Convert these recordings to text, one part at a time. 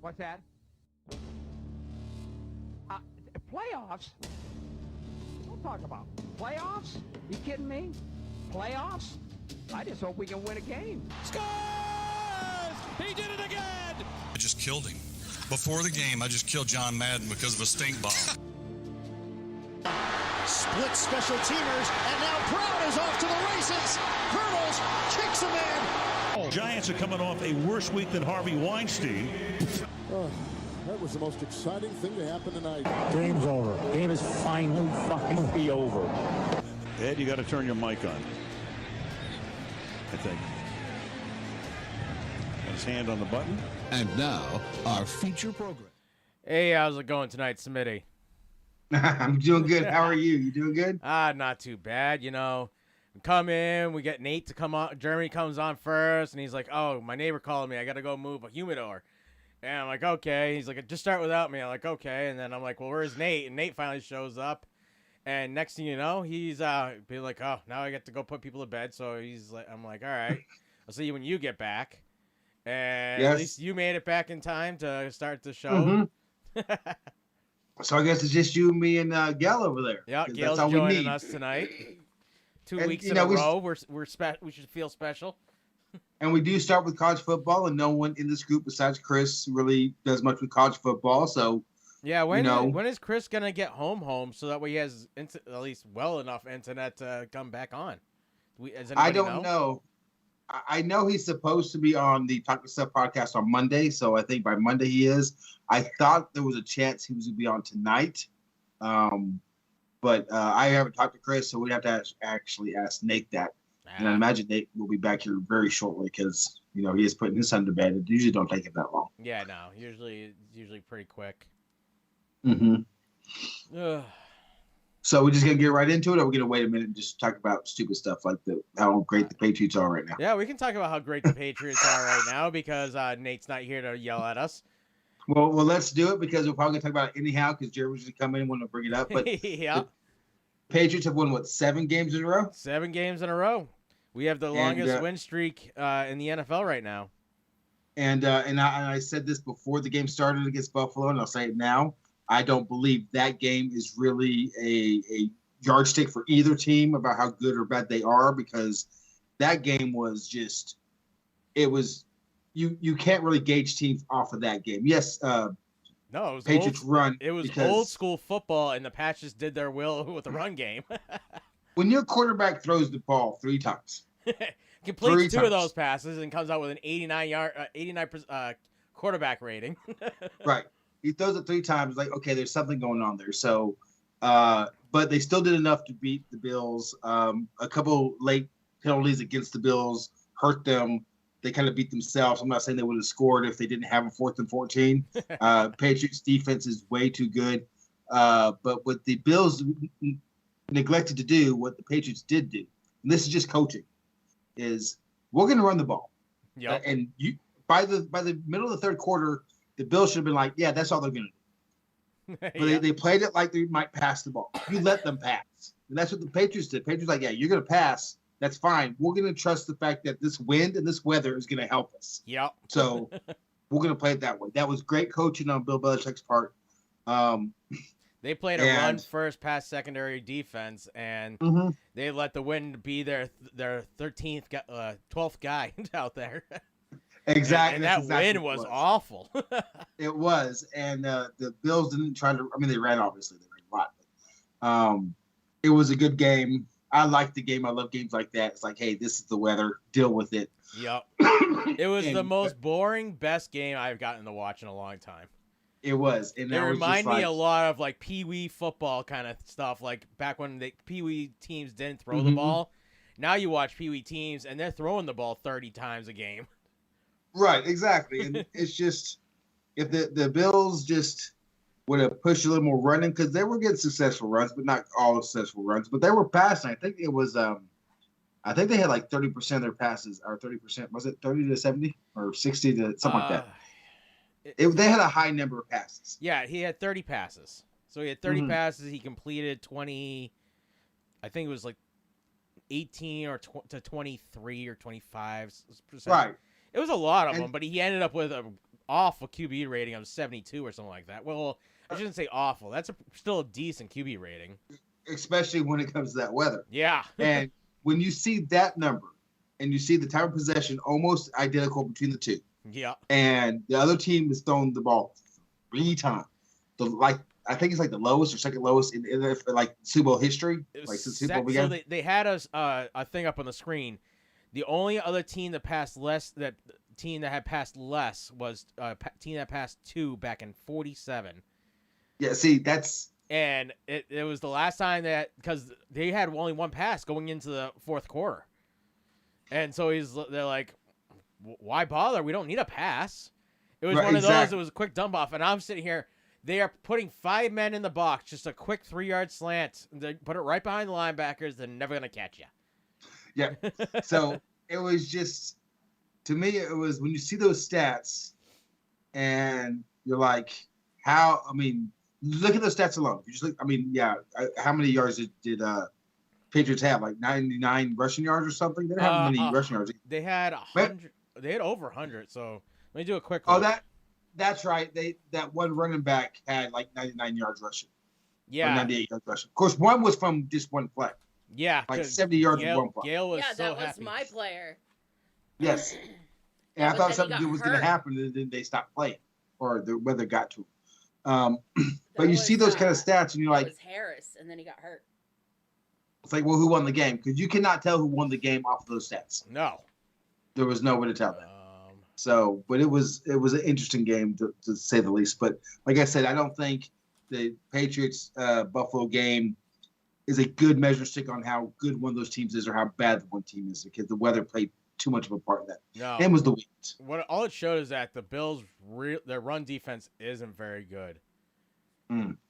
What's that? Playoffs? Don't talk about playoffs. You kidding me? Playoffs? I just hope we can win a game. Scores! He did it again! I just killed him. Before the game, I just killed John Madden because of a stink bomb. Split special teamers, and now Brown is off to the races. Hurdles, kicks him in. Giants are coming off a worse week than Harvey Weinstein. Oh, that was the most exciting thing to happen tonight. Game's over. Game is finally over. Ed, you got to turn your mic on. I think. Got his hand on the button. And now, our feature program. Hey, how's it going tonight, Smitty? I'm doing good. How are you? You doing good? Not too bad. You know, we come in, we get Nate to come on. Jeremy comes on first, and he's like, oh, my neighbor calling me. I got to go move a humidor. And I'm like, okay. He's like, just start without me. I'm like, okay. And then I'm like, well, where's Nate? And Nate finally shows up. And next thing you know, he's being like, oh, now I get to go put people to bed. So he's like, I'm like, all right, I'll see you when you get back. And yes. At least you made it back in time to start the show. Mm-hmm. So I guess it's just you, me, and Gail over there. Yeah, Gail's joining us tonight. 2 weeks in a row. We should feel special. And we do start with college football, and no one in this group besides Chris really does much with college football. So yeah, when is Chris gonna get home so that way he has at least well enough internet to come back on? I don't know. I know he's supposed to be on the Talk to Stuff podcast on Monday, so I think by Monday he is. I thought there was a chance he was going to be on tonight, but I haven't talked to Chris, so we'd have to actually ask Nate that. And I imagine Nate will be back here very shortly because, you know, he is putting his son to bed. It usually don't take him that long. Yeah, no. Usually pretty quick. Mm-hmm. So we're just going to get right into it, or we're going to wait a minute and just talk about stupid stuff like how great the Patriots are right now? Yeah, we can talk about how great the Patriots are right now because Nate's not here to yell at us. Well, let's do it because we're probably going to talk about it anyhow because Jerry's going to come in and want to bring it up. But yeah. The Patriots have won, 7 games in a row? 7 games in a row. We have the longest win streak in the NFL right now. And I said this before the game started against Buffalo, and I'll say it now. I don't believe that game is really a yardstick for either team about how good or bad they are because that game was just – it was – you can't really gauge teams off of that game. Yes, no, it was Patriots run. It was old school football, and the Pats did their will with the run game. When your quarterback throws the ball 3 times. Completes 2 of those passes and comes out with an 89 quarterback rating. Right. He throws it 3 times. Like, okay, there's something going on there. So, but they still did enough to beat the Bills. A couple late penalties against the Bills hurt them. They kind of beat themselves. I'm not saying they would have scored if they didn't have a 4th and 14. Patriots defense is way too good. But what the Bills neglected to do, what the Patriots did do, and this is just coaching, is we're going to run the ball. Yeah. And by the middle of the 3rd quarter, the Bills should have been like, yeah, that's all they're going to do. But yeah. they played it like they might pass the ball. You let them pass. And that's what the Patriots did. Patriots like, yeah, you're going to pass. That's fine. We're going to trust the fact that this wind and this weather is going to help us. Yep. So we're going to play it that way. That was great coaching on Bill Belichick's part. They played a run-first, pass-secondary defense, and they let the wind be their 12th guy out there. Exactly. And that wind was awful. It was. And the Bills didn't try to – I mean, they ran, obviously. They ran a lot. But, it was a good game. I like the game. I love games like that. It's like, hey, this is the weather. Deal with it. Yep. It was the most boring, best game I've gotten to watch in a long time. It was. And it reminded me a lot of like Pee-wee football kind of stuff, like back when the Pee-wee teams didn't throw the ball. Now you watch Pee-wee teams, and they're throwing the ball 30 times a game. Right, exactly. And it's just if the Bills just would have pushed a little more running, because they were getting successful runs, but not all successful runs. But they were passing. I think it was I think they had like 30% of their passes, or 30%. Was it 30 to 70 or 60 to something like that? They had a high number of passes. Yeah, he had 30 passes. So he had 30 passes. He completed 20. I think it was like 18 to 23 or 25%. Right. It was a lot of them, but he ended up with awful QB rating of 72 or something like that. Well, I shouldn't say awful. That's still a decent QB rating. Especially when it comes to that weather. Yeah. And when you see that number and you see the time of possession almost identical between the two. Yeah. And the other team has thrown the ball 3 times. I think it's like the lowest or second lowest in like Super Bowl history. Like since Super Bowl began. So they had a thing up on the screen. The only other team that passed less, team that had passed less was team that passed 2 back in 47. Yeah, see, that's. And it was the last time because they had only 1 pass going into the fourth quarter. And so they're like, why bother? We don't need a pass. It was one of those. It was a quick dump off. And I'm sitting here. They are putting 5 men in the box, just a quick 3-yard slant. They put it right behind the linebackers. They're never going to catch you. Yeah. So it was just, to me, it was when you see those stats and you're like, look at those stats alone. You just look, how many yards did Patriots have? Like 99 rushing yards or something? They didn't have many rushing yards. They had 100. They had over 100. So let me do a quick look. Oh, that's right. That one running back had like 99 yards rushing. Yeah. Or 98 yards rushing. Of course, one was from just one play. Yeah. Like 70 yards with one play. Gail was that was my player. Yes. And I thought something good was going to happen, and then they stopped playing, or the weather got to him. But you see those kind of stats, and you're like, it was Harris, and then he got hurt. It's like, well, who won the game? Because you cannot tell who won the game off of those stats. No. There was no way to tell that. So, but it was an interesting game to say the least. But like I said, I don't think the Patriots Buffalo game is a good measure stick on how good one of those teams is or how bad the one team is, because the weather played too much of a part in that. No. And was the wind. All it showed is that the Bills' their run defense isn't very good.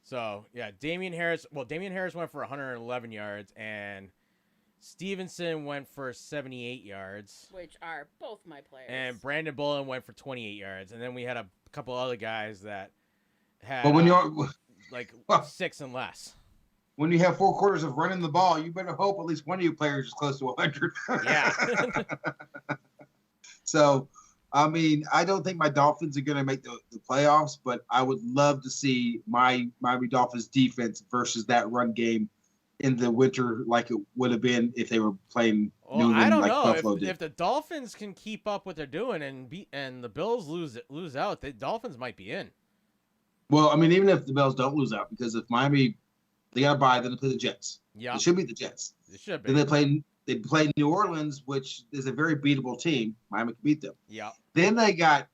So yeah, Damian Harris went for 111 yards, and Stevenson went for 78 yards, which are both my players. And Brandon Bolin went for 28 yards, and then we had a couple other guys that had but when you're 6 and less. When you have 4 quarters of running the ball, you better hope at least one of your players is close to 100. Yeah. So, I don't think my Dolphins are going to make the playoffs, but I would love to see my Miami Dolphins defense versus that run game in the winter, like it would have been if they were playing New England. I don't like know Buffalo did. if the Dolphins can keep up what they're doing and the Bills lose out, the Dolphins might be in. Well, even if the Bills don't lose out, because if Miami, they got to bye, then they play the Jets. Yeah, it should be the Jets. It should be. Then they play New Orleans, which is a very beatable team. Miami can beat them. Yeah. Then they got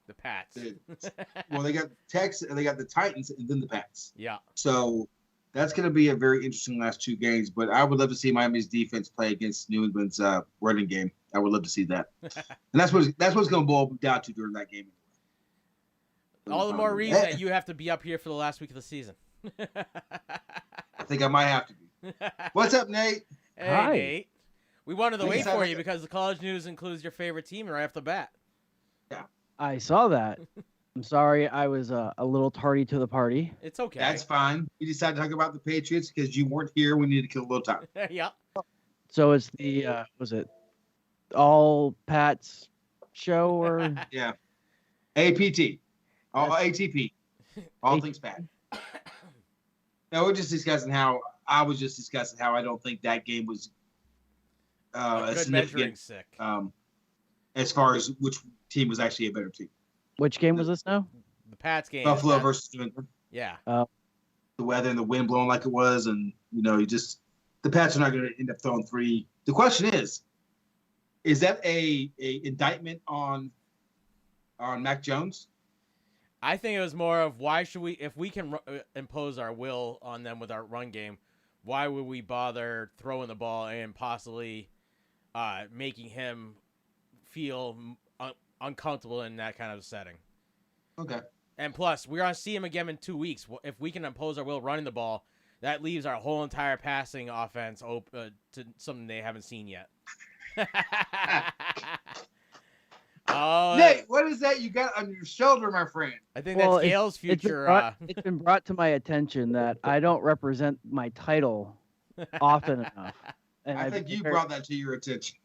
the Pats. They got Texas, and they got the Titans, and then the Pats. Yeah. So that's going to be a very interesting last 2 games. But I would love to see Miami's defense play against New England's running game. I would love to see that. And that's what's going to boil down to during that game. All the more reason that you have to be up here for the last week of the season. I think I might have to be. What's up, Nate? Hey, Hi. Nate. We wanted to wait for you because the college news includes your favorite team right off the bat. Yeah. I saw that. I'm sorry I was a little tardy to the party. It's okay. That's fine. You decided to talk about the Patriots because you weren't here. We needed to kill a little time. Yeah. So it's the, was it all Pat's show or? Yeah. APT. All ATP. All things Pat. No, we're just discussing how I don't think that game was a significant sick. As far as which team was actually a better team. Which game was this now? The Pats game. Buffalo versus New England. Yeah. The weather and the wind blowing like it was, and the Pats are not going to end up throwing 3. The question is that a indictment on Mac Jones? I think it was more of why should we, if we can impose our will on them with our run game, why would we bother throwing the ball and possibly making him feel uncomfortable in that kind of setting? Okay. And plus, we're going to see him again in 2 weeks. If we can impose our will running the ball, that leaves our whole entire passing offense open to something they haven't seen yet. Oh, Nate, what is that you got on your shoulder, my friend? I think that's Gail's future. It's been brought to my attention that I don't represent my title often enough. And I think you brought that to your attention.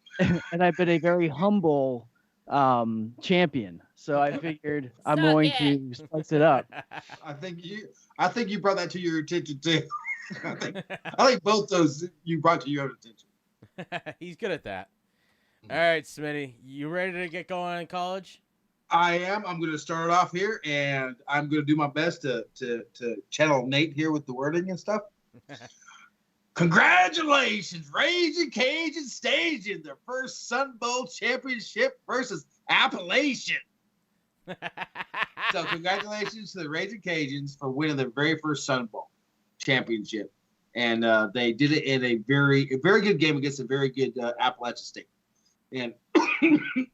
And I've been a very humble champion. So I figured I'm Suck going it. to spice it up. I think you brought that to your attention too. I think both those you brought to your own attention. He's good at that. All right, Smitty, you ready to get going in college? I am. I'm going to start off here, and I'm going to do my best to channel Nate here with the wording and stuff. Congratulations, Raging Cajuns staging their first Sun Bowl championship versus Appalachian. So congratulations to the Raging Cajuns for winning their very first Sun Bowl championship. And they did it in a very good game against a very good Appalachian State. And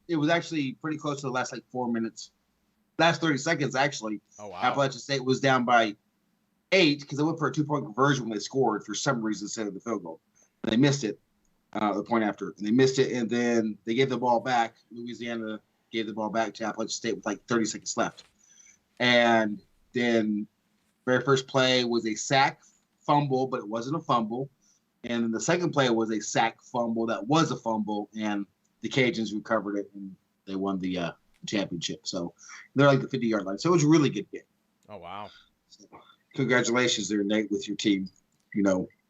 it was actually pretty close to the last 4 minutes. Last 30 seconds, actually. Oh, wow. Appalachian State was down by 8 because they went for a 2-point conversion when they scored for some reason instead of the field goal. They missed it the point after. And they missed it, and then they gave the ball back. Louisiana gave the ball back to Appalachian State with 30 seconds left. And then very first play was a sack fumble, but it wasn't a fumble. And then the second play was a sack fumble that was a fumble, and the Cajuns recovered it, and they won the championship. So they're the 50-yard line. So it was a really good game. Oh, wow. So, congratulations there, Nate, with your team.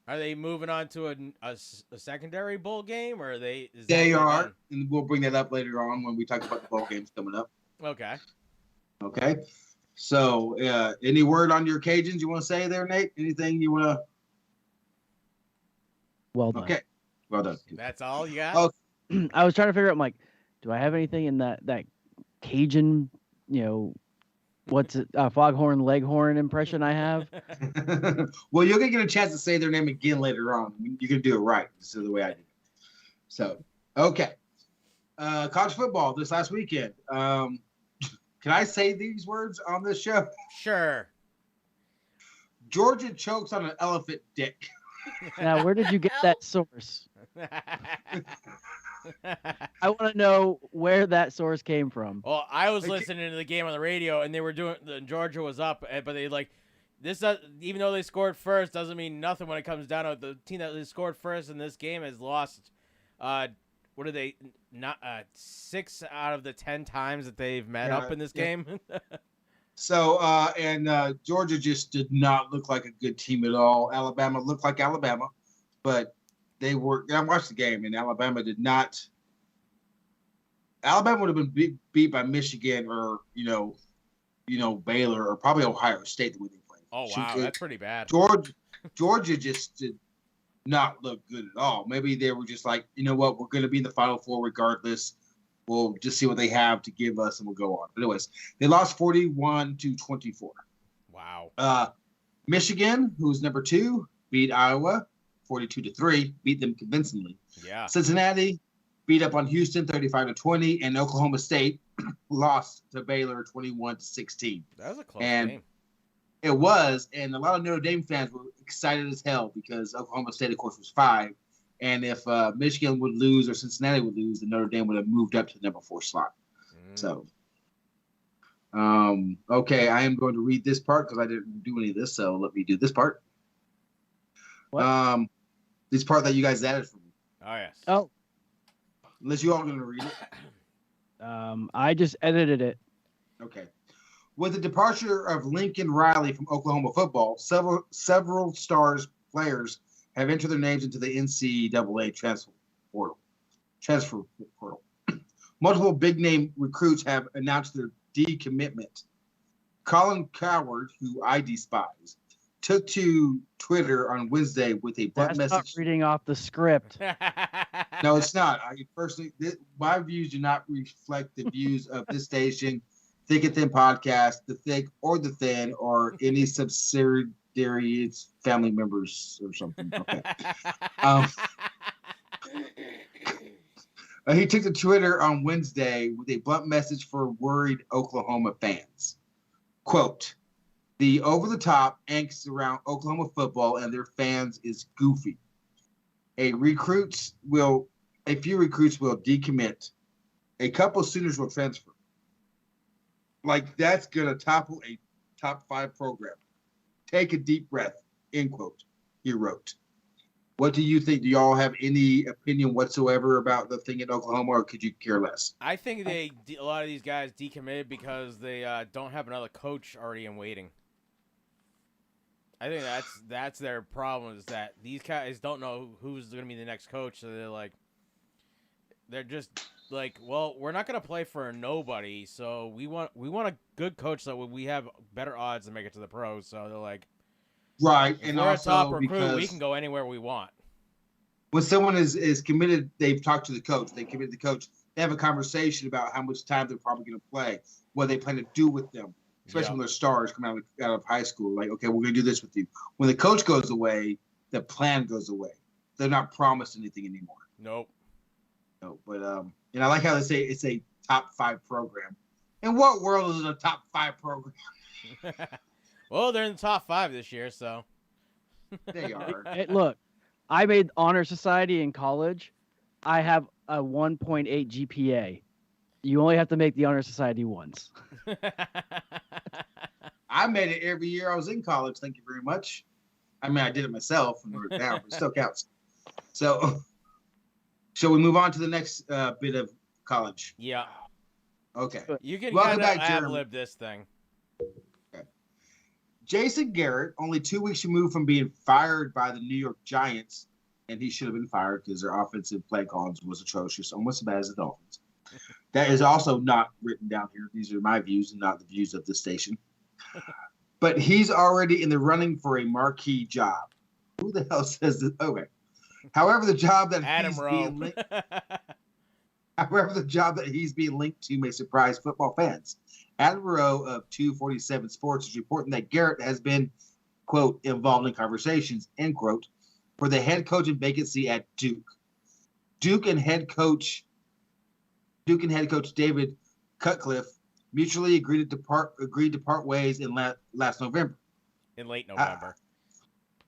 Are they moving on to a secondary bowl game, or are they? They are, and we'll bring that up later on when we talk about the bowl games coming up. Okay. Okay. So, any word on your Cajuns you want to say there, Nate? Anything you want to? Well done. Okay. Well done. That's all you got? Oh, I was trying to figure out, do I have anything in that Cajun, what's it, foghorn leghorn impression I have? Well, you're going to get a chance to say their name again later on. You're going to do it right. This is the way I do it. So, okay. College football this last weekend. Can I say these words on this show? Sure. Georgia chokes on an elephant dick. Now, where did you get that source? I want to know where that source came from. Well, I was listening to the game on the radio, and they were Georgia was up, but they this. Even though they scored first, doesn't mean nothing when it comes down to it. The team that scored first in this game has lost. What are they? Not 6 out of the 10 times that they've met up in this game. So, Georgia just did not look like a good team at all. Alabama looked like Alabama, but they were. I watched the game, and Alabama did not. Alabama would have been beat by Michigan or Baylor or probably Ohio State the way they played. Oh wow, that's pretty bad. Georgia just did not look good at all. Maybe they were just like, you know what, we're going to be in the Final Four regardless. We'll just see what they have to give us, and we'll go on. But anyways, they lost 41-24. Wow. Michigan, who's number 2, beat Iowa 42-3, beat them convincingly. Yeah. Cincinnati beat up on Houston 35-20, and Oklahoma State lost to Baylor 21-16. That was a close game. It was, and a lot of Notre Dame fans were excited as hell because Oklahoma State, of course, was 5. And if Michigan would lose or Cincinnati would lose, then Notre Dame would have moved up to the number 4 slot. So, okay, I am going to read this part because I didn't do any of this, so let me do this part. What? This part that you guys added for me. Oh, yes. Oh. Unless you all going to read it. I just edited it. Okay. With the departure of Lincoln Riley from Oklahoma football, several stars players have entered their names into the NCAA transfer portal. Multiple big-name recruits have announced their decommitment. Colin Coward, who I despise, took to Twitter on Wednesday with a blunt message. That's not reading off the script. No, it's not. My views do not reflect the views of this station, Thick and Thin Podcast, The Thick or The Thin, or any subsidiary family members or something. Okay. He took to Twitter on Wednesday with a blunt message for worried Oklahoma fans. Quote, "The over-the-top angst around Oklahoma football and their fans is goofy. A few recruits will decommit. A couple Sooners will transfer. That's going to topple a top 5 program. Take a deep breath," end quote, he wrote. What do you think? Do y'all have any opinion whatsoever about the thing in Oklahoma, or could you care less? I think a lot of these guys decommitted because they don't have another coach already in waiting. I think that's their problem, is that these guys don't know who's going to be the next coach. So they're just like, well, we're not going to play for nobody. So we want a good coach so we have better odds to make it to the pros. So they're like, right, if and we're also a top recruit, because we can go anywhere we want. when someone is committed, they've talked to the coach. They committed the coach. They have a conversation about how much time they're probably going to play, what they plan to do with them. Especially when they're stars coming out of high school. Like, okay, we're going to do this with you. When the coach goes away, the plan goes away. They're not promised anything anymore. Nope. No, but and I like how they say it's a top 5 program. In what world is it a top 5 program? Well, they're in the top 5 this year, so. They are. Hey, look, I made honor society in college. I have a 1.8 GPA. You only have to make the honor society once. I made it every year I was in college. Thank you very much. I mean, I did it myself and wrote it down, but it still counts. So, shall we move on to the next bit of college? Yeah. Okay. You can Welcome kind of back, Jeremy. ad-lib this thing. Okay. Jason Garrett, only 2 weeks removed from being fired by the New York Giants, and he should have been fired because their offensive play calling was atrocious, almost as bad as the Dolphins. That is also not written down here. These are my views and not the views of this station. But he's already in the running for a marquee job. Who the hell says this? Okay. However, the job that he's being linked to may surprise football fans. Adam Rowe of 247 Sports is reporting that Garrett has been, quote, involved in conversations, end quote, for the head coaching vacancy at Duke. Duke and head coach David Cutcliffe mutually agreed to part ways in last November. In late November.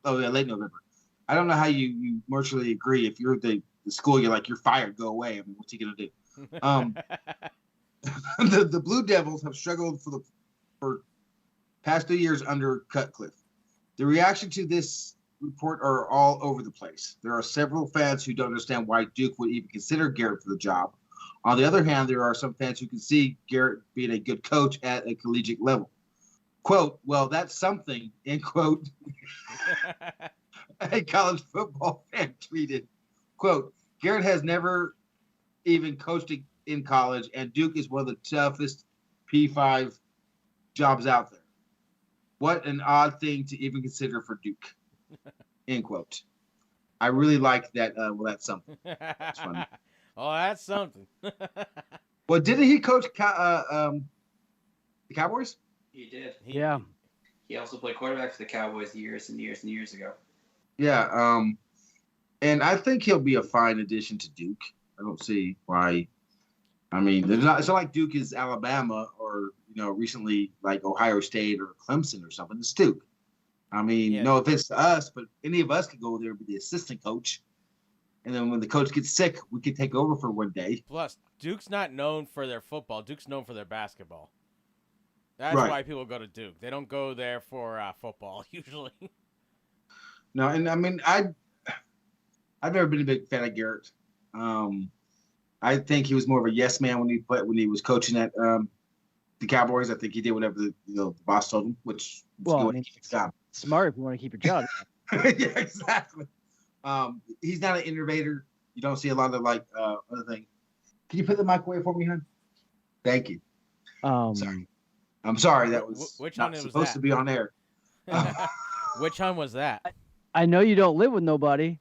Late November. I don't know how you mutually agree. If you're the school, you're fired, go away. I mean, what's he gonna do? The Blue Devils have struggled for past 2 years under Cutcliffe. The reaction to this report are all over the place. There are several fans who don't understand why Duke would even consider Garrett for the job. On the other hand, there are some fans who can see Garrett being a good coach at a collegiate level. Quote, well, that's something, end quote. A college football fan tweeted, quote, Garrett has never even coached in college, and Duke is one of the toughest P5 jobs out there. What an odd thing to even consider for Duke, end quote. I really like that. Well, that's something. That's funny. Oh, that's something. Well, didn't he coach the Cowboys? He did. Yeah. He also played quarterback for the Cowboys years and years and years ago. Yeah. And I think he'll be a fine addition to Duke. I don't see why. I mean, it's not like Duke is Alabama or, recently like Ohio State or Clemson or something. It's Duke. I mean, no offense to us, but any of us could go there and be the assistant coach. And then when the coach gets sick, we could take over for one day. Plus, Duke's not known for their football. Duke's known for their basketball. That's why people go to Duke. They don't go there for football usually. No, and I mean, I've never been a big fan of Garrett. I think he was more of a yes man when he was coaching at the Cowboys. I think he did whatever the boss told him, which smart if you want to keep your job. Yeah, exactly. He's not an innovator. You don't see a lot of other things. Can you put the mic away for me, hon? Thank you. Sorry. I'm sorry. That was which not supposed to be on air. Which one was that? I know you don't live with nobody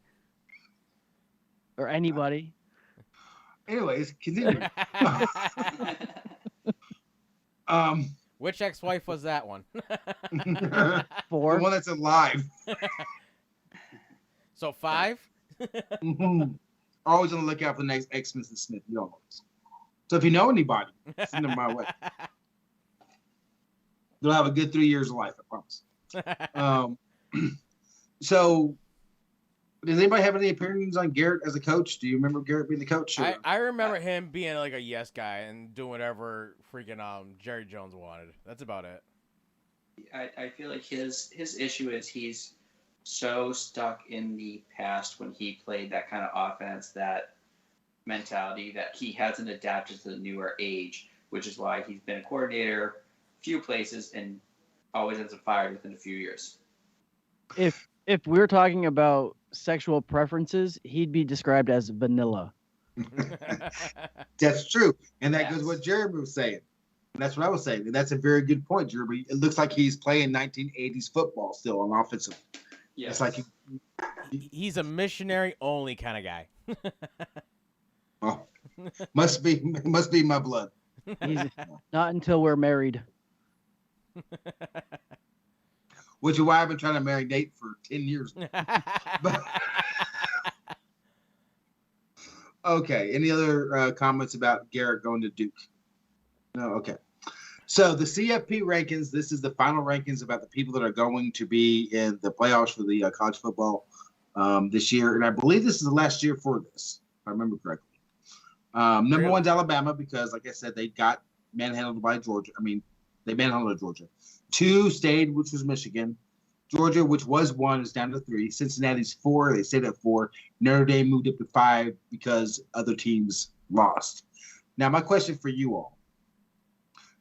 or anybody. Anyways, continue. Which ex-wife was that one? 4. The one that's alive. So 5? Always on the lookout for the next ex-Mrs. Smith. You don't know. So if you know anybody, send them my way. They'll have a good 3 years of life, I promise. So, does anybody have any opinions on Garrett as a coach? Do you remember Garrett being the coach? I remember him being like a yes guy and doing whatever freaking Jerry Jones wanted. That's about it. I feel like his issue is he's so stuck in the past when he played that kind of offense, that mentality, that he hasn't adapted to the newer age, which is why he's been a coordinator few places and always ends up fired within a few years. If we're talking about sexual preferences, he'd be described as vanilla. That's true. And that goes what Jeremy was saying. And that's what I was saying. And that's a very good point, Jeremy. It looks like he's playing 1980s football still on offensive. Yeah. It's like he's a missionary only kind of guy. Oh, must be my blood. He's, not until we're married. Which is why I've been trying to marry Nate for 10 years. But, okay. Any other comments about Garrett going to Duke? No. Okay. So the CFP rankings. This is the final rankings about the people that are going to be in the playoffs for the college football this year, and I believe this is the last year for this, if I remember correctly. Number one's Alabama because, like I said, they got manhandled by Georgia. I mean, they manhandled Georgia. 2 stayed, which was Michigan. Georgia, which was 1, is down to 3. Cincinnati's 4. They stayed at 4. Notre Dame moved up to 5 because other teams lost. Now, my question for you all.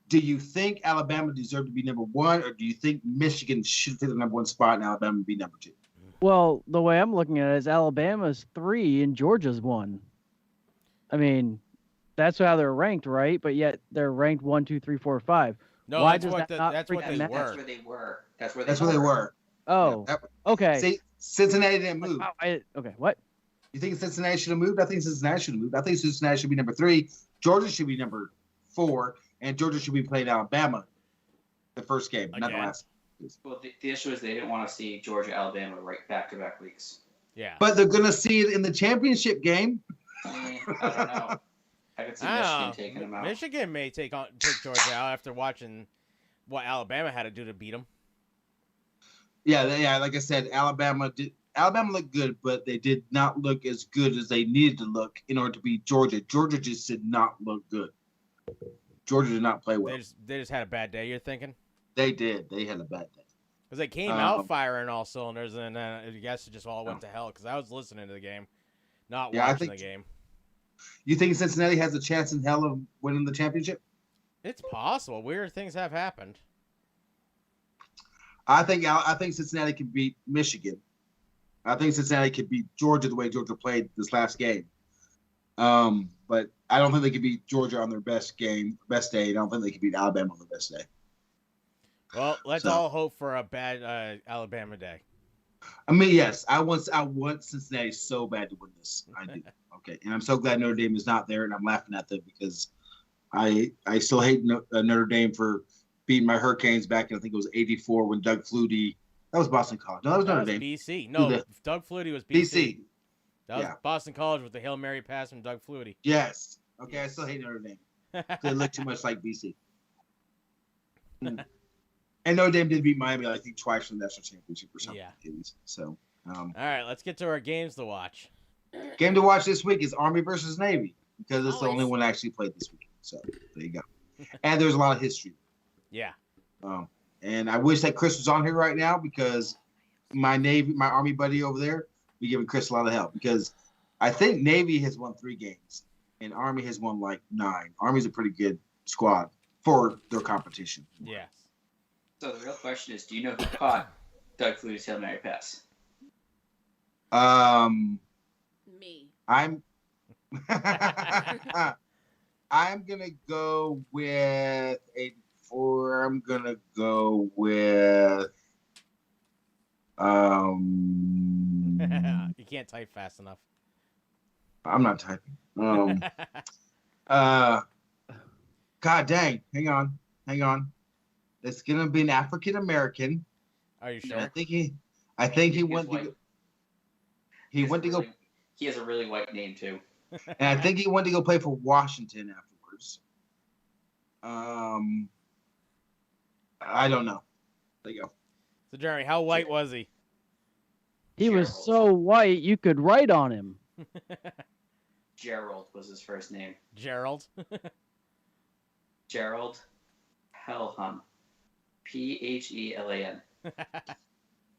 Do you think Alabama deserved to be number 1, or do you think Michigan should take the number 1 spot and Alabama be number 2? Well, the way I'm looking at it is Alabama's 3 and Georgia's 1. I mean, that's how they're ranked, right? But yet they're ranked 1, 2, 3, 4, 5. No, Why that's does what that not that's what freaking they matter? were. That's where they were. That's where they were. Oh, okay. See, Cincinnati didn't move. Okay, what? You think Cincinnati should have moved? I think Cincinnati should have moved. I think Cincinnati should be number 3. Georgia should be number 4, and Georgia should be playing Alabama the first game, not the last. Well, the issue is they didn't want to see Georgia, Alabama right back-to-back weeks. Yeah. But they're going to see it in the championship game. I don't know. I could see Michigan taking them out. Michigan may take Georgia out after watching what Alabama had to do to beat them. Yeah. Like I said, Alabama looked good, but they did not look as good as they needed to look in order to beat Georgia. Georgia just did not look good. Georgia did not play well. They just had a bad day, you're thinking? They did. They had a bad day. Because they came out firing all cylinders, and I guess it just all went to hell. Because I was listening to the game, not watching the game. You think Cincinnati has a chance in hell of winning the championship? It's possible. Weird things have happened. I think Cincinnati can beat Michigan. I think Cincinnati could beat Georgia the way Georgia played this last game. But I don't think they could beat Georgia on their best day. I don't think they could beat Alabama on their best day. Well, let's all hope for a bad Alabama day. I mean, yes, I want Cincinnati so bad to win this. I do. Okay, and I'm so glad Notre Dame is not there, and I'm laughing at them because I still hate Notre Dame for beating my Hurricanes back in, I think it was '84 when Doug Flutie. That was Boston College. No, that was Notre Dame. BC. No, Doug Flutie was BC. That was yeah. Boston College with the Hail Mary pass from Doug Flutie. Yes. Okay, I still hate Notre Dame. They look too much like BC. And Notre Dame did beat Miami, I think, twice for the national championship or something. Yeah. So, all right, let's get to our games to watch. Game to watch this week is Army versus Navy because it's the only one actually played this week. So there you go. And there's a lot of history. Yeah. And I wish that Chris was on here right now because my Army buddy over there, be giving Chris a lot of help because I think Navy has won 3 games and Army has won like 9. Army's a pretty good squad for their competition. Yes. So the real question is, do you know who caught Doug Flutie's Hail Mary pass? Me. I'm gonna go with I'm gonna go with You can't type fast enough. I'm not typing. God dang, hang on. It's gonna be an African American. Are you sure? I think he went to go. He has a really white name too. And I think he went to go play for Washington afterwards. I don't know. There you go. So Jeremy, how white was he? He was so white you could write on him. Gerald was his first name. Gerald. Gerald Pelham. Phelan.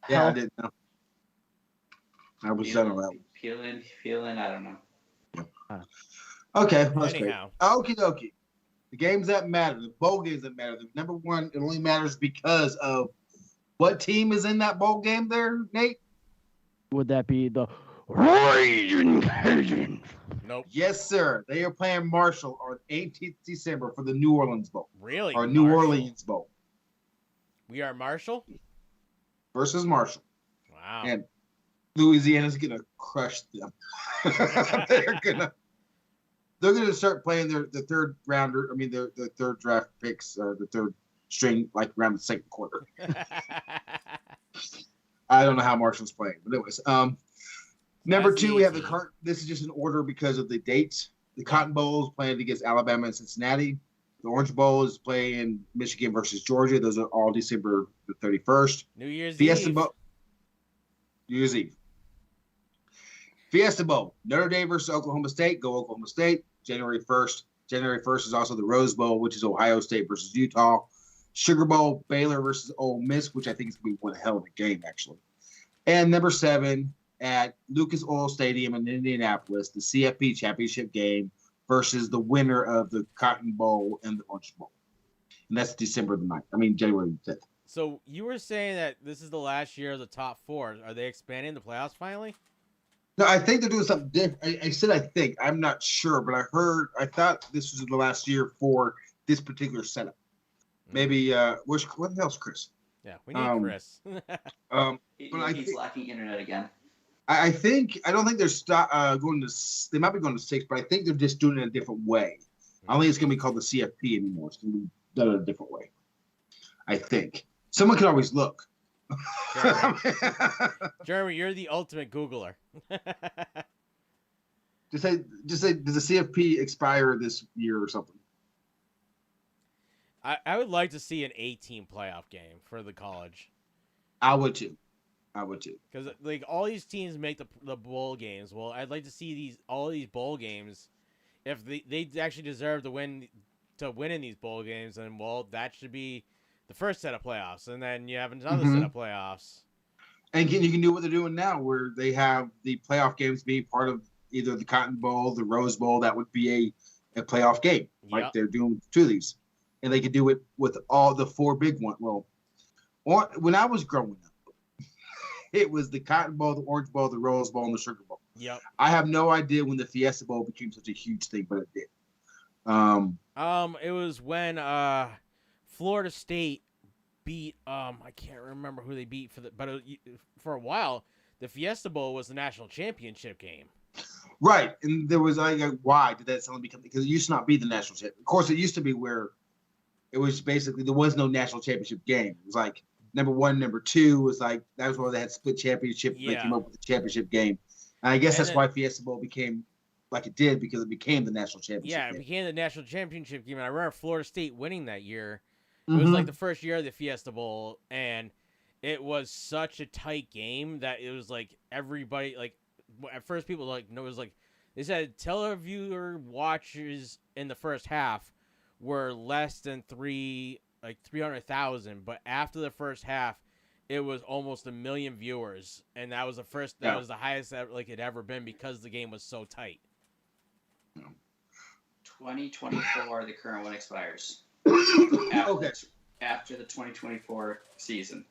Yeah, I didn't know. I was done on that. Feeling, I don't know. Okay, that's great. Anyhow. Okie dokie. The games that matter, the bowl games that matter. The number one, it only matters because of what team is in that bowl game there, Nate? Would that be the Raging Cajuns? Nope. Yes, sir. They are playing Marshall on 18th December for the New Orleans Bowl. Really? Or New Orleans Bowl. We are Marshall? Versus Marshall. Wow. And Louisiana's going to crush them. They're gonna start playing the third rounder. I mean, the third draft picks, the third string, like around the second quarter. I don't know how Marshall's playing, but anyways, number two, we have the This is just an order because of the dates. The Cotton Bowl is playing against Alabama and Cincinnati. The Orange Bowl is playing Michigan versus Georgia. Those are all December the 31st. New Year's Fiesta Eve. Bowl. New Year's Eve. Fiesta Bowl. Notre Dame versus Oklahoma State. Go Oklahoma State. January 1st. January 1st is also the Rose Bowl, which is Ohio State versus Utah. Sugar Bowl, Baylor versus Ole Miss, which I think is going to be one hell of a game, actually. And number 7, at Lucas Oil Stadium in Indianapolis, the CFP Championship game versus the winner of the Cotton Bowl and the Orange Bowl. And that's December the 9th. I mean, January 5th. So you were saying that this is the last year of the top 4. Are they expanding the playoffs finally? No, I think they're doing something different. I said I think. I'm not sure, but I thought this was the last year for this particular setup. Maybe, what the hell's Chris? Yeah, we need Chris. He's lacking internet again. I don't think they're going to. They might be going to 6, but I think they're just doing it a different way. I don't think it's going to be called the CFP anymore. It's going to be done in a different way. I think someone can always look. Jeremy, you're the ultimate Googler. Just say, does the CFP expire this year or something? I would like to see an 8-team playoff game for the college. I would too. Because like all these teams make the bowl games. Well, I'd like to see all these bowl games. If they actually deserve to win in these bowl games, then well, that should be the first set of playoffs, and then you have another set of playoffs. And you can do what they're doing now, where they have the playoff games be part of either the Cotton Bowl, the Rose Bowl. That would be a playoff game, like they're doing 2 of these. And they could do it with all the 4 big ones. Well, when I was growing up, it was the Cotton Bowl, the Orange Bowl, the Rose Bowl, and the Sugar Bowl. Yep. I have no idea when the Fiesta Bowl became such a huge thing, but it did. It was when Florida State beat I can't remember who they beat for a while. The Fiesta Bowl was the national championship game. Right, and there was like why did that suddenly become? Because it used to not be the national championship. Of course, it used to be where it was basically there was no national championship game. It was like number 1, number 2 was like that was where they had split championship. They came up with the championship game, and I guess that's why Fiesta Bowl became like it did because it became the national championship. Yeah, it game. became the national championship game. And I remember Florida State winning that year. It was like the first year of the Fiesta Bowl, and it was such a tight game that it was like everybody like at first people like no, it was like they said televiewer watchers in the first half were less than 300,000, but after the first half, it was almost 1 million viewers, and that was the first. That was the highest that like it ever been because the game was so tight. 2024, the current one expires. After the 2024 season.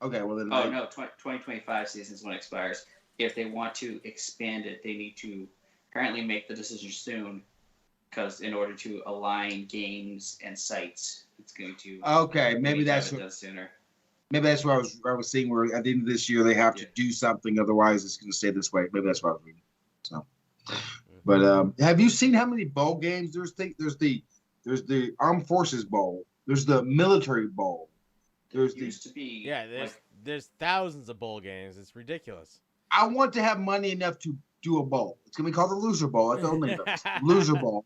Okay, well then. 2025 season is when it expires. If they want to expand it, they need to apparently make the decision soon, because in order to align games and sites, it's going to. Okay, maybe that's what sooner. Maybe that's what I was seeing. Where at the end of this year they have to do something, otherwise it's going to stay this way. Maybe that's what I was reading. So, but have you seen how many bowl games there's the Armed Forces Bowl. There's the Military Bowl. There used to be. There's thousands of bowl games. It's ridiculous. I want to have money enough to do a bowl. It's gonna be called the Loser Bowl. That's the only Loser Bowl.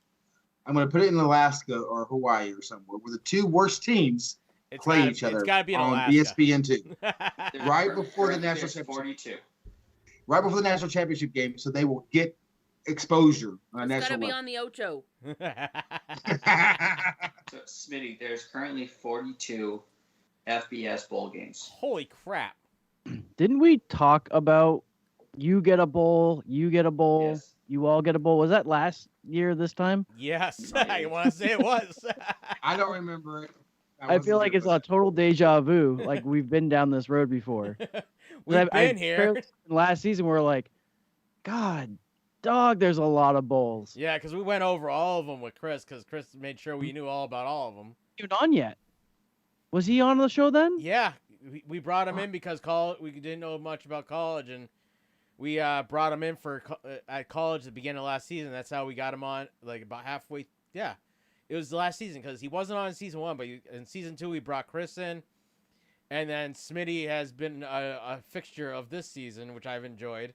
I'm gonna put it in Alaska or Hawaii or somewhere where the 2 worst teams play each other. It's gotta be in on Alaska. ESPN2. Right before the national championship. 42. Right before the national championship game, so they will get exposure on a national level. Gotta be on the Ocho. So, Smitty, there's currently 42 FBS bowl games. Holy crap! Didn't we talk about You get a bowl. You get a bowl. Yes. You all get a bowl. Was that last year this time? Yes, Right. I want to say it was. I don't remember it. I feel like it's a total deja vu. Like we've been down this road before. We've been here. Last season, we were like, God, dog, there's a lot of bowls. Yeah, because we went over all of them with Chris, because Chris made sure we knew all about all of them. Even on yet? Was he on the show then? Yeah, we brought him in because we didn't know much about college, and we brought him in for at college at the beginning of last season. That's how we got him on, like about halfway. Yeah, it was the last season because he wasn't on in season 1, but in season 2 we brought Chris in, and then Smitty has been a fixture of this season, which I've enjoyed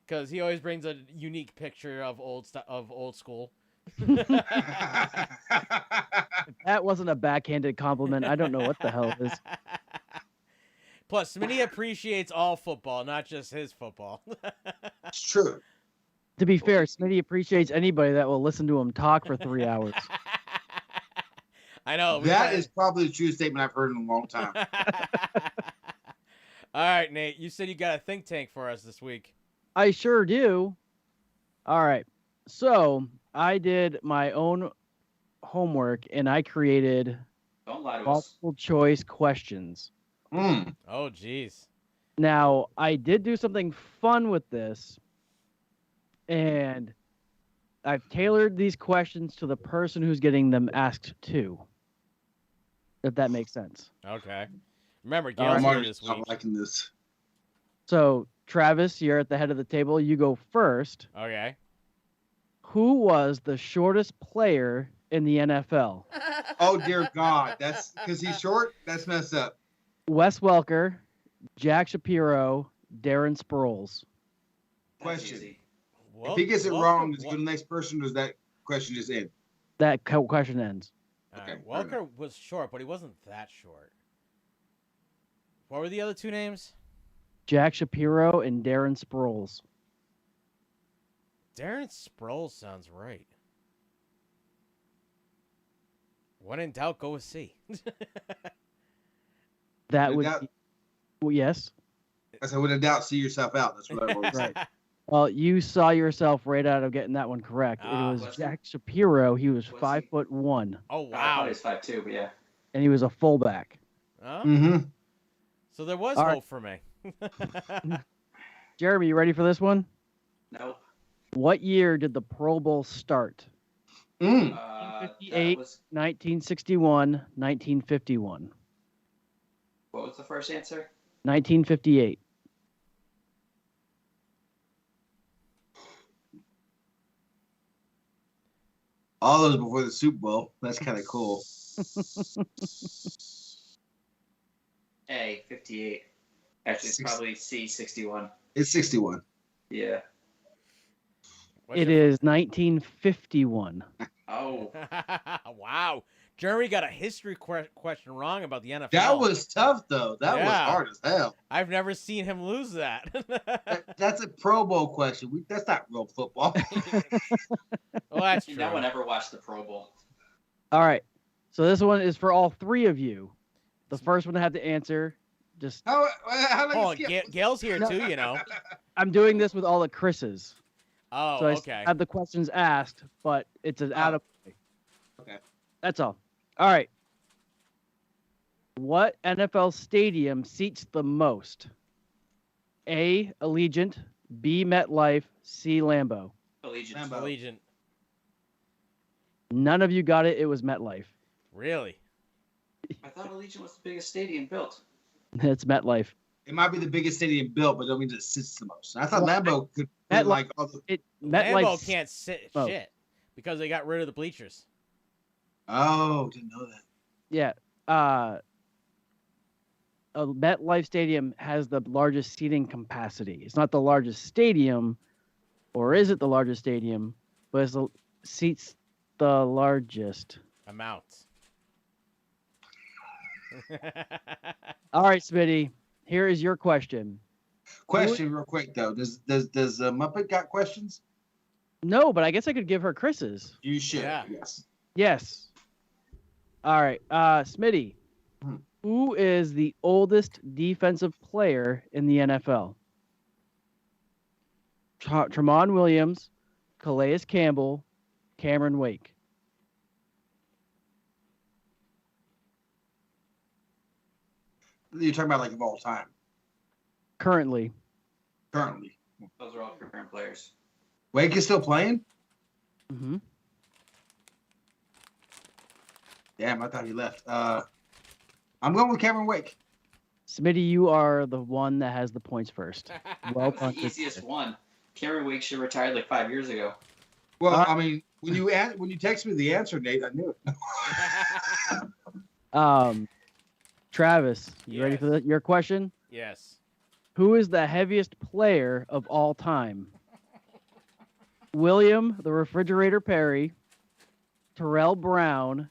because he always brings a unique picture of old school. If that wasn't a backhanded compliment, I don't know what the hell it is. Plus, Smitty appreciates all football, not just his football. It's true. To be fair, Smitty appreciates anybody that will listen to him talk for 3 hours. I know. That is probably the truest statement I've heard in a long time. All right, Nate. You said you got a think tank for us this week. I sure do. All right. So I did my own homework and I created Don't lie to us. multiple choice questions. Oh, geez. Now, I did do something fun with this, and I've tailored these questions to the person who's getting them asked to, if that makes sense. Okay. Remember, Gail's here this week. I'm liking this. So, Travis, you're at the head of the table. You go first. Okay. Who was the shortest player in the NFL? Oh, dear God. That's because he's short? That's messed up. Wes Welker, Jack Shapiro, Darren Sproles. Question. If he gets it wrong, does he go to the next person, or does that question just end? That question ends. Okay. Welker was short, but he wasn't that short. What were the other two names? Jack Shapiro and Darren Sproles. Darren Sproles sounds right. When in doubt, go with C. That would be, well, yes. I said, without doubt, see yourself out. That's what I wrote. Right. Well, you saw yourself right out of getting that one correct. It was Jack Shapiro. He was 5'1". Oh, wow. He's 5'2", but yeah. And he was a fullback. Huh? Mm-hmm. So there was All hope right. for me. Jeremy, you ready for this one? Nope. What year did the Pro Bowl start? 1958, 1961, 1951. What was the first answer? 1958. All those before the Super Bowl. That's kind of cool. A, 58. Actually, it's probably C, 61. It's 61. Yeah. It is 1951. Oh. Wow. Jeremy got a history question wrong about the NFL. That was tough, though. That was hard as hell. I've never seen him lose that. That's a Pro Bowl question. That's not real football. Well, that's true. No one ever watched the Pro Bowl. All right. So this one is for all three of you. The first one to have to answer. Just how Gail's here too, you know. I'm doing this with all the Chris's. Oh, so I okay. have the questions asked, but it's an out of play. Okay. That's all. All right. What NFL stadium seats the most? A, Allegiant, B, MetLife, C, Lambeau. Allegiant. None of you got it. It was MetLife. Really? I thought Allegiant was the biggest stadium built. It's MetLife. It might be the biggest stadium built, but don't mean it sits the most. I thought Lambeau could MetLife, like all the... Lambeau can't sit Oh. shit because they got rid of the bleachers. Oh, didn't know that. Yeah. MetLife Stadium has the largest seating capacity. It's not the largest stadium, or is it the largest stadium? But it seats the largest amount. All right, Smitty. Here is your question. Question real quick though. Does Muppet got questions? No, but I guess I could give her Chris's. You should. Yeah. Yes. Yes. All right. Smitty. Who is the oldest defensive player in the NFL? Tremont Williams, Calais Campbell, Cameron Wake. You're talking about like of all time. Currently. Those are all current players. Wake is still playing? Mm-hmm. Damn, I thought he left. I'm going with Cameron Wake. Smitty, you are the one that has the points first. Well That was the easiest one. Cameron Wake should have retired like 5 years ago. Well, I mean, when you text me the answer, Nate, I knew it. Travis, you ready for your question? Yes. Who is the heaviest player of all time? William the Refrigerator Perry, Terrell Brown,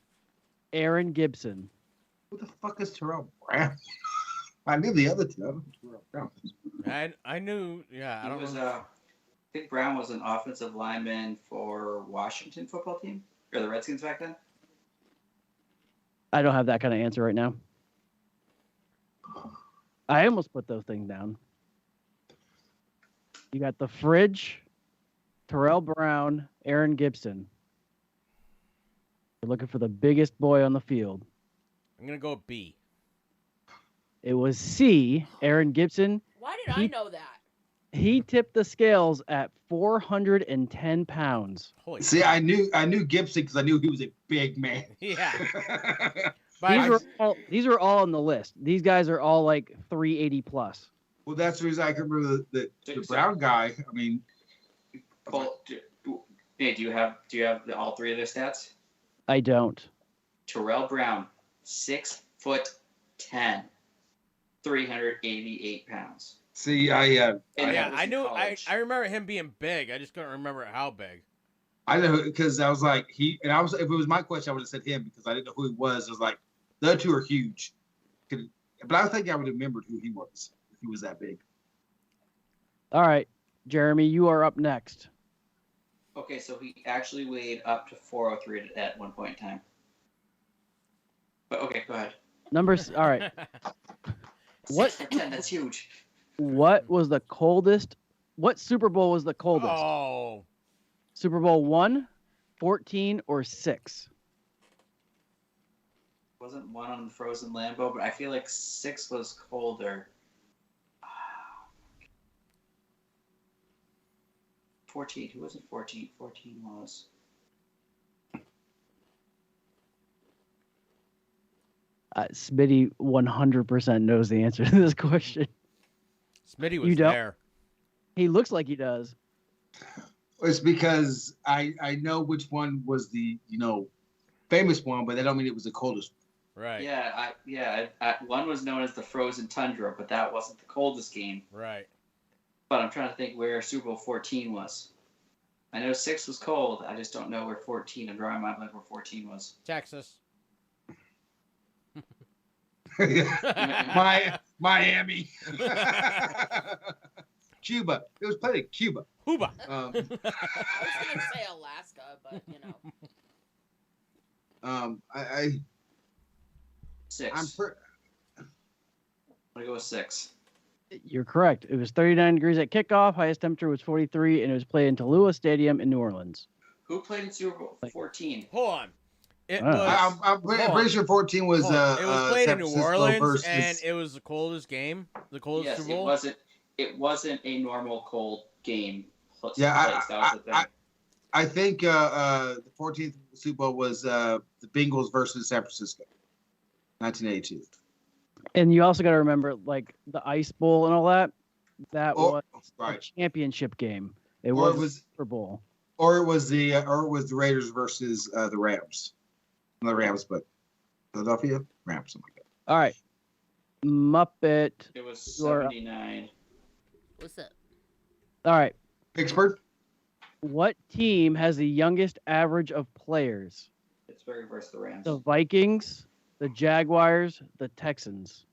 Aaron Gibson. Who the fuck is Terrell Brown? I knew the other two. I knew. Yeah, I don't know. I think Brown was an offensive lineman for Washington football team or the Redskins back then. I don't have that kind of answer right now. I almost put those things down. You got the Fridge, Terrell Brown, Aaron Gibson. We're looking for the biggest boy on the field. I'm gonna go with B. It was C, Aaron Gibson. Why did I know that? He tipped the scales at 410 pounds. Holy See, I knew Gibson because I knew he was a big man. Yeah. These are all on the list. These guys are all like 380 plus. Well, that's the reason I can remember the Brown guy. I mean, Nate, do you have all three of their stats? I don't. Terrell Brown, 6'10", 388 pounds. See, I remember him being big. I just couldn't remember how big. I know because I was like if it was my question, I would have said him because I didn't know who he was. I was like, the other two are huge, but I think I would have remembered who he was if he was that big. All right, Jeremy, you are up next. Okay, so he actually weighed up to 403 at one point in time. But okay, go ahead. Numbers. All right. What? 6'10", that's huge. What was the coldest? What Super Bowl was the coldest? Oh. Super Bowl 1, 14, or 6? Wasn't one on the frozen Lambeau, but I feel like 6 was colder. 14. Who wasn't 14? 14 was. Smitty 100% knows the answer to this question. Smitty was there. He looks like he does. It's because I know which one was the famous one, but that don't mean it was the coldest. Right. Yeah. One was known as the Frozen Tundra, but that wasn't the coldest game. Right. But I'm trying to think where Super Bowl 14 was. I know 6 was cold. I just don't know where 14. I'm drawing my blank where 14 was. Texas. Miami. Cuba. It was played in Cuba. Cuba. I was going to say Alaska, but I 6. I'm going to go with 6. You're correct. It was 39 degrees at kickoff. Highest temperature was 43, and it was played in Tallulah Stadium in New Orleans. Who played in Super Bowl 14? Hold on. I'm pretty sure 14 was. It was played in New Orleans, and it was the coldest game, the coldest yes, Super Bowl. It wasn't a normal cold game. Yeah, that was the thing. I think the 14th Super Bowl was the Bengals versus San Francisco, 1982. And you also got to remember, like the Ice Bowl and all that. That was a championship game. It was Super Bowl. Or it was the Raiders versus the Rams. Not the Rams, but Philadelphia Rams, something like that. All right, Muppet. It was 79. What's up? All right, Pittsburgh. What team has the youngest average of players? Pittsburgh versus the Rams. The Vikings, the Jaguars, the Texans.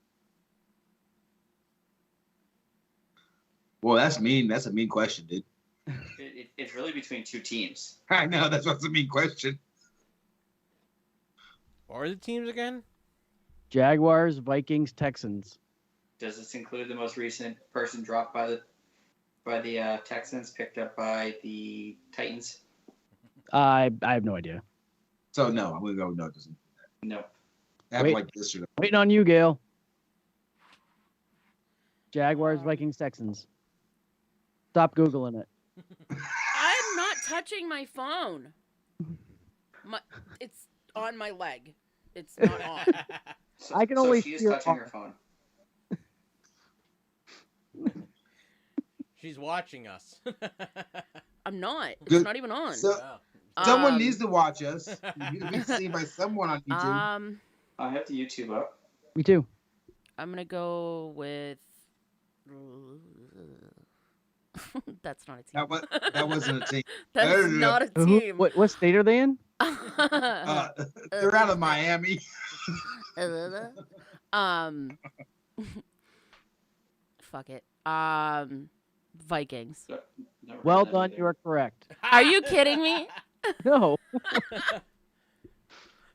Well, that's mean. That's a mean question, dude. It's really between two teams. I know. That's what's a mean question. What are the teams again? Jaguars, Vikings, Texans. Does this include the most recent person dropped by the by the Texans, picked up by the Titans? I have no idea. So no, I'm gonna go no. Doesn't. Nope. Happened like yesterday. Waiting on you, Gail. Jaguars, Vikings, Texans. Stop Googling it. I'm not touching my phone. It's on my leg. It's not on. I can only she is see her touching arm. her phone. She's watching us. I'm not. It's Good. not even on. So, someone needs to watch us. You can be seen by someone on YouTube. I have the YouTube up. Me too. I'm gonna go with. That's not a team. That wasn't a team. That's not a team. What state are they in? They're out of Miami. Fuck it. Vikings. Well done. You are correct. Are you kidding me? No.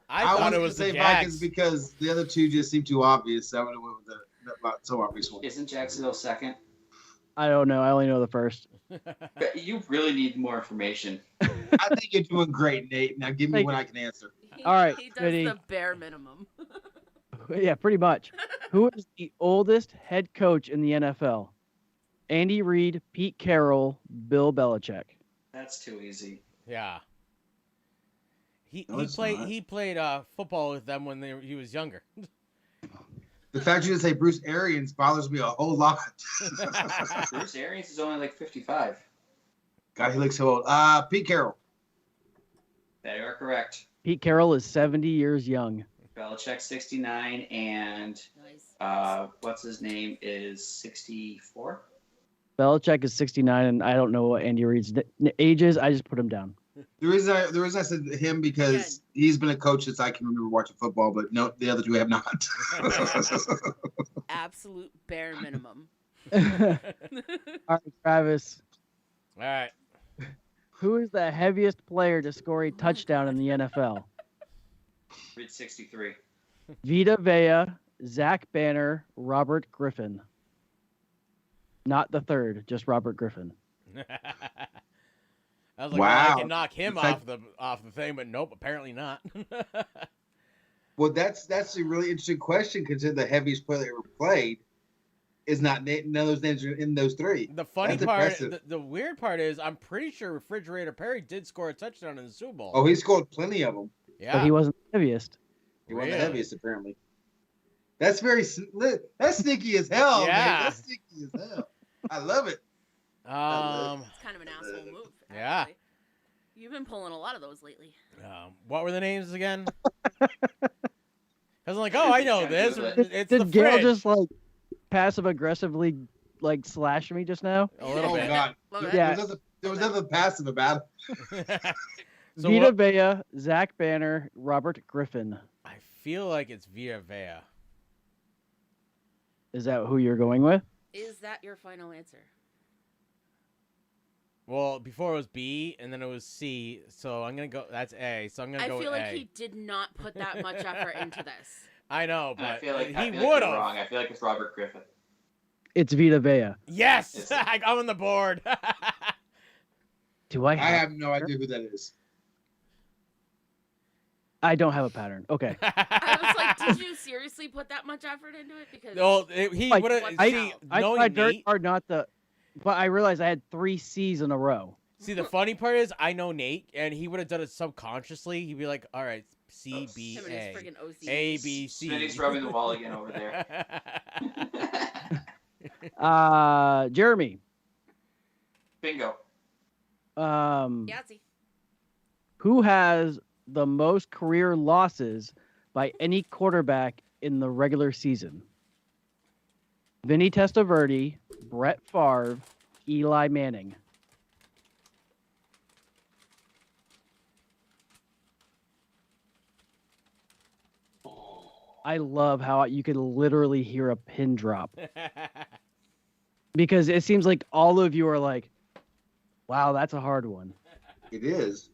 I thought wanted it was to say the Vikings Jags. because the other two just seemed too obvious. I would have went with the not so obvious one. Isn't Jacksonville second? I don't know. I only know the first. But you really need more information. I think you're doing great, Nate. Now give me Thank one you. I can answer. All right, He does Goody. the bare minimum. Yeah, pretty much. Who is the oldest head coach in the NFL? Andy Reid, Pete Carroll, Bill Belichick. That's too easy. Yeah. He No, it's played not. he played football with them when he was younger. The fact you didn't say Bruce Arians bothers me a whole lot. Bruce Arians is only like 55. God, he looks so old. Pete Carroll. That you are correct. Pete Carroll is 70 years young. Belichick 69 and what's his name is 64. Belichick is 69, and I don't know what Andy Reid's age is. I just put him down. The reason I said him because he's been a coach since I can remember watching football, but no, the other two have not. Absolute bare minimum. All right, Travis. All right. Who is the heaviest player to score a touchdown in the NFL? Read 63. Vita Vea, Zach Banner, Robert Griffin. Not the third, just Robert Griffin. I was like, Wow. well, I can knock him off the thing, but nope, apparently not. Well, that's a really interesting question considering the heaviest player ever played is not none of those names are in those three. The funny That's part, impressive. the weird part is, I'm pretty sure Refrigerator Perry did score a touchdown in the Super Bowl. Oh, he scored plenty of them. Yeah. But he wasn't the heaviest. He wasn't Really? the heaviest, apparently. That's that's sneaky as hell, Yeah. man. That's sneaky as hell. I love it. It's kind of an asshole move. Actually. Yeah. You've been pulling a lot of those lately. What were the names again? I was like, oh, I know this. It's the Did Gail fridge. just like passive aggressively like slash me just now? A little Oh bit. God. Yeah. There was nothing passive about it. So Vita what- Vea, Zach Banner, Robert Griffin. I feel like it's Vita Vea. Is that who you're going with? Is that your final answer? Well, before it was B, and then it was C, so I'm gonna go. That's A. So I'm gonna go I with feel like A. he did not put that much effort into this. I know, And I but feel like he you're would wrong. have. I feel like it's Robert Griffin. It's Vita Vea. Yes, I'm on the board. Do I I have no idea who that is. I don't have a pattern. Okay. I was like, did you seriously put that much effort into it? Because No, he Like, would have. I I knowing tried very Nate. hard not to, but I realized I had 3 C's in a row. See, the funny part is, I know Nate, and he would have done it subconsciously. He'd be like, "All right, C, B, him and his A, friggin' OCD. A, B, C." Smitty's rubbing the wall again over there. Jeremy. Bingo. Yahtzee. Who has the most career losses by any quarterback in the regular season? Vinny Testaverde, Brett Favre, Eli Manning. I love how you can literally hear a pin drop because it seems like all of you are like, wow, that's a hard one. It is.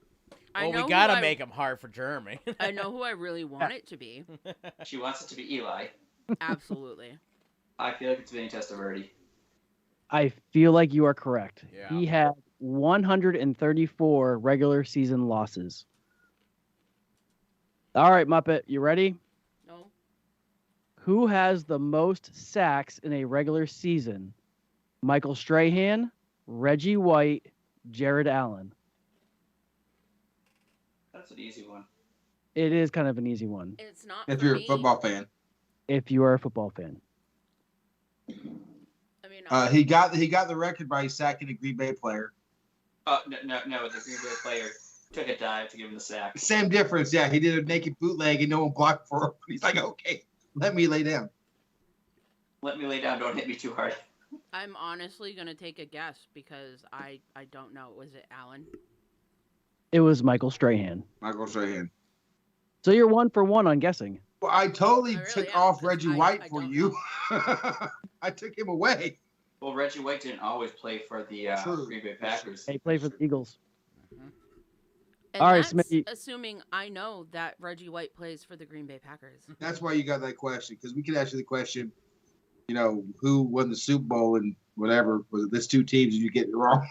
I Well, know we who gotta make him hard for Jeremy. I know who I really want it to be. She wants it to be Eli. Absolutely. I feel like it's Vinny Testaverde. I feel like you are correct. Yeah. He had 134 regular season losses. All right, Muppet, you ready? No. Who has the most sacks in a regular season? Michael Strahan, Reggie White, Jared Allen. That's an easy one. It is kind of an easy one. It's not If for you're me. a football fan. If you are a football fan. I mean, He got the record by sacking a Green Bay player. No. The Green Bay player took a dive to give him the sack. Same difference, yeah. He did a naked bootleg and no one blocked for him. He's like, okay, let me lay down. Let me lay down. Don't hit me too hard. I'm honestly gonna take a guess because I don't know. Was it Allen? It was Michael Strahan. Michael Strahan. So you're 1 for 1 on guessing. Well, I totally I really took am, off because Reggie I White for don't you. know. I took him away. Well, Reggie White didn't always play for the True. Green Bay Packers. He played for the Eagles. And All right, that's Smitty. assuming I know that Reggie White plays for the Green Bay Packers. That's why you got that question, because we could ask you the question, who won the Super Bowl and whatever. Was it this two teams and you get it wrong?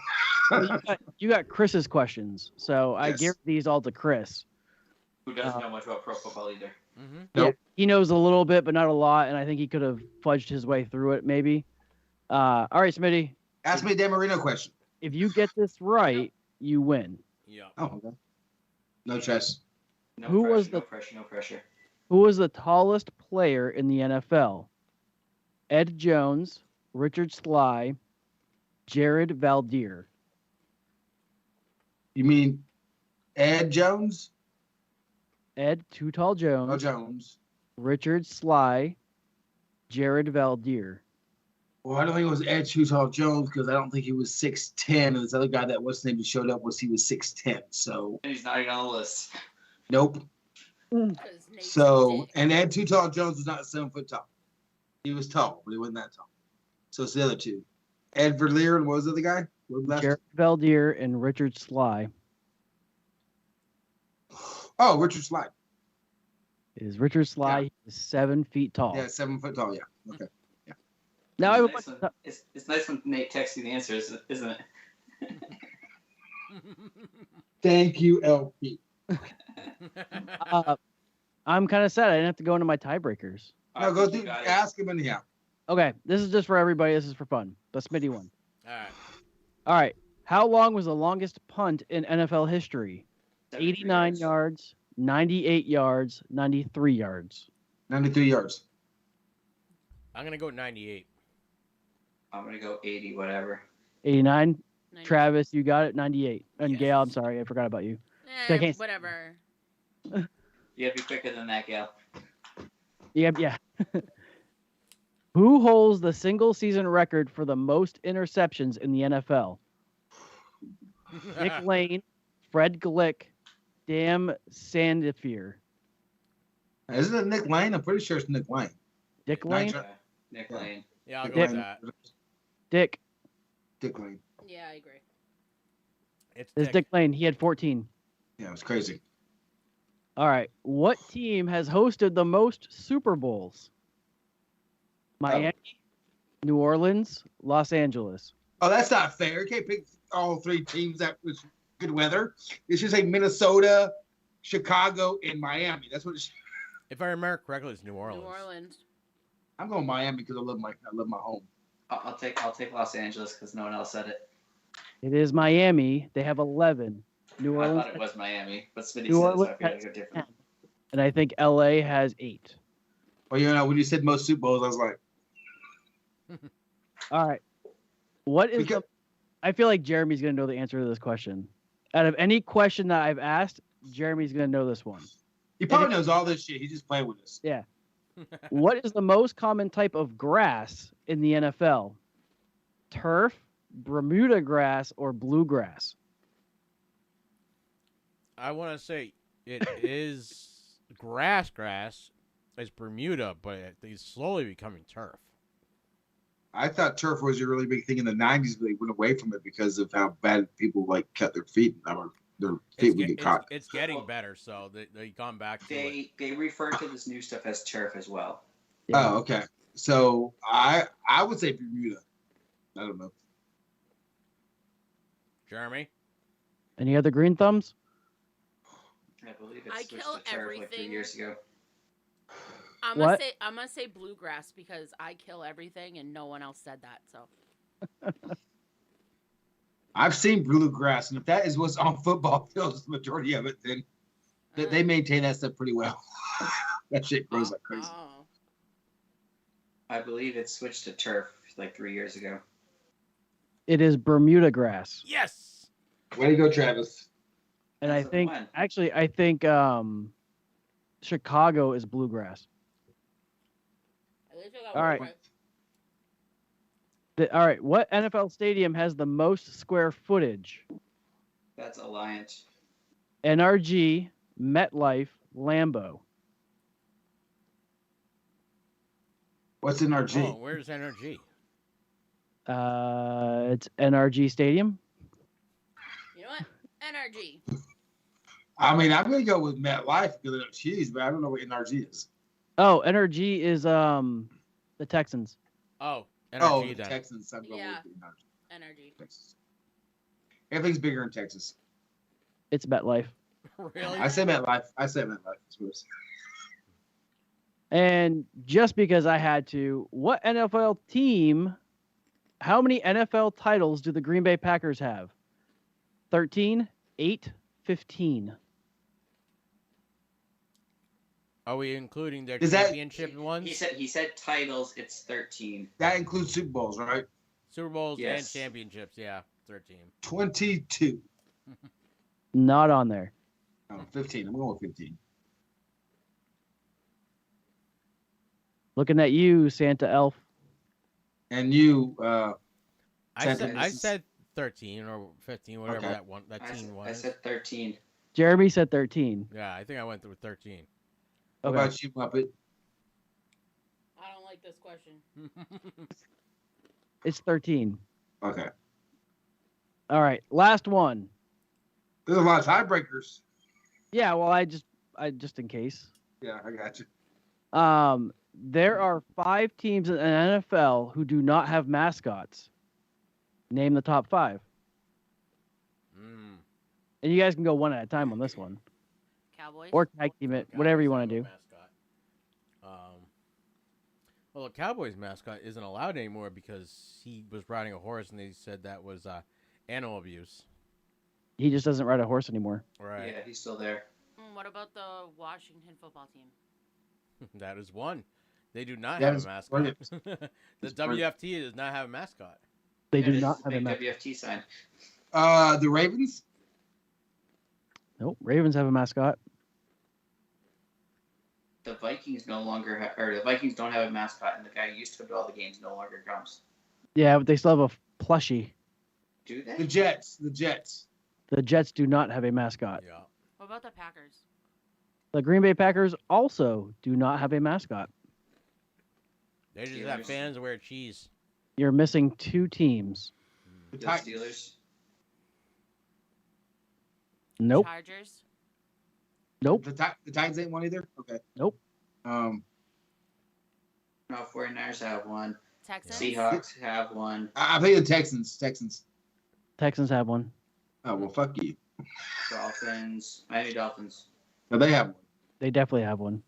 You got Chris's questions, so I Yes. give these all to Chris. Who doesn't know much about pro football either. Mm-hmm. Nope. Yeah, he knows a little bit, but not a lot, and I think he could have fudged his way through it, maybe. All right, Smitty. Ask me a Dan Marino question. If you get this right, you win. Yeah. Oh, okay. No stress. No Who pressure, was no the- pressure, no pressure. Who was the tallest player in the NFL? Ed Jones, Richard Sly, Jared Valdir. You mean Ed Jones? Ed Too Tall Jones, No, Jones. Richard Sly, Jared Valdir. Well, I don't think it was Ed Tall Jones because I don't think he was 6'10". And this other guy that what's his name showed up he was 6'10". So And he's not even on the list. nope. 'Cause Nate's So big. and Ed Tall Jones was not 7 foot tall. He was tall, but he wasn't that tall. So it's the other two. Ed Verlier and what was the other guy? What was the last- Jared Valdir and Richard Sly. Oh, Richard Slide. It is Richard Sly. Yeah. He's 7 feet tall. Yeah, 7 foot tall. Yeah. Okay. Now I have a It's bunch nice when- it's nice when Nate texts you the answers, isn't it? Thank you, LP. I'm kind of sad. I didn't have to go into my tiebreakers. No, go through. Ask him anyhow. Okay, this is just for everybody. This is for fun. The Smitty one. All right. All right. How long was the longest punt in NFL history? 89 yards, 98 yards, 93 yards. 93 yards. I'm gonna go 98. I'm going to go 80, whatever. 89. 90. Travis, you got it. 98. And Yes. Gail, I'm sorry, I forgot about you. I can't- Whatever. You have to be quicker than that, Gail. Yeah. Who holds the single season record for the most interceptions in the NFL? Nick Lane, Fred Glick, Dan Sandefur. Isn't it Nick Lane? I'm pretty sure it's Nick Lane. Dick Lane? Nick Lane. Yeah, I'll Nick go with Lane. that. Dick. Dick Lane. Yeah, I agree. It's It's Dick Lane. He had 14. Yeah, it was crazy. All right. What team has hosted the most Super Bowls? Miami, New Orleans, Los Angeles. Oh, that's not fair. You can't pick all three teams that was good weather. It should say Minnesota, Chicago, and Miami. That's what it should. If I remember correctly, it's New Orleans. New Orleans. I'm going Miami because I love my home. I'll take Los Angeles because no one else said it. It is Miami. They have 11. New I Orleans, thought it was Miami, but Smitty New said it, so I Orleans figured has I'd go 10. different. And I think LA has 8. Well, when you said most Super Bowls, I was like, All right. What is Because- I feel like Jeremy's going to know the answer to this question. Out of any question that I've asked, Jeremy's going to know this one. he probably knows all this shit. He's just playing with us. Yeah. What is the most common type of grass in the NFL? Turf, Bermuda grass, or bluegrass? I want to say it is grass is Bermuda, but it's slowly becoming turf. I thought turf was a really big thing in the 90s, but they went away from it because of how bad people cut their feet. Their feet would get caught. It's getting better, so they gone back to it. They refer to this new stuff as turf as well. Oh, okay. So I would say Bermuda. I don't know. Jeremy? Any other green thumbs? I believe I it's switched kill to turf like 3 everything. years ago. I'm What? gonna say bluegrass because I kill everything and no one else said that. So I've seen bluegrass, and if that is what's on football fields, the majority of it, then they maintain that stuff pretty well. That shit grows like crazy. I believe it's switched to turf like 3 years ago. It is Bermuda grass. Yes. Way to go, Travis. And I think, Chicago is bluegrass. All right. All right. What NFL stadium has the most square footage? That's Alliance. NRG, MetLife, Lambeau. What's NRG? Oh, where's NRG? It's NRG Stadium. you know what? NRG. I mean, I'm going to go with MetLife because they don't cheese, but I don't know what NRG is. Oh, NRG is the Texans. Oh, NRG Oh, the then. Texans. I'm going Yeah. with NRG. Texas. Everything's bigger in Texas. It's MetLife. Really? I say MetLife. I suppose. And just because I had to, what NFL team, how many NFL titles do the Green Bay Packers have? 13, 8, 15. Are we including their Is that- championship ones? He said titles. It's 13. That includes Super Bowls, right? Super Bowls Yes. and championships, yeah, 13. 22. Not on there. Oh, 15. I'm going with 15. Looking at you, Santa Elf. And you, I said 13 or 15, whatever Okay. that team was. I said 13. Jeremy said 13. Yeah, I think I went through 13. what Okay. about you, Muppet? I don't like this question. It's 13. Okay. All right. Last one. There's a lot of tiebreakers. Yeah, well, I just in case. Yeah, I got you. There are 5 teams in the NFL who do not have mascots. Name the top 5. And you guys can go one at a time on this one. Cowboys. Or tag team it, whatever you want to do. Mascot. Well, the Cowboys mascot isn't allowed anymore because he was riding a horse and they said that was animal abuse. He just doesn't ride a horse anymore. Right. Yeah, he's still there. What about the Washington football team? That is one. They do not That have is a mascot. brilliant. The It's brilliant. WFT does not have a mascot. They Yeah, do this not is have a a big mascot. WFT sign. The Ravens? Nope. Ravens have a mascot. The Vikings no longer the Vikings don't have a mascot, and the guy who used to go to all the games no longer comes. Yeah, but they still have a plushie. Do they? The Jets. The Jets. The Jets do not have a mascot. Yeah. What about the Packers? The Green Bay Packers also do not have a mascot. They just have Steelers. fans that wear cheese. You're missing 2 teams. The The Titans. Steelers. Nope. Chargers. Nope. The Titans ain't one either? Okay. Nope. No, 49ers have one. Texans. Seahawks have one. I think the Texans. Texans have one. Oh, well, fuck you. Dolphins. Miami Dolphins. No, they have one. They definitely have one.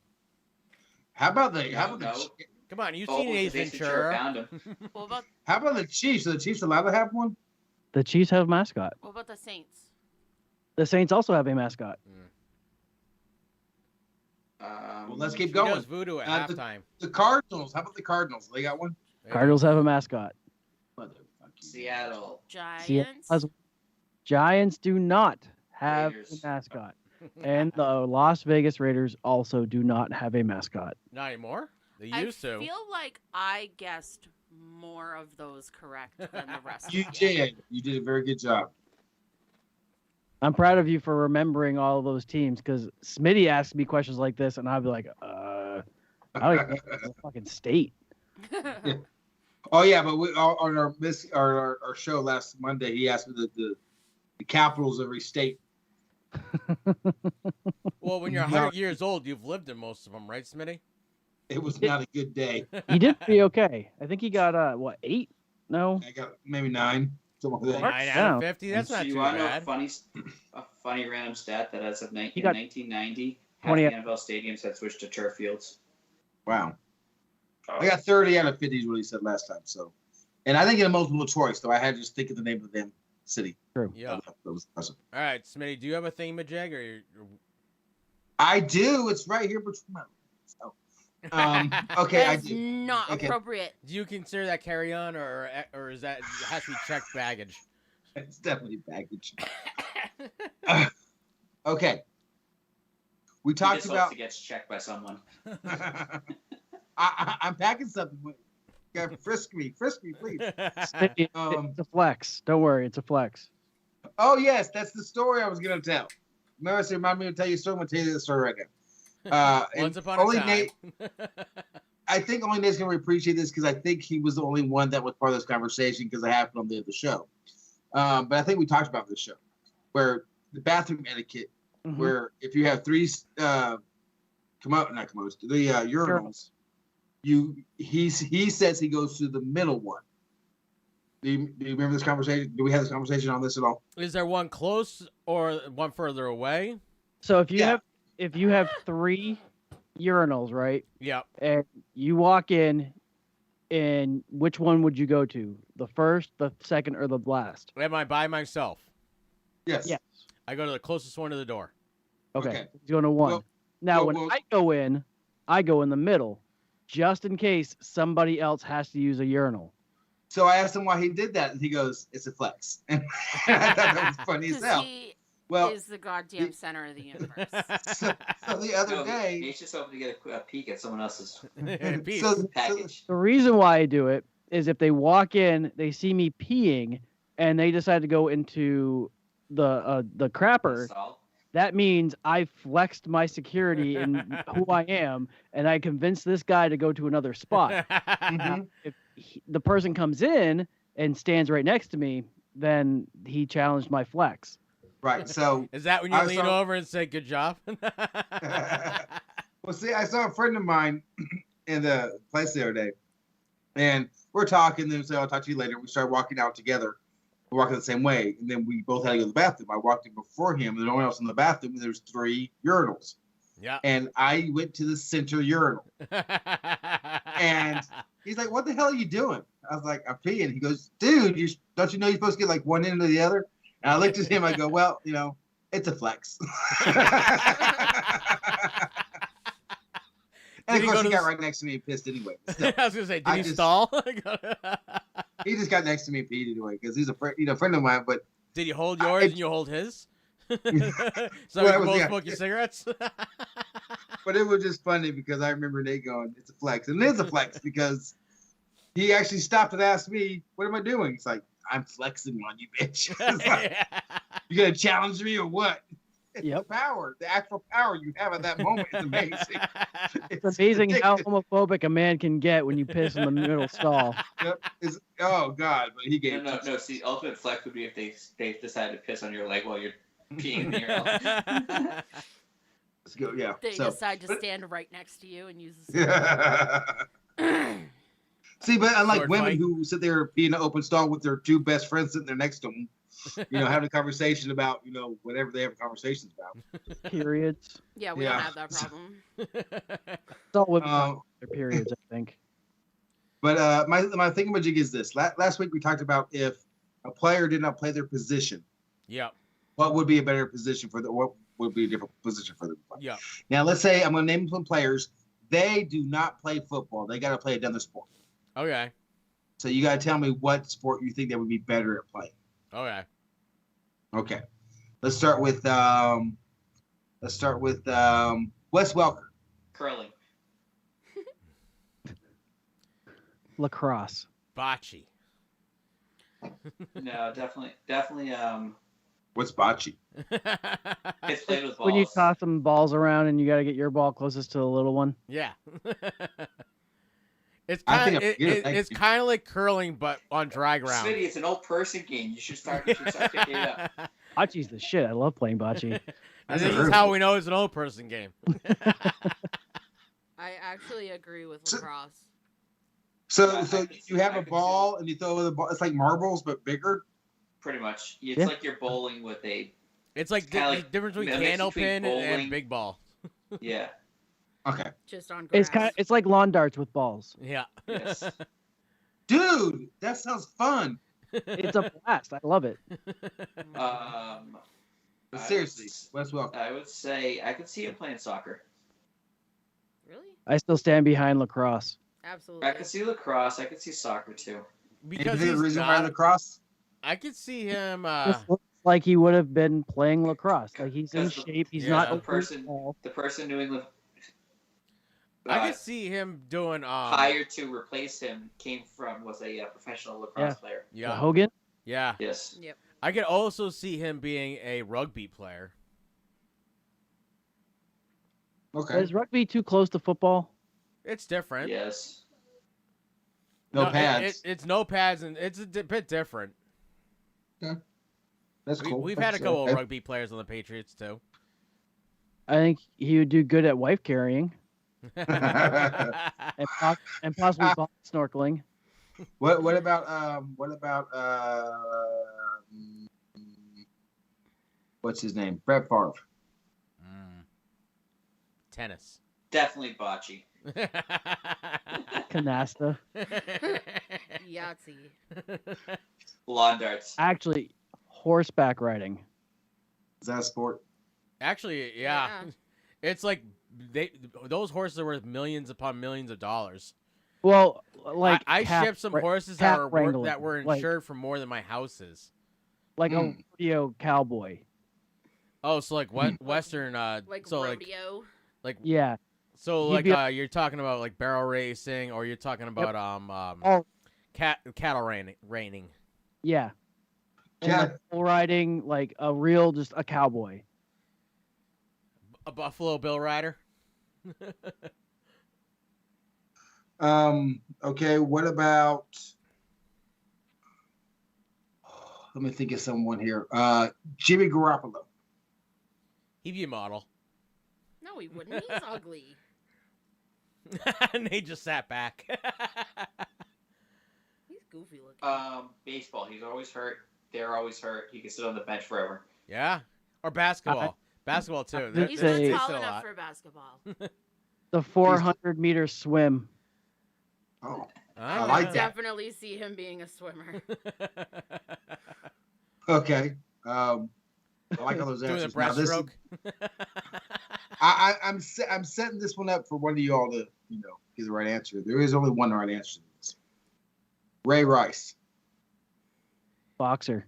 How about the No. Come on, you've Oh, seen Ace Ace Ventura. found him. What about How about the Chiefs? Are the Chiefs allowed to have one? The Chiefs have a mascot. what about the Saints? The Saints also have a mascot. Well, let's keep He going. does voodoo at halftime. The Cardinals. How about the Cardinals? They got one? Cardinals have a mascot. Seattle. Giants. Giants do not have Raiders. a mascot. And the Las Vegas Raiders also do not have a mascot. Not anymore. They I used to. feel like I guessed more of those correct than the rest. You of them. did. You did a very good job. I'm proud of you for remembering all of those teams because Smitty asks me questions like this, and I'll be like, I don't even know the fucking state. Oh yeah, but on our show last Monday, he asked me the capitals of every state. Well, when you're 100 years old, you've lived in most of them, right, Smitty? It was not a good day. He did pretty okay. I think he got 8? No. I got maybe 9. Something like that. 9 out of 50. That's not you too want to know bad. a funny random stat that as of 1990, half 20 the NFL stadiums had switched to turf fields. Wow. I got 30 out of 50 is what he said last time. So, and I didn't get a multiple choice, so I had to just think of the name of the damn city. True. Yeah. That was awesome. All right, Smitty, do you have a thingamajig or you're... I do. It's right here between my legs. So, okay, I That's do. not Okay. appropriate. Do you consider that carry-on or is that has to be checked baggage? It's definitely baggage. Okay. We He talked just about. hopes it gets checked by someone. I'm packing something. Frisk me, please. It's a flex. Don't worry, it's a flex. Oh yes, that's the story I was gonna tell. Remember, so remind me to tell you a story. I'm gonna tell you the story right now. Once upon a time. Nate, I think only Nate's gonna appreciate this because I think he was the only one that was part of this conversation because it happened on the other show. But I think we talked about this show where the bathroom etiquette, where if you have 3 urinals, he says he goes to the middle one. Do you remember this conversation? Do we have this conversation on this at all? Is there one close or one further away? So if you have 3 urinals, right? Yep. And you walk in, and which one would you go to? The first, the second, or the last? Am I by myself? Yes. Yes. I go to the closest one to the door. Okay. He's going to 1. When I go in the middle, just in case somebody else has to use a urinal. So I asked him why he did that, and he goes, "It's a flex." And I thought that was funny as hell. He Well, is the goddamn center of the universe. So the other day, he's just hoping to get a peek at someone else's package. The reason why I do it is if they walk in, they see me peeing, and they decide to go into the crapper. That means I flexed my security and who I am, and I convinced this guy to go to another spot. If the person comes in and stands right next to me, then he challenged my flex. Right. So is that when you lean over and say "Good job"? Well, see, I saw a friend of mine in the place the other day, and we're talking. Then we say, "I'll talk to you later." We started walking out together. We're walking the same way, and then we both had to go to the bathroom. I walked in before him. There's no one else in the bathroom. And there's 3 urinals. Yeah. And I went to the center urinal. And he's like, "What the hell are you doing?" I was like, "I'm peeing." He goes, "Dude, don't you know you're supposed to get like one end or the other?" And I looked at him. I go, "Well, it's a flex." And of course, he got right next to me and pissed anyway. Still, I was gonna say, did he stall? He just got next to me and peed anyway because he's a friend of mine. But did you hold yours and you hold his? So Well, you both yeah. smoking cigarettes? But it was just funny because I remember Nate going, "It's a flex," and it is a flex because he actually stopped and asked me, "What am I doing?" It's like, "I'm flexing on you, bitch." It's like, you gonna challenge me or what? It's the power, the actual power you have at that moment is amazing. It's amazing how homophobic a man can get when you piss in the middle stall. Yep. Oh God, but he gave No. See, ultimate flex would be if they decided to piss on your leg while you're peeing in the urinal. Let's go. Yeah. They decide to stand right next to you and use the See, but unlike Sword women fight. who sit there being an open stall with their 2 best friends sitting there next to them, having a conversation about, whatever they have conversations about. Periods. Yeah, we don't have that problem. It's all women talking about their periods, I think. But my thingamajig is this. Last week we talked about if a player did not play their position. Yep. What would be a better position for them? What would be a different position for them? Yep. Now let's say I'm going to name some players. They do not play football. They got to play another sport. Okay. So you got to tell me what sport you think they would be better at playing. Okay. Okay. Let's start with Wes Welker. Curling. Lacrosse. Bocce. No, definitely. What's bocce? It's played with balls. When you toss some balls around and you got to get your ball closest to the little one. Yeah. It's I kind think of it's kind of like curling, but on dry ground. Smitty, it's an old person game. You should start picking it up. Bocce's the shit. I love playing bocce. And this is how we know it's an old person game. I actually agree with lacrosse. So you have a ball and you throw the ball. It's like marbles but bigger. Pretty much. It's like you're bowling with a. It's like the difference between candle pin and big ball. Yeah. Okay. Just on grass. It's like lawn darts with balls. Yeah. Yes. Dude, that sounds fun. It's a blast. I love it. But seriously, Wes Welker. I would say I could see him playing soccer. Really? I still stand behind lacrosse. Absolutely. I could see lacrosse. I could see soccer too. Because the reason why lacrosse. I could see him. This looks like he would have been playing lacrosse. Like he's in shape. He's not the person doing the. I could see him doing. Hired to replace him was a professional lacrosse player. Yeah. Hogan. Yeah. Yes. Yep. I could also see him being a rugby player. Okay. Is rugby too close to football? It's different. Yes. No pads. It's no pads, and it's a bit different. Yeah. That's cool. We've had a couple of rugby players on the Patriots too. I think he would do good at wife carrying. and possibly snorkeling. What about what's his name? Brett Favre. Tennis. Definitely bocce. Canasta. Yahtzee. Lawn darts. Actually, horseback riding. Is that a sport? Actually, yeah. It's like those horses are worth millions upon millions of dollars. Well, like I shipped some horses that were insured for more than my houses. Like a rodeo cowboy. Oh, so like what Western so rodeo. Like yeah. So like you're talking about like barrel racing, or you're talking about cattle reining. Yeah. And like bull riding, like just a cowboy. A Buffalo Bill rider. Okay, what about let me think of someone here. Jimmy Garoppolo. He'd be a model. No, he wouldn't. He's ugly. And they just sat back. He's goofy looking. Baseball. He's always hurt. They're always hurt. He can sit on the bench forever. Yeah. Or basketball. Basketball too. He's not tall enough for basketball. The 400-meter swim. Oh, I like that. definitely see him being a swimmer. Okay. I like all those doing answers. the breaststroke. I'm setting this one up for one of you all to get the right answer. There is only one right answer to this. Ray Rice. Boxer.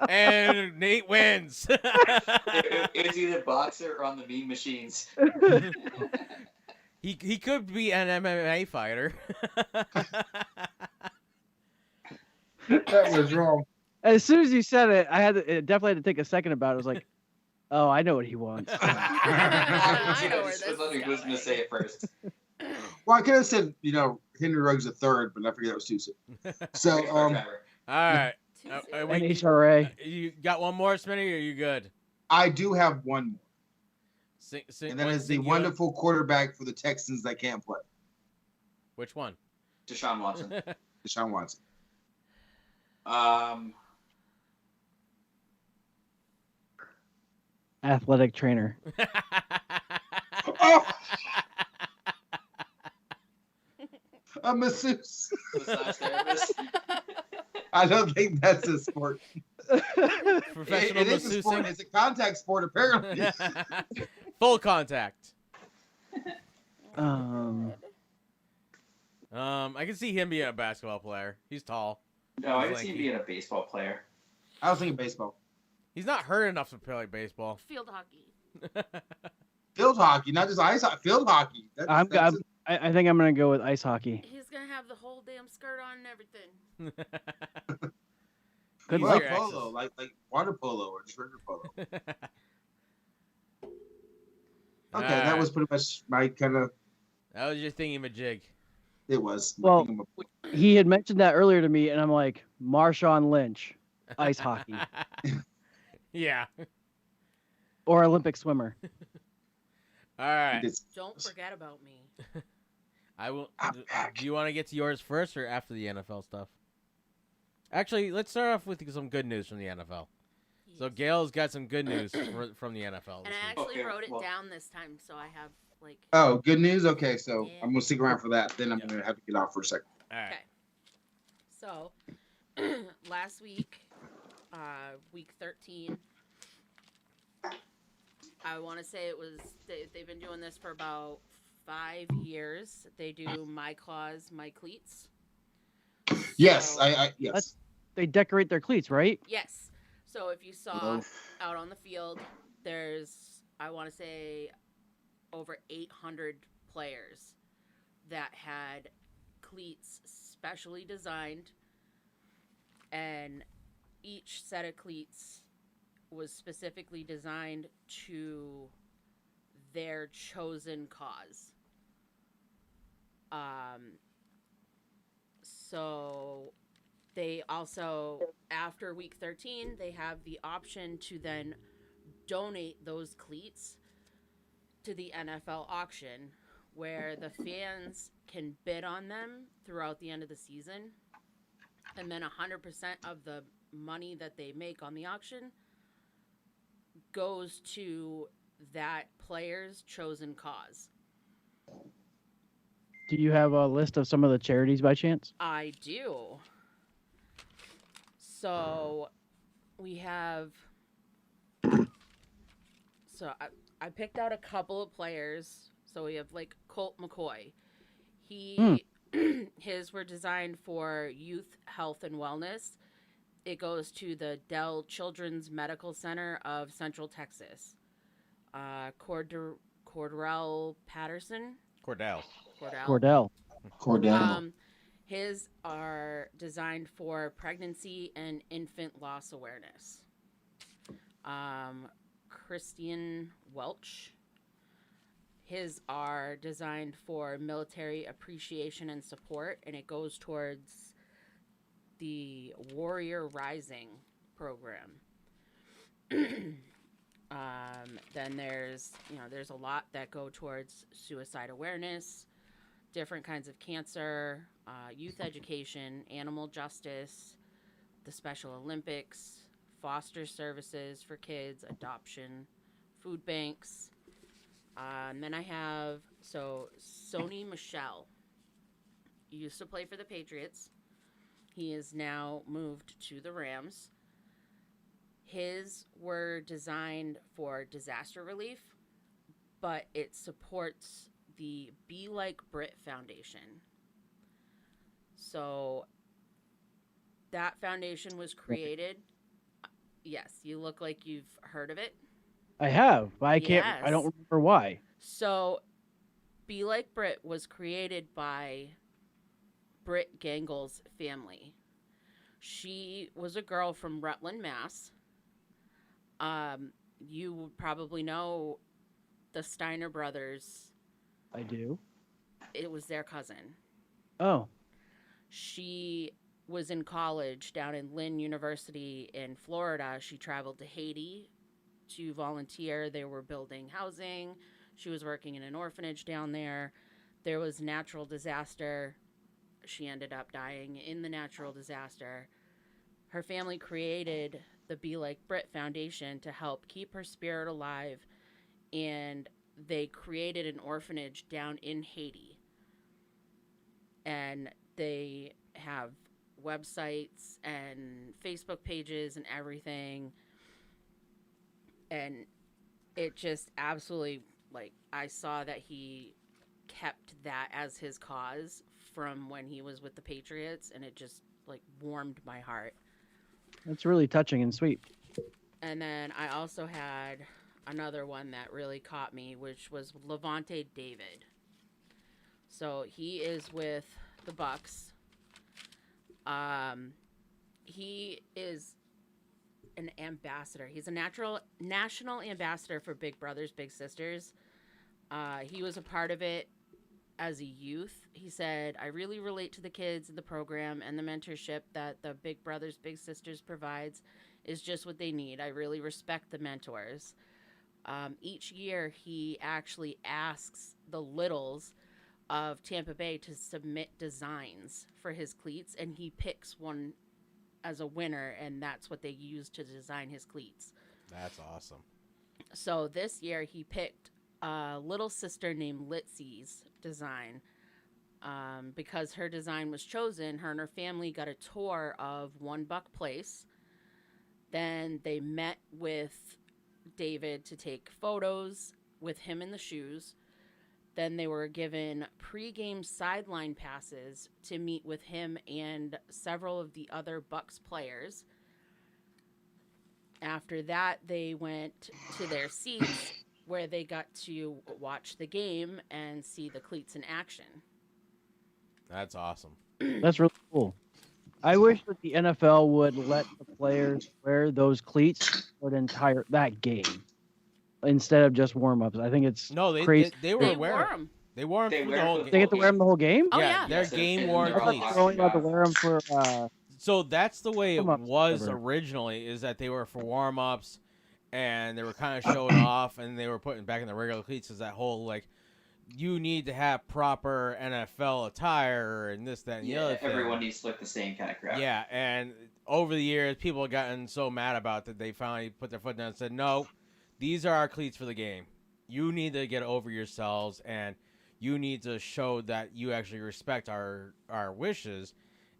And Nate wins. It was either boxer or on the Mean Machines. He could be an MMA fighter. That was wrong. As soon as you said it, definitely had to take a second about it. I was like, oh, I know what he wants. I know where this is Who's going to say it first? Well, I could have said, Henry Ruggs the third, but I figured that was too soon. So, all right. NHRA. You got one more, Smitty, or are you good? I do have one more. And that is the singular? wonderful quarterback for the Texans that can't play. Which one? Deshaun Watson. Deshaun Watson. Athletic trainer. Oh! A masseuse. Massage therapist. I don't think that's a sport. Professional it is a sport. It's a contact sport, apparently. Full contact. Um, I can see him being a basketball player. He's tall. No, I can see him being a baseball player. I was thinking baseball. He's not hurt enough to play baseball. Field hockey. Field hockey, not just ice hockey. Field hockey. I think I'm gonna go with ice hockey. He's gonna have the whole damn skirt on and everything. Good like luck. polo, like water polo or just regular polo. Okay, that was pretty much my kind of. That was your thingy-majig. It was. Well, he had mentioned that earlier to me, and I'm like, Marshawn Lynch, ice hockey. Yeah. Or Olympic swimmer. All right. Don't forget about me. I will. Do you want to get to yours first or after the NFL stuff? Actually, let's start off with some good news from the NFL. Yes. So Gail's got some good news from the NFL. And I actually wrote it down this time, so I have like. Oh, good news. Okay, so yeah. I'm gonna stick around for that. Then I'm gonna have to get off for a second. All right. Okay. So, last week, week 13. I want to say it was. They've been doing this for about 5 years. They do My Claws, My Cleats. Yes, so, yes. They decorate their cleats, right? Yes. So if you saw out on the field, there's, I want to say, over 800 players that had cleats specially designed, and each set of cleats was specifically designed to their chosen cause. So they also, after week 13, they have the option to then donate those cleats to the NFL auction, where the fans can bid on them throughout the end of the season. And then 100% of the money that they make on the auction goes to that player's chosen cause. Do you have a list of some of the charities by chance? I do. So we have. So I picked out a couple of players. So we have like Colt McCoy. His were designed for youth health and wellness. It goes to the Dell Children's Medical Center of Central Texas. Cordell Patterson. Cordell. His are designed for pregnancy and infant loss awareness. Christian Welch. His are designed for military appreciation and support, and it goes towards the Warrior Rising program. Then there's a lot that go towards suicide awareness, different kinds of cancer, youth education, animal justice, the Special Olympics, foster services for kids, adoption, food banks. And then I have, Sony Michel. He used to play for the Patriots. He is now moved to the Rams. His were designed for disaster relief, but it supports the Be Like Brit Foundation. So that foundation was created. Yes, you look like you've heard of it. I have, but I don't remember why. So Be Like Brit was created by Britt Gangle's family. She was a girl from Rutland, Mass. You would probably know the Steiner brothers. I do. It was their cousin. Oh. She was in college down in Lynn University in Florida. She traveled to Haiti to volunteer. They were building housing. She was working in an orphanage down there. There was natural disaster. She ended up dying in the natural disaster. Her family created the Be Like Brit Foundation to help keep her spirit alive, and they created an orphanage down in Haiti. And they have websites and Facebook pages and everything. And it just absolutely, I saw that he kept that as his cause from when he was with the Patriots, and it just, warmed my heart. That's really touching and sweet. And then I also had another one that really caught me, which was Levante David. So he is with the Bucks. He is an ambassador. He's a national ambassador for Big Brothers Big Sisters. He was a part of it as a youth. He said, "I really relate to the kids in the program, and the mentorship that the Big Brothers Big Sisters provides is just what they need. I really respect the mentors. Each year, he actually asks the littles of Tampa Bay to submit designs for his cleats, and he picks one as a winner, and that's what they use to design his cleats. That's awesome. So this year, he picked a little sister named Litsy's design. Because her design was chosen, her and her family got a tour of One Buck Place. Then they met with David to take photos with him in the shoes. Then they were given pre-game sideline passes to meet with him and several of the other Bucks players. After that, they went to their seats where they got to watch the game and see the cleats in action. That's awesome. That's really cool. I wish that the NFL would let the players wear those cleats for that game instead of just warm-ups. I think it's crazy. They were wearing them. They wore them for the whole game. They get to wear them the whole game? Oh, yeah. They're game-worn cleats. They're only allowed to wear them for... So that's the way it was whatever. originally, is that they were for warm-ups, and they were kind of showing off, and they were putting back in the regular cleats. Is that whole, like, you need to have proper NFL attire and this, that, and the other thing. Everyone needs to look the same kind of crap. Yeah, and over the years, people have gotten so mad about that they finally put their foot down and said, no, these are our cleats for the game. You need to get over yourselves, and you need to show that you actually respect our wishes.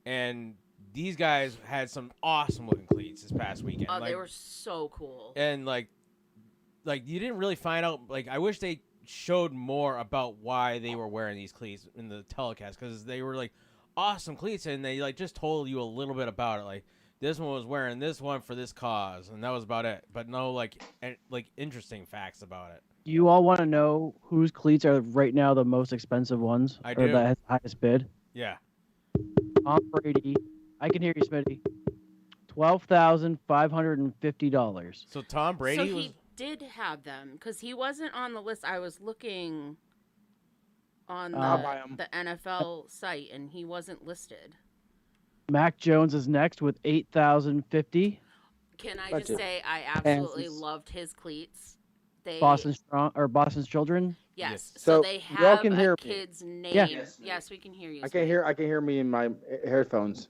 And these guys had some awesome-looking cleats this past weekend. Oh, they were so cool. And, like you didn't really find out. Like, I wish they showed more about why they were wearing these cleats in the telecast, because they were like awesome cleats, and they like just told you a little bit about it. Like, this one was wearing this one for this cause, and that was about it. But no like interesting facts about it. Do you all want to know whose cleats are right now the most expensive ones? I or do. that has the highest bid? Yeah. Tom Brady. I can hear you, Smitty. $12,550. So Tom Brady So was. he did have them because he wasn't on the list. I was looking on the NFL site, and he wasn't listed. Mac Jones is next with $8,050. Can I just say I absolutely loved his cleats. Boston's Children. Yes. So So they y'all have can a hear me. kid's name. Yeah. Yes, we can hear you. I can hear me in my headphones.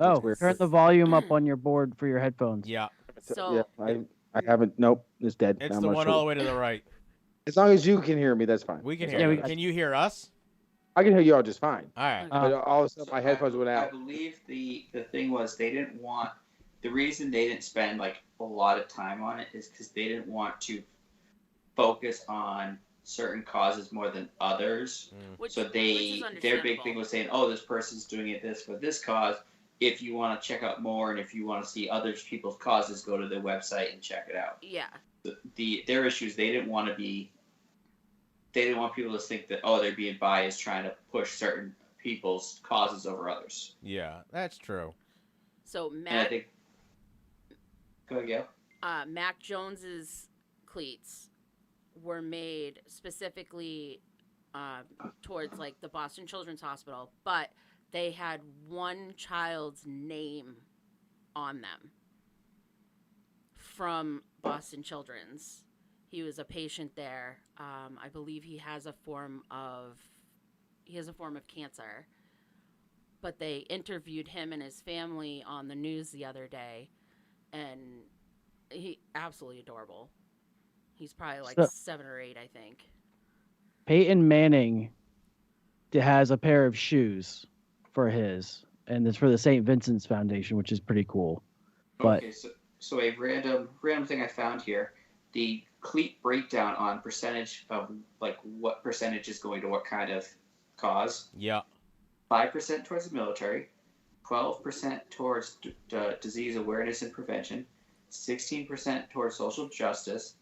Oh, weird. turn the volume up on your board for your headphones. Yeah. So yeah, I haven't. Nope, it's dead. It's I'm the not one sure. all the way to the right. As long as you can hear me, that's fine. We can That's hear all. you. Can you hear us? I can hear you all just fine. All right. But all of a sudden, my headphones went I out. believe the thing was they didn't want, the reason they didn't spend like a lot of time on it is because they didn't want to focus on certain causes more than others. So their big thing was saying, oh, this person's doing it this for this cause. If you want to check out more and if you want to see other people's causes, go to their website and check it out. Yeah. Their issues, they didn't want people to think that, oh, they're being biased trying to push certain people's causes over others. Yeah, that's true. So And I Mac think, go ahead, Gail. Mac Jones's cleats were made specifically towards like the Boston Children's Hospital, but they had one child's name on them from Boston Children's. He was a patient there. I believe he has a form of cancer. But they interviewed him and his family on the news the other day, and he absolutely adorable. He's probably like 7 or 8, I think. Peyton Manning has a pair of shoes for his, and it's for the St. Vincent's Foundation, which is pretty cool. But Okay, so a random thing I found here, the cleat breakdown on percentage of like what percentage is going to what kind of cause. Yeah. 5% towards the military, 12% towards disease awareness and prevention, 16% towards social justice,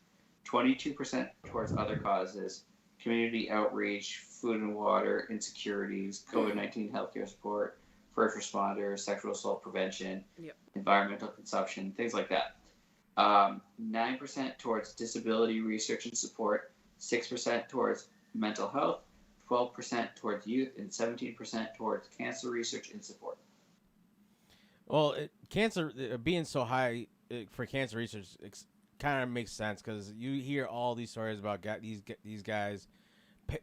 22% towards other causes, community outreach, food and water insecurities, COVID-19 healthcare support, first responders, sexual assault prevention, environmental consumption, things like that. 9% towards disability research and support, 6% towards mental health, 12% towards youth, and 17% towards cancer research and support. Well, cancer being so high for cancer research kind of makes sense because you hear all these stories about these guys,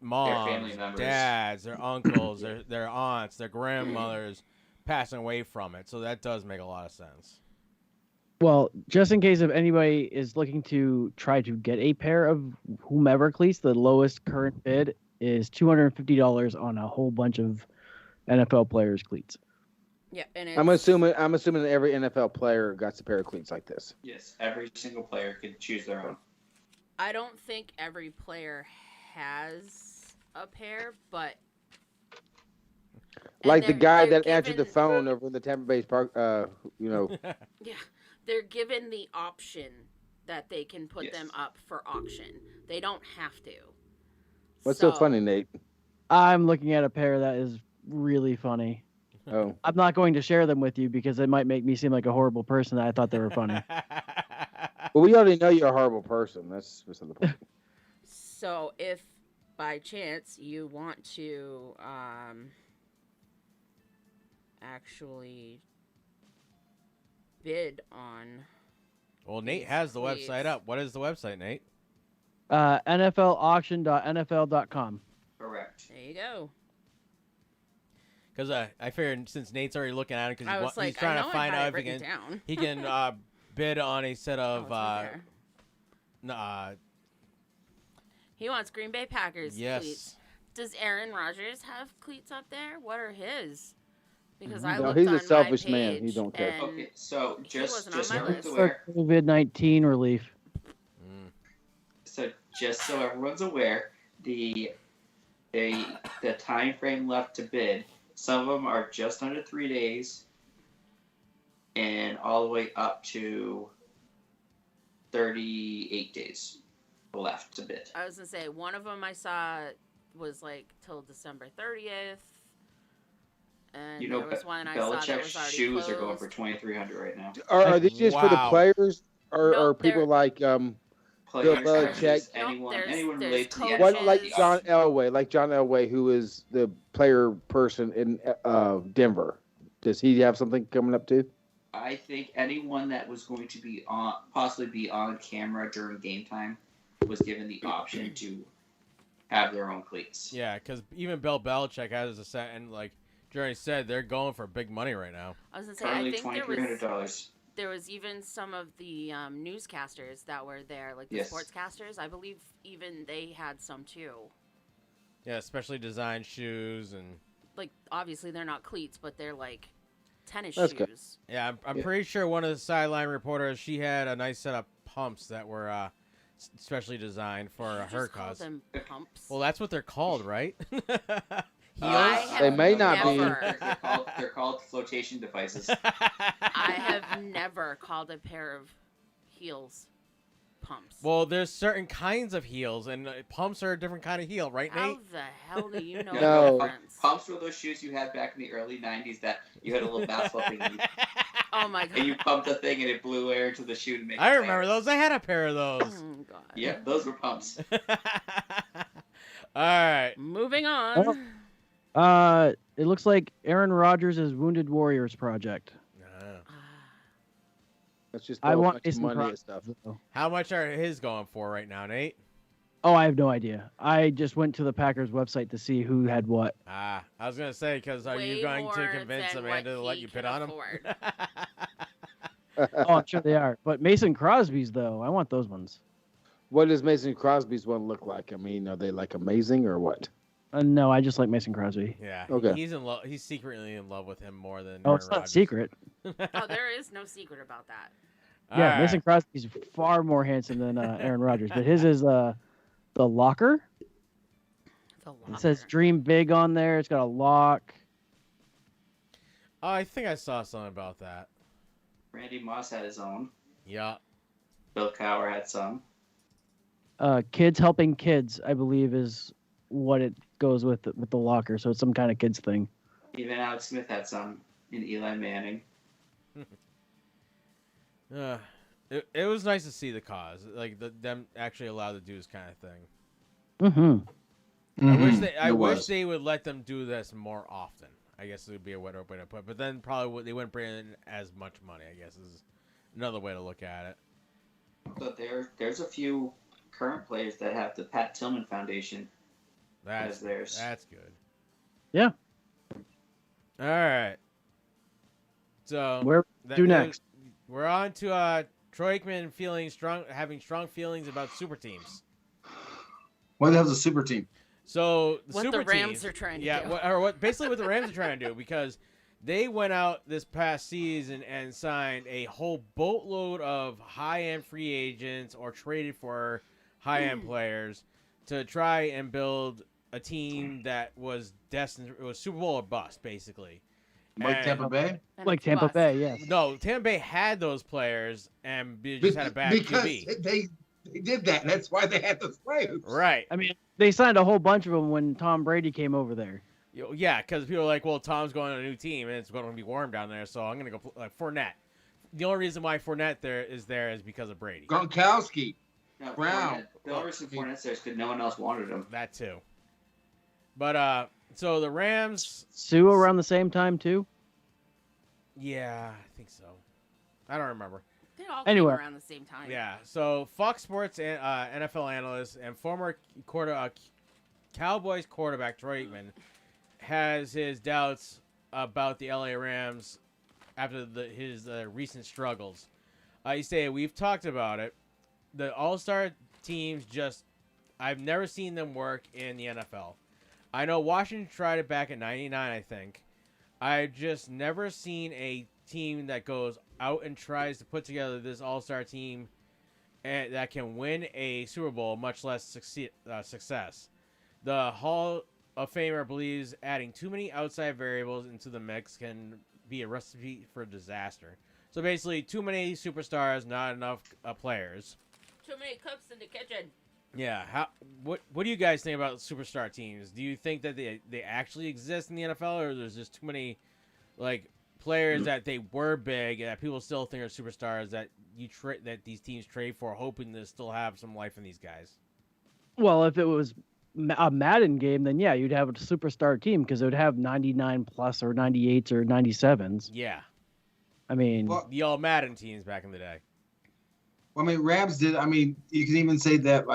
moms, family members. dads, their uncles, their aunts, their grandmothers passing away from it. So that does make a lot of sense. Well, just in case if anybody is looking to try to get a pair of whomever cleats, the lowest current bid is $250 on a whole bunch of NFL players' cleats. Yeah, and I'm assuming that every NFL player got a pair of cleats like this. Yes, every single player could choose their own. I don't think every player has a pair, but like the guy that answered the phone over in the Tampa Bay Park, Yeah, they're given the option that they can put them up for auction. They don't have to. What's so funny, Nate? I'm looking at a pair that is really funny. Oh. I'm not going to share them with you because it might make me seem like a horrible person that I thought they were funny. Well, we already know you're a horrible person. That's beside the point. So if by chance you want to actually bid on... Well, Nate has the website up. What is the website, Nate? NFLauction.nfl.com. Correct. There you go. Because I figured since Nate's already looking at it, because he's like, trying to find out if he can bid on a set of he wants Green Bay Packers yes. cleats. Does Aaron Rodgers have cleats up there? What are his? Because he's a selfish man. He don't care. Okay, so just so For everyone's aware. COVID-19 relief. So just so everyone's aware, the time frame left to bid. Some of them are just under 3 days, and all the way up to 38 days left to bid. I was gonna say one of them I saw was like till December 30th, and You know, there was one I saw that Belichick's was already shoes closed. are going for $2,300 right now. Are these just for the players, or No, are people like Bill Players, Belichick? coaches, anyone related to the What NFL. like John Elway, who is the player person in Denver? Does he have something coming up too? I think anyone that was going to be possibly be on camera during game time was given the option to have their own cleats. Yeah, because even Bill Belichick has a set, and like Jerry said, they're going for big money right now. I was gonna say Currently I think $2,300. there was even some of the newscasters that were there, like the Yes. sportscasters. I believe even they had some too. Yeah, especially designed shoes and. Like obviously they're not cleats, but they're like tennis That's shoes. good. Yeah, I'm pretty sure one of the sideline reporters, she had a nice set of pumps that were specially designed for You her just call cause. them pumps. Well, that's what they're called, right? They may not be. They're called flotation devices. I have never called a pair of heels pumps. Well, there's certain kinds of heels, and pumps are a different kind of heel, right, How Nate? the hell do you know No. the difference? Pumps were those shoes you had back in the early 90s that you had a little basketball thing Oh my god. and you pumped the thing and it blew air into the shoe to make I it remember tighter. those. I had a pair of those. Oh god. Yeah, those were pumps. All right. Moving on. It looks like Aaron Rodgers' Wounded Warriors project. Let's just I throw a want bunch of Mason money Crosby, at stuff. though. How much are his going for right now, Nate? Oh, I have no idea. I just went to the Packers website to see who had what. I was going to say, because are Way you going more to convince than Amanda to what let he you can bid on him? afford. Oh, I'm sure they are. But Mason Crosby's, though, I want those ones. What does Mason Crosby's one look like? I mean, are they like amazing or what? No, I just like Mason Crosby. Yeah. Okay. He's in love. He's secretly in love with him more than. Oh, Aaron it's not Rodgers. secret. Oh, there is no secret about that. All Yeah, right. Mason Crosby's far more handsome than Aaron Rodgers, but his is the locker. The It says "Dream Big" on there. It's got a lock. Oh, I think I saw something about that. Randy Moss had his own. Yeah. Bill Cowher had some. Kids helping kids, I believe, is what it goes with the locker. So it's some kind of kids thing. Even Alex Smith had some in Eli Manning. It was nice to see the cause, like them actually allowed to do this kind of thing. Mm-hmm. I wish they would let them do this more often. I guess it would be a better way to put it. But then probably they wouldn't bring in as much money, I guess, is another way to look at it. So there's a few current players that have the Pat Tillman Foundation as theirs. That's good. Yeah. All right. So Where do next? We're on to Troy Aikman having strong feelings about super teams. What the hell's a super team? So What super the Rams teams, are trying to yeah, do. Basically what the Rams are trying to do, because they went out this past season and signed a whole boatload of high-end free agents or traded for high-end players to try and build a team that was destined. It was Super Bowl or bust, basically. Like Tampa Bay? Like Tampa Bay, yes. No, Tampa Bay had those players and just had a bad QB. Because they did that. And that's why they had those players. Right. I mean, they signed a whole bunch of them when Tom Brady came over there. Yeah, because people are like, well, Tom's going on a new team, and it's going to be warm down there, so I'm going to go like Fournette. The only reason why Fournette is because of Brady. Gronkowski. No, Brown. The only reason Fournette's there is because no one else wanted him. That too. But, so the Rams... Sue around the same time, too? Yeah, I think so. I don't remember. They all Anyway. came around the same time. Yeah, so Fox Sports NFL analyst and former Cowboys quarterback Troy Aikman has his doubts about the LA Rams after his recent struggles. He said, we've talked about it. The all-star teams I've never seen them work in the NFL. I know Washington tried it back in 99, I think. I've just never seen a team that goes out and tries to put together this all-star team and that can win a Super Bowl, much less success. The Hall of Famer believes adding too many outside variables into the mix can be a recipe for disaster. So basically, too many superstars, not enough players. Too many cooks in the kitchen. Yeah. What do you guys think about superstar teams? Do you think that they actually exist in the NFL, or there's just too many players that they were big that people still think are superstars that that these teams trade for, hoping to still have some life in these guys? Well, if it was a Madden game, then yeah, you'd have a superstar team because it would have 99 plus or 98s or 97s. Yeah. I mean, the all Madden teams back in the day. Well, I mean, Rams did. I mean, you can even say that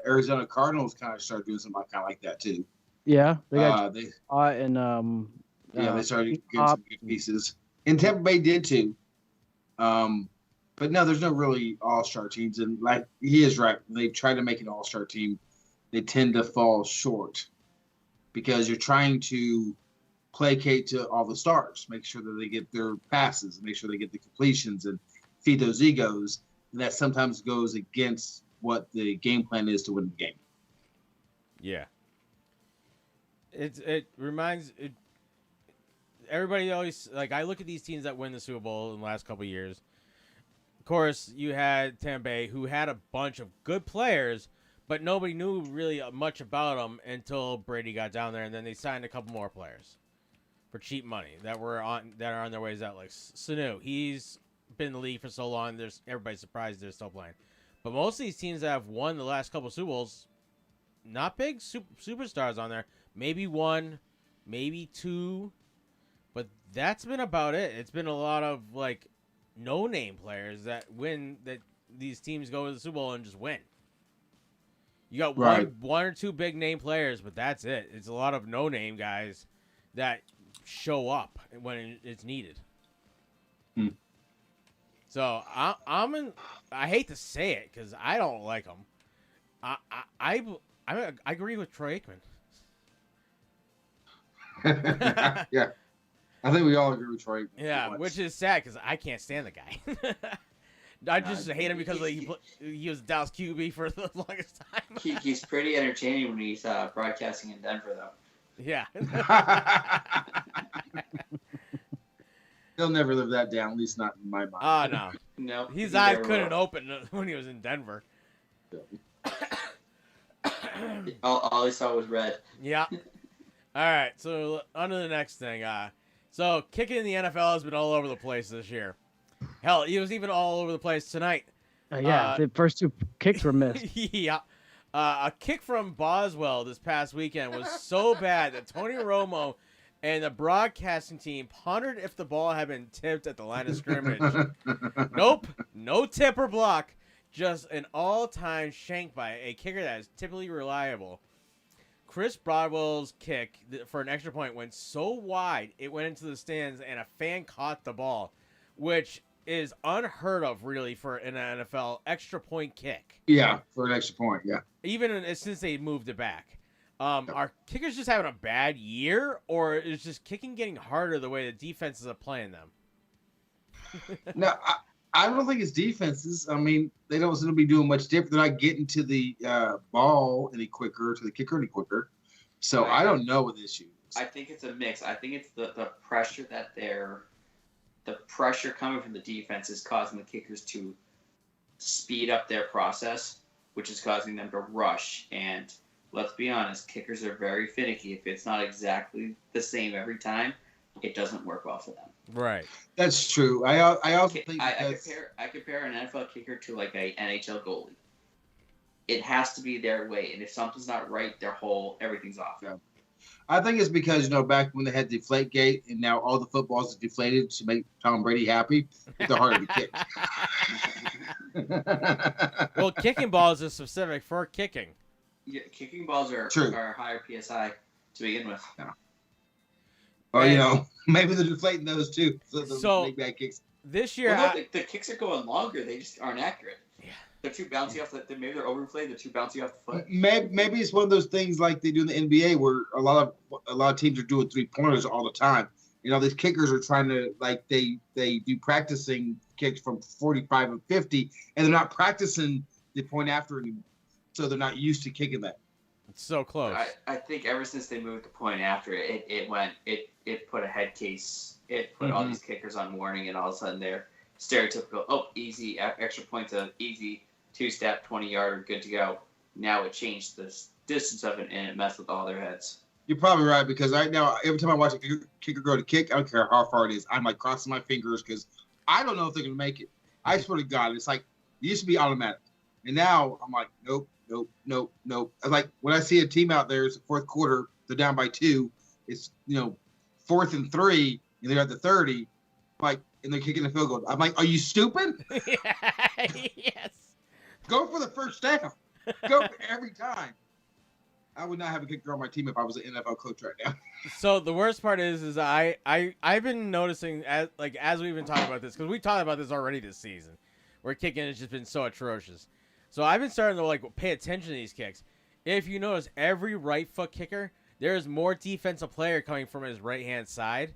Arizona Cardinals kind of started doing something kind of like that too. Yeah, they got they started getting some good pieces, and Tampa Bay did too. But no, there's no really all-star teams, and like he is right. They try to make an all-star team, they tend to fall short because you're trying to placate to all the stars, make sure that they get their passes, make sure they get the completions, and feed those egos. And that sometimes goes against what the game plan is to win the game. Yeah. Everybody always, I look at these teams that win the Super Bowl in the last couple of years. Of course, you had Tampa Bay, who had a bunch of good players, but nobody knew really much about them until Brady got down there, and then they signed a couple more players for cheap money that are on their ways out. Like Sanu, he's been in the league for so long, everybody's surprised they're still playing. But most of these teams that have won the last couple of Super Bowls, not big superstars on there. Maybe one, maybe two, but that's been about it. It's been a lot of no-name players that win, that these teams go to the Super Bowl and just win. You got one or two big name players, but that's it. It's a lot of no-name guys that show up when it's needed. So I hate to say it because I don't like them. I agree with Troy Aikman. Yeah, I think we all agree with Troy Aikman. Yeah, which is sad because I can't stand the guy. I just hate him because he was Dallas QB for the longest time. He's pretty entertaining when he's broadcasting in Denver, though. Yeah. He'll never live that down, at least not in my mind. Oh, no. No. His eyes couldn't open when he was in Denver. All he saw was red. Yeah. All right, so on to the next thing. So kicking in the NFL has been all over the place this year. Hell, he was even all over the place tonight. The first two kicks were missed. Yeah. A kick from Boswell this past weekend was so bad that Tony Romo and the broadcasting team pondered if the ball had been tipped at the line of scrimmage. Nope, no tip or block. just an all-time shank by a kicker that is typically reliable. Chris Broadwell's kick for an extra point went so wide, it went into the stands, and a fan caught the ball, which is unheard of, really, for an NFL extra point kick. Yeah, for an extra point, yeah. Even since they moved it back. Are kickers just having a bad year, or is just kicking getting harder the way the defenses are playing them? No, I don't think it's defenses. I mean, they don't seem to be doing much different. They're not getting to the ball any quicker, to the kicker any quicker. So I don't know what the issue is. I think it's a mix. I think it's the pressure that the pressure coming from the defense is causing the kickers to speed up their process, which is causing them to rush. And let's be honest, kickers are very finicky. If it's not exactly the same every time, it doesn't work well for them. Right. That's true. I also think I compare an NFL kicker to like a NHL goalie. It has to be their way, and if something's not right, everything's off. Yeah. I think it's because back when they had Deflategate, and now all the footballs are deflated to make Tom Brady happy. They're harder to kick. Well, kicking balls is specific for kicking. Yeah, kicking balls are higher PSI to begin with. Yeah. Well, maybe they're deflating those too. So big bad kicks. This year, the kicks are going longer. They just aren't accurate. Yeah. They're too bouncy off maybe they're overinflated. They're too bouncy off the foot. Maybe it's one of those things like they do in the NBA where a lot of teams are doing 3-pointers all the time. These kickers are trying to they do practicing kicks from 45 and 50, and they're not practicing the point after anymore. So they're not used to kicking that. It's so close. I think ever since they moved the point after it put a head case. It put all these kickers on warning, and all of a sudden they're stereotypical. Easy extra points, of easy 2-step 20-yarder, good to go. Now it changed the distance of it, and it messed with all their heads. You're probably right, because right now every time I watch a kicker go to kick, I don't care how far it is. I'm crossing my fingers because I don't know if they're gonna make it. I swear to God, it's like it used to be automatic, and now I'm like, nope. Like when I see a team out there, it's the fourth quarter, they're down by 2. It's 4th and 3, and they're at the 30, and they're kicking the field goal. I'm like, are you stupid? Yes. Go for the first down. Go for every time. I would not have a kicker on my team if I was an NFL coach right now. So the worst part is I've been noticing as we've been talking about this, because we talked about this already this season, where kicking has just been so atrocious. So I've been starting to pay attention to these kicks. If you notice, every right foot kicker, there's more defensive player coming from his right hand side,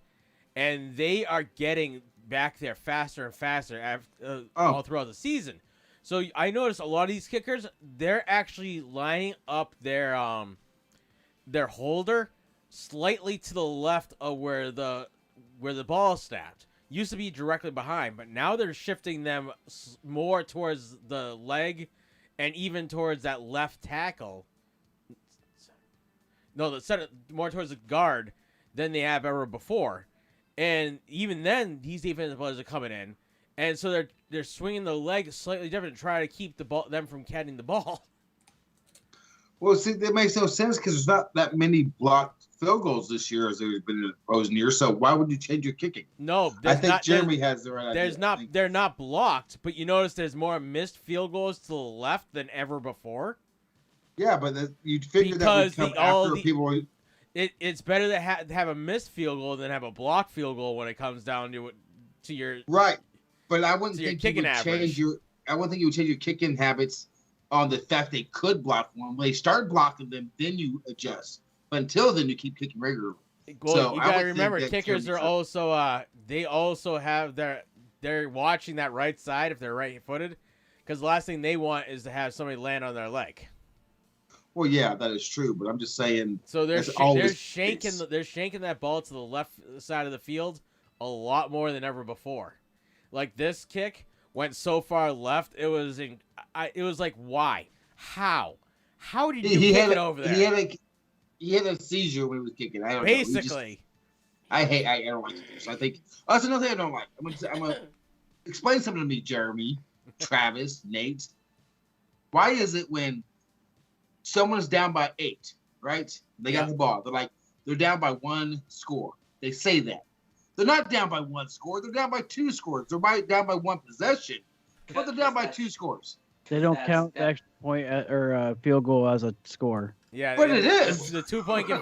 and they are getting back there faster and faster all throughout the season. So I noticed a lot of these kickers, they're actually lining up their holder slightly to the left of where the ball is snapped. Used to be directly behind, but now they're shifting them more towards the leg and even towards that left tackle. No, more towards the guard than they have ever before. And even then, these defensive players are coming in, and so they're swinging the leg slightly different to try to keep them from catching the ball. Well, see, that makes no sense because there's not that many blocked field goals this year as there's been in opposing years. So why would you change your kicking? No, I think Jeremy has the right idea. They're not blocked, but you notice there's more missed field goals to the left than ever before. Yeah, but you'd figure that would come after people. It's better to have a missed field goal than have a blocked field goal when it comes down to your right. But I wouldn't think you would change your kicking habits on the fact they could block one. When they start blocking them, then you adjust. But until then, you keep kicking regularly. Well, so you gotta remember, kickers are also they also have they're watching that right side if they're right-footed, because the last thing they want is to have somebody land on their leg. Well, yeah, that is true, but I'm just saying. So they're shanking that ball to the left side of the field a lot more than ever before. Like this kick went so far left, it was like, why? How did you kick it over there? He had a seizure when he was kicking. I don't Basically. know. I don't like this. I think that's another thing I don't like. I'm gonna explain something to me, Jeremy, Travis, Nate. Why is it when someone's down by 8, right? They got the ball. They're down by 1 score. They say that. They're not down by 1 score. They're down by 2 scores. They're down by 1 possession. But they're down by 2 scores. They don't That's- count the that- extra point or field goal as a score. Yeah, But it is. the 2-point the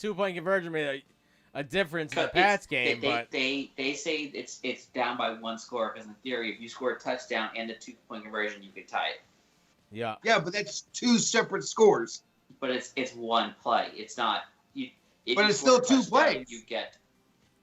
2-point conversion made a difference in the Because Pats game, but they say it's down by one score because in theory, if you score a touchdown and a 2-point conversion, you could tie it. yeah, Yeah, but that's two separate scores. But it's one play. It's not. If But you it's score a still two touchdown, plays. You get.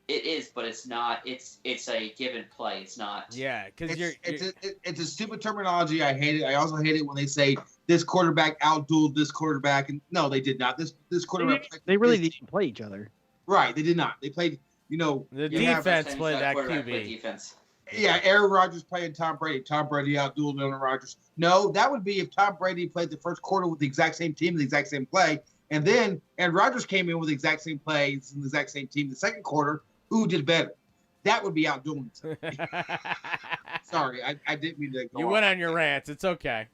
It is, but it's not. It's a given play. It's not. yeah, because It's a stupid terminology. I hate it. I also hate it when they say this quarterback outdueled this quarterback, and no, they did not. This quarterback. They really didn't play each other. Right, they did not. They played. the defense played that QB. Defense. Yeah, Aaron Rodgers playing Tom Brady. Tom Brady outdueled Aaron Rodgers. No, that would be if Tom Brady played the first quarter with the exact same team, the exact same play, and then Aaron Rodgers came in with the exact same plays and the exact same team the second quarter. Who did better? That would be outdoing. Sorry, I didn't mean to. You went on your rants. It's okay.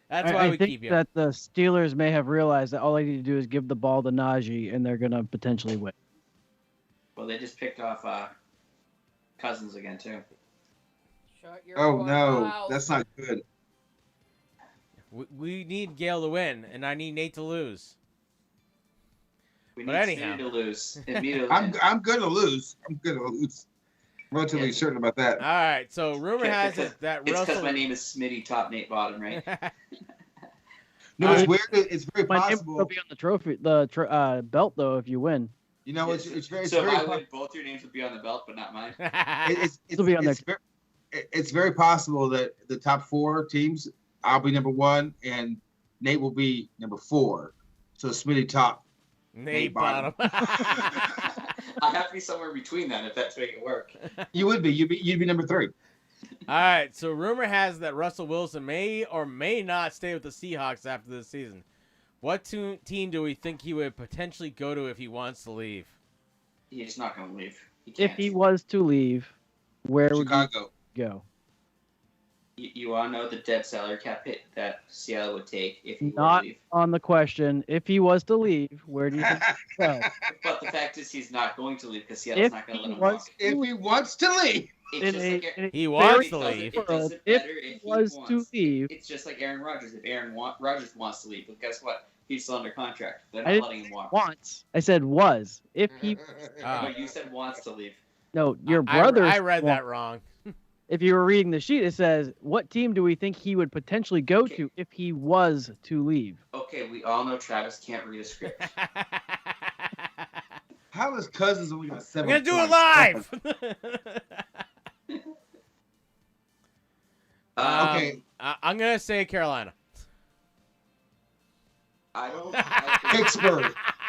That's why I we think keep you. that the Steelers may have realized that all they need to do is give the ball to Najee, and they're gonna potentially win. Well, they just picked off Cousins again too. Shut your Oh whore no, mouth. that's not good. We need Gale to win, and I need Nate to lose. We But need anyhow. Smitty to lose. And me to I'm win. I'm gonna lose. I'm gonna lose. Relatively certain about that. All right, so rumor has it that It's because Russell. my name is Smitty Top Nate Bottom, right? No, it's weird. It's very My name will possible. be on the trophy, the belt though, if you win. You know, it's very so if I po- win, both your names would be on the belt, but not mine. It'll be on it's very possible that the top four teams, I'll be number one, and Nate will be number four. So Smitty top. Nate bottom. I have to be somewhere between then if that's make it work. You would be. You'd be number three. All right, so rumor has that Russell Wilson may or may not stay with the Seahawks after this season. What team do we think he would potentially go to if he wants to leave? He's not going to leave. If he was to leave, where Chicago. would you go? You want to know the dead salary cap hit that Seattle would take if he were to Not leave? on the question. If he was to leave, where do you think he'd go? But the fact is he's not going to leave because Seattle's If not going to he let him was walk. If he wants to leave. It's in just a, like in a He wants very to leave. It world, doesn't if matter if he was wants. to leave, It's just like Aaron Rodgers. If Aaron Rodgers wants to leave, but guess what? He's still under contract. They're I not didn't letting him walk. wants. I said was. If he, But you said wants to leave. no, your brother. I read that wrong. If you were reading the sheet, it says, "What team do we think he would potentially go to if he was to leave?" Okay, we all know Travis can't read a script. How is Cousins only got 7 I'm gonna do it points? live. Okay. I'm gonna say Carolina. I don't.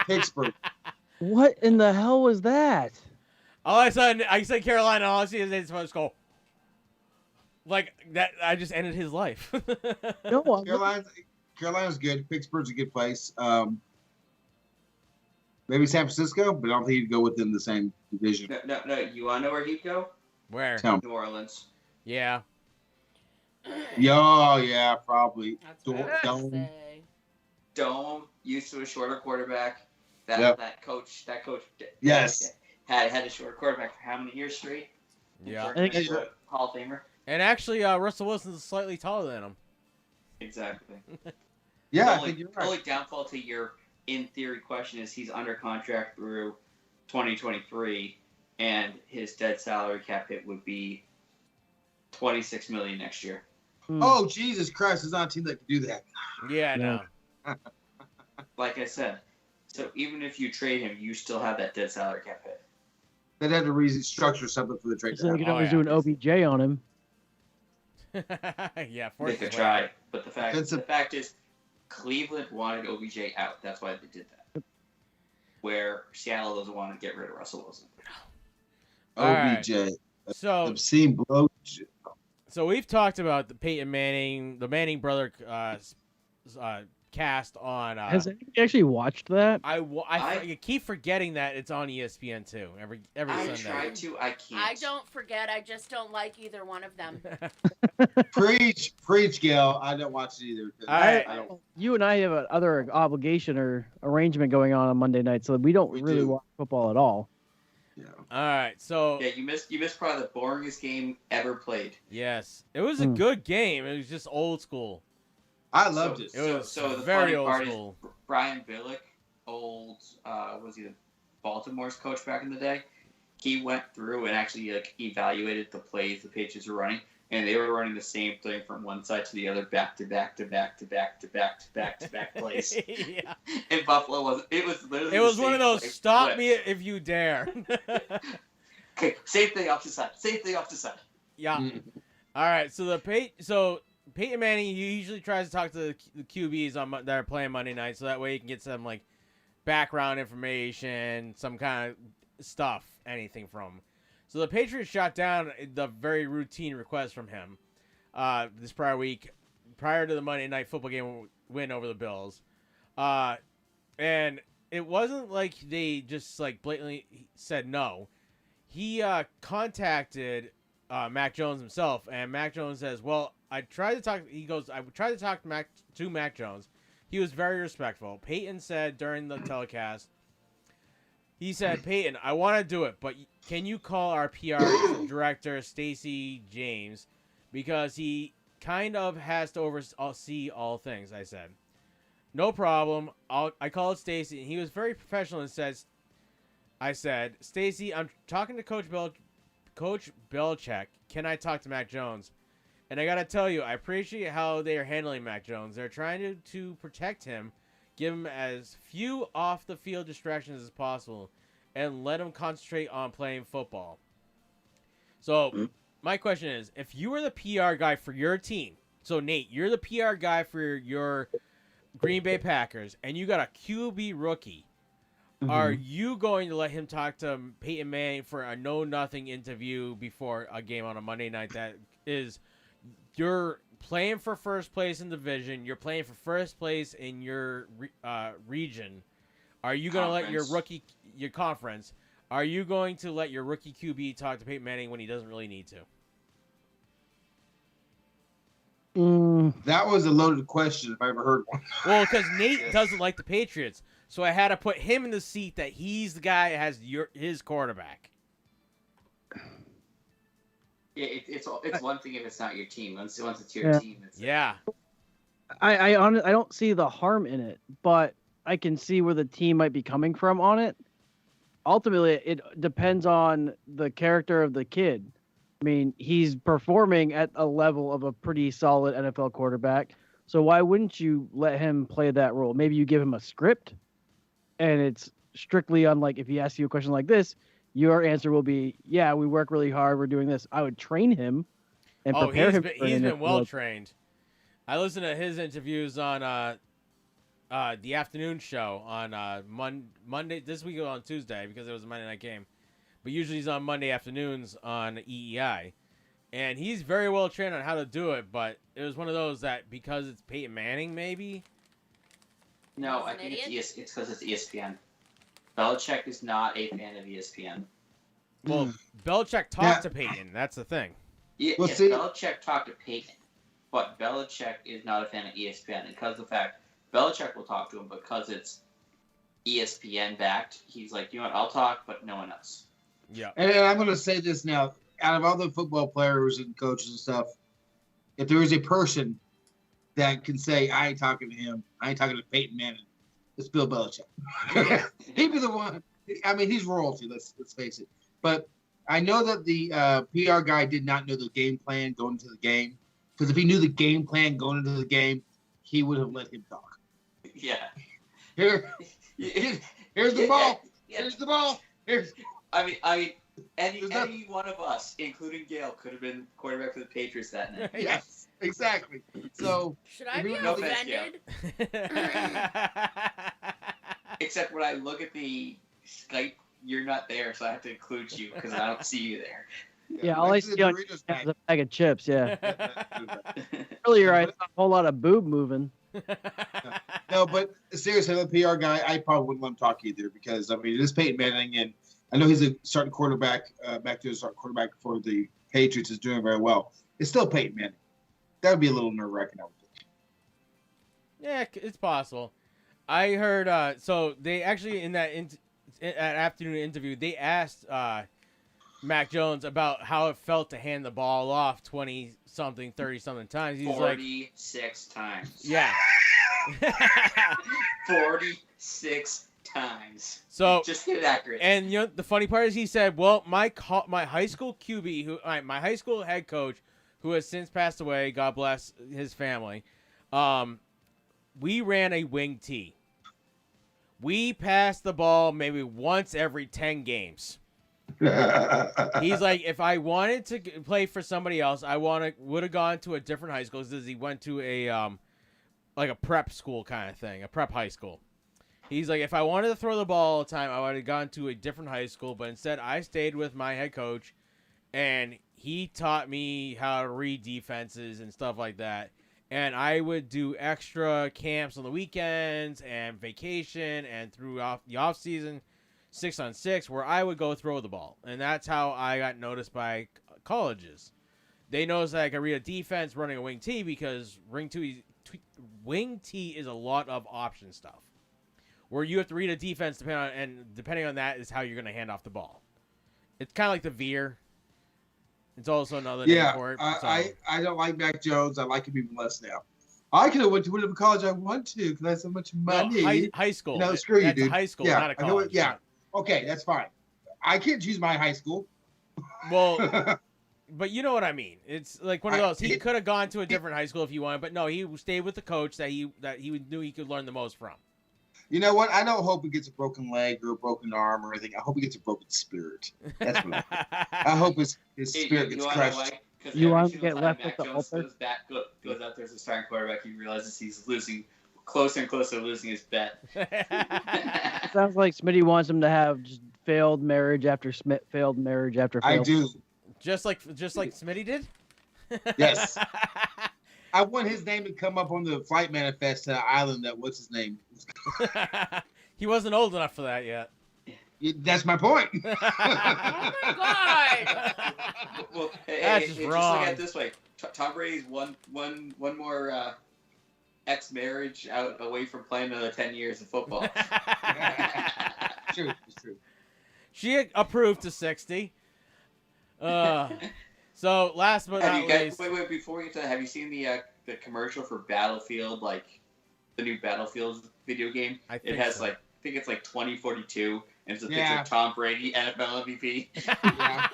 Pittsburgh. What in the hell was that? All of a sudden, I said Carolina. All I see is they just go like that. I just ended his life. No, Carolina's good. Pittsburgh's a good place. Maybe San Francisco, but I don't think he'd go within the same division. No. You want to know where he'd go? Where? Tell me. New Orleans. Yeah. Yeah, probably. That's what I was gonna Dome. say. Dome, used to a shorter quarterback. Yep. That coach. Yes. Had a short quarterback for how many years straight? Yeah. I think it's- Hall of Famer. And actually, Russell Wilson's slightly taller than him. Exactly. Yeah, I The think you're only right. downfall to your in theory question is he's under contract through 2023, and his dead salary cap hit would be $26 million next year. Oh, Jesus Christ. There's not a team that can do that. Yeah, no. Like I said, so even if you trade him, you still have that dead salary cap hit. They'd have to restructure something for the trade. So they to could happen. always do an OBJ on him. Yeah, They could try, but the fact is, Cleveland wanted OBJ out. That's why they did that. Where Seattle doesn't want to get rid of Russell Wilson. OBJ. So Obscene blow. So we've talked about the Peyton Manning, the Manning brother cast on. Has anybody actually watched that? I keep forgetting that it's on ESPN too. Every I Sunday. try to, I can't. I don't forget. I just don't like either one of them. Preach, Gail. I don't watch it either. I don't. You and I have another obligation or arrangement going on Monday night, so we don't really watch football at all. All right, so yeah, you missed probably the boringest game ever played. Yes, it was a good game. It was just old school. I loved it. It was so the very funny old part school. is Brian Billick, old was he the Baltimore's coach back in the day? He went through and actually evaluated the plays the Patriots were running, and they were running the same thing from one side to the other, back to back to back to back to back to back to back plays. Yeah. And Buffalo was literally It was the one of same those play stop flips. me if you dare. Okay, same thing off the side. Same thing off the side. Yeah. All right. So Peyton Manning, he usually tries to talk to the QBs that are playing Monday night, so that way he can get some like background information, some kind of stuff, anything from him. So the Patriots shot down the very routine request from him this prior week, prior to the Monday Night Football game win over the Bills, and it wasn't like they just like blatantly said no. He contacted Mac Jones himself, and Mac Jones says, "Well, I tried to talk." He goes, "I tried to talk to Mac Jones. He was very respectful." Peyton said during the telecast, he said, "Peyton, I want to do it, but can you call our PR director, Stacey James, because he kind of has to oversee all things." I said, "No problem. I called Stacey, and he was very professional and says." I said, "Stacey, I'm talking to Coach Belichick. Can I talk to Mac Jones?" And I got to tell you, I appreciate how they are handling Mac Jones. They're trying to protect him, give him as few off-the-field distractions as possible, and let him concentrate on playing football. So, my question is, if you were the PR guy for your team, so Nate, you're the PR guy for your Green Bay Packers, and you got a QB rookie, are you going to let him talk to Peyton Manning for a know-nothing interview before a game on a Monday night that is, you're playing for first place in division, you're playing for first place in your region, are you going to let your conference, are you going to let your rookie QB talk to Peyton Manning when he doesn't really need to? That was a loaded question if I ever heard one. Well, because Nate doesn't like the Patriots, so I had to put him in the seat that he's the guy that has his quarterback. Yeah, it's one thing if it's not your team. Once it's your team, it's I don't see the harm in it, but I can see where the team might be coming from on it. Ultimately, it depends on the character of the kid. I mean, he's performing at a level of a pretty solid NFL quarterback. So why wouldn't you let him play that role? Maybe you give him a script, and it's strictly on, like, if he asks you a question like this, your answer will be, yeah, we work really hard, we're doing this. I would train him and prepare him. He's been well trained. I listened to his interviews on the afternoon show on Monday. This week on Tuesday because it was a Monday night game. But usually he's on Monday afternoons on EEI. And he's very well trained on how to do it, but it was one of those that because it's Peyton Manning, maybe? No, I think it's because it's ESPN. Belichick is not a fan of ESPN. Well, Belichick talked to Peyton. That's the thing. Belichick talked to Peyton, but Belichick is not a fan of ESPN. And because of the fact Belichick will talk to him because it's ESPN backed, he's like, you know what, I'll talk, but no one else. Yeah. And I'm going to say this now. Out of all the football players and coaches and stuff, if there is a person that can say, I ain't talking to him, I ain't talking to Peyton Manning, it's Bill Belichick. He'd be the one. I mean, he's royalty, let's face it. But I know that the PR guy did not know the game plan going into the game. Because if he knew the game plan going into the game, he would have let him talk. Yeah. Here's the ball. Here's the ball. I mean, any one of us, including Gail, could have been quarterback for the Patriots that night. Yes, exactly. So should I be offended? Except when I look at the Skype, you're not there, so I have to include you because I don't see you there. Yeah, all I see on is a bag of chips. Yeah. Earlier, I saw a whole lot of boob moving. No, but seriously, the PR guy, I probably wouldn't let him talk either because I mean it is Peyton Manning, and I know he's a starting quarterback. Back to the starting quarterback for the Patriots is doing very well. It's still Peyton Manning. That would be a little nerve-wracking, I would think. Yeah, it's possible. I heard. So they actually in that afternoon interview, they asked Mac Jones about how it felt to hand the ball off 20-something, 30-something times. He's 46 times. Yeah. 46 times. So just get it accurate. And you know the funny part is he said, "Well, my high school QB, my high school head coach, who has since passed away, God bless his family, we ran a wing T. We passed the ball maybe once every 10 games." He's like, if I wanted to play for somebody else, I would have gone to a different high school because he went to a like a prep school kind of thing, a prep high school. He's like, if I wanted to throw the ball all the time, I would have gone to a different high school, but instead I stayed with my head coach, and he taught me how to read defenses and stuff like that. And I would do extra camps on the weekends and vacation and throughout the off season, 6-on-6, where I would go throw the ball. And that's how I got noticed by colleges. They noticed that I could read a defense running a wing T because wing T is a lot of option stuff, where you have to read a defense depending on that is how you're going to hand off the ball. It's kind of like the veer. It's also another name for it. I don't like Mac Jones. I like him even less now. I could have went to whatever college I want to because I have so much money. No, high school. No, screw you, dude. High school, yeah, not a college. Yeah. Okay, that's fine. I can't choose my high school. Well, but you know what I mean. It's like one of those. He could have gone to a different high school if he wanted, but no, he stayed with the coach that he knew he could learn the most from. You know what? I don't hope he gets a broken leg or a broken arm or anything. I hope he gets a broken spirit. That's what I hope his spirit gets crushed. You want to get left with the altar? Goes out there as a starting quarterback. He realizes he's losing, closer and closer to losing his bet. Sounds like Smitty wants him to have just failed marriage after failed marriage after failed. I do. Just like Smitty did? Yes. I want his name to come up on the flight manifest to the island that what's his name? He wasn't old enough for that yet. That's my point. Oh my God! Well, That's just wrong. Just look at it this way: Tom Brady's one more ex-marriage away from playing another 10 years of football. True, it's true. She approved to 60. So last but not least, wait, before we get to that, have you seen the commercial for Battlefield, like the new Battlefield video game? It has I think it's like 2042, and it's a picture of Tom Brady, NFL MVP. Yeah.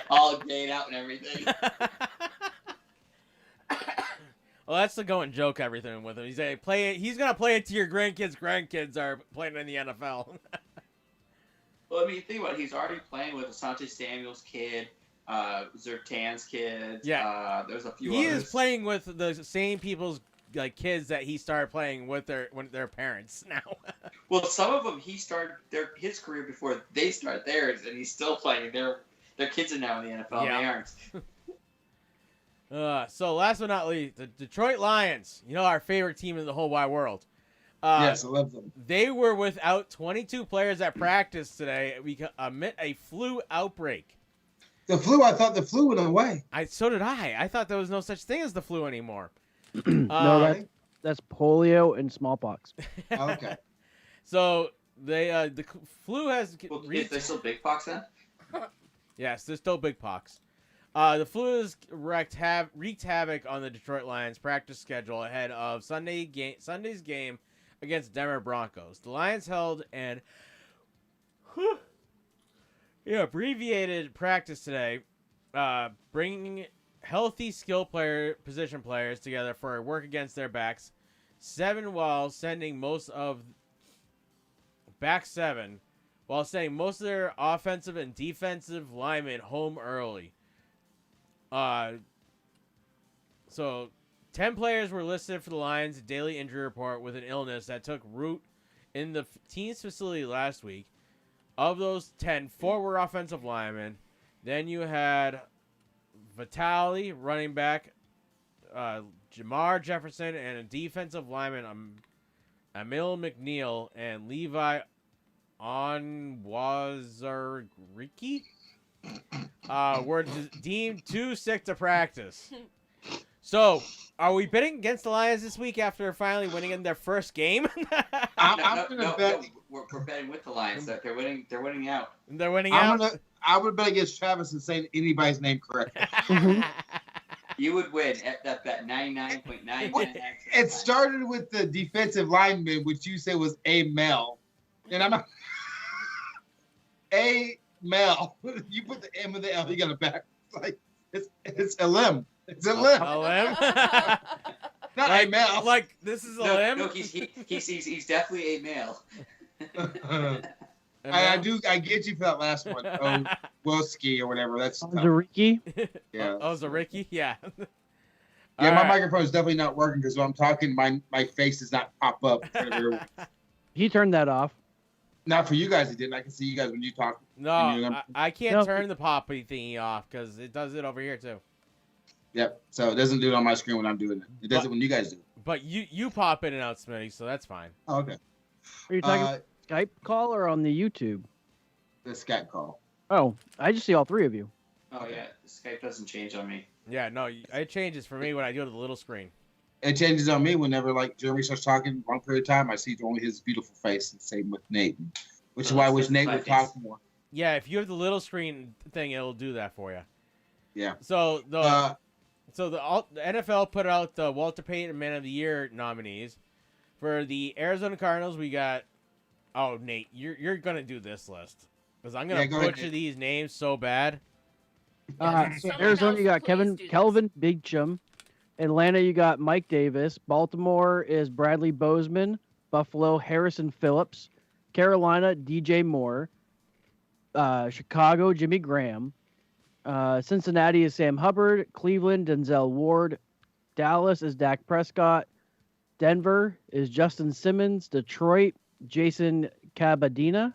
All grayed out and everything. Well, that's the going joke. Everything with him. He's gonna play it. He's gonna play it to your grandkids. Grandkids are playing in the NFL. Well, I mean, think about it. He's already playing with Asante Samuel's kid, Zertan's kids. Yeah. There's a few. He others. is playing with the same people's kids that he started playing with their parents now. Well, some of them he started his career before they start theirs, and he's still playing. Their kids are now in the NFL. Yeah. They aren't. So last but not least, the Detroit Lions. You know, our favorite team in the whole wide world. Yes, I love them. They were without 22 players at practice today amid a flu outbreak. The flu? I thought the flu went away. So did I. I thought there was no such thing as the flu anymore. No, that's polio and smallpox. Okay. So the flu has is there still big pox then? Yes, there's still big pox. The flu has wreaked havoc on the Detroit Lions practice schedule ahead of Sunday's game against Denver Broncos. The Lions held an abbreviated practice today, bringing healthy position players together for work against their backs seven while sending most of their offensive and defensive linemen home early. So 10 players were listed for the Lions' daily injury report with an illness that took root in the team's facility last week. Of those 10, 4 were offensive linemen. Then you had Vitale, running back, Jamar Jefferson, and a defensive lineman, Emil McNeil, and Levi Onwazurike were deemed too sick to practice. So, are we betting against the Lions this week after finally winning in their first game? I'm gonna bet. We're betting with the Lions. That they're winning. They're winning out. They're winning out. I would bet against Travis and saying anybody's name correctly. You would win at that bet 99.999%. It started with the defensive lineman, which you said was a male, and I'm not a male. You put the M and the L, you got it back. Like it's a limb. It's a limb. A limb? Not like, a male. Like this is a limb. No, he's definitely a male. I get you for that last one. Oh, Wilski or whatever. That's Zariki? Yeah. Oh, Zariki? Yeah. Yeah, my microphone is definitely not working because when I'm talking, my face does not pop up. He turned that off. Not for you guys, it didn't. I can see you guys when you talk. No, I can't turn the poppy thingy off because it does it over here too. Yep. So it doesn't do it on my screen when I'm doing it. It does it when you guys do it. But you pop in and out, Smitty, so that's fine. Oh, okay. Are you talking Skype call or on the YouTube? The Skype call. Oh, I just see all three of you. Oh yeah, Skype doesn't change on me. Yeah, no, it changes for me when I do it to the little screen. It changes on me whenever like Jeremy starts talking long period of time. I see only his beautiful face. And same with Nate, which is why I wish Nate would talk more. Yeah, if you have the little screen thing, it'll do that for you. Yeah. So the NFL put out the Walter Payton Man of the Year nominees. For the Arizona Cardinals, we got. Oh, Nate, you're gonna do this list because I'm gonna butcher these names so bad. So Arizona, you got Kelvin Bigchum. Atlanta, you got Mike Davis. Baltimore is Bradley Bozeman. Buffalo, Harrison Phillips. Carolina, DJ Moore. Chicago, Jimmy Graham. Cincinnati is Sam Hubbard. Cleveland, Denzel Ward. Dallas is Dak Prescott. Denver is Justin Simmons. Detroit, Jason Cabadina.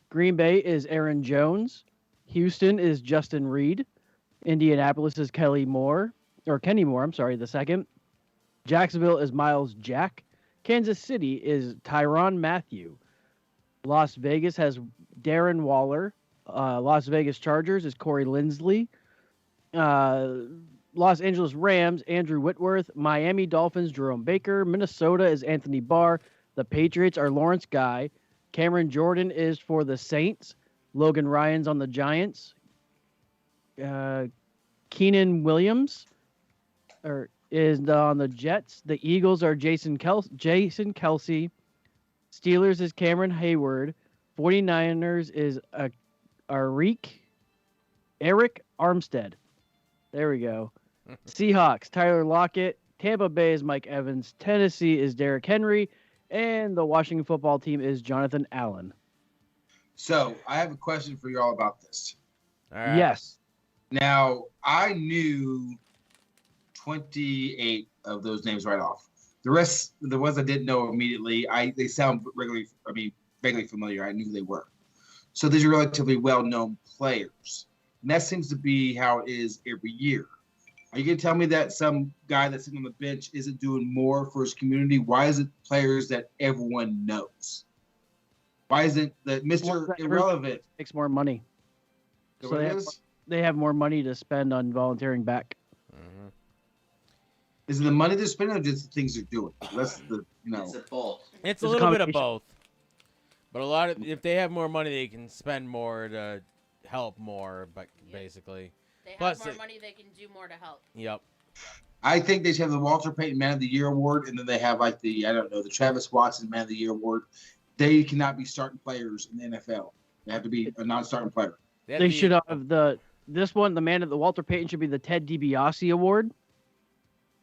Green Bay is Aaron Jones. Houston is Justin Reed. Indianapolis is Kenny Moore, the second. Jacksonville is Miles Jack. Kansas City is Tyrann Mathieu. Las Vegas has Darren Waller. Las Vegas Chargers is Corey Linsley. Los Angeles Rams, Andrew Whitworth. Miami Dolphins, Jerome Baker. Minnesota is Anthony Barr. The Patriots are Lawrence Guy. Cameron Jordan is for the Saints. Logan Ryan's on the Giants. Keenan Williams is on the Jets. The Eagles are Jason Kelsey. Steelers is Cameron Hayward. 49ers is Eric Armstead. There we go. Seahawks, Tyler Lockett. Tampa Bay is Mike Evans. Tennessee is Derrick Henry. And the Washington football team is Jonathan Allen. So I have a question for you all about this. All right. Yes. Now, I knew 28 of those names right off. The rest, the ones I didn't know immediately, they sound vaguely familiar. I knew who they were. So these are relatively well-known players. And that seems to be how it is every year. Are you going to tell me that some guy that's sitting on the bench isn't doing more for his community? Why is it players that everyone knows? Why isn't that Mr. Irrelevant makes more money? So they have more money to spend on volunteering back. Mm-hmm. Is it the money they're spending or just the things they're doing? That's the It's a both. It's a little bit of both. But if they have more money, they can spend more to help more. But basically, they have more money, they can do more to help. Yep. I think they should have the Walter Payton Man of the Year award, and then they have like the Travis Watson Man of the Year award. They cannot be starting players in the NFL. They have to be a non-starting player. They should have the Walter Payton should be the Ted DiBiase Award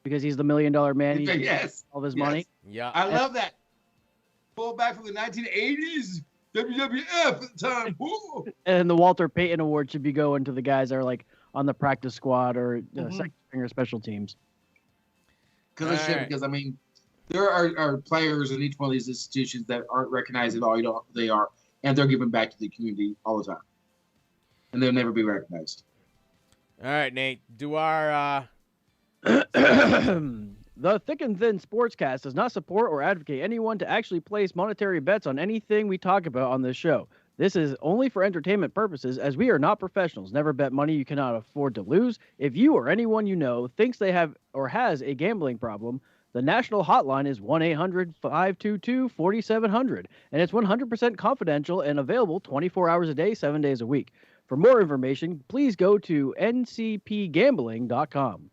because he's the $1 million man. Yes. All of his money. Yeah. I love that. Pull back from the 1980s WWF at the time. Woo. And the Walter Payton Award should be going to the guys that are like on the practice squad or second stringer special teams. Because I mean, there are players in each one of these institutions that aren't recognized at all. They are, and they're giving back to the community all the time, and they'll never be recognized. All right, Nate. Do our The Thick and Thin Sportscast does not support or advocate anyone to actually place monetary bets on anything we talk about on this show. This is only for entertainment purposes, as we are not professionals. Never bet money you cannot afford to lose. If you or anyone you know thinks they have or has a gambling problem, The national hotline is 1-800-522-4700, and it's 100% confidential and available 24 hours a day, 7 days a week. For more information, please go to ncpgambling.com.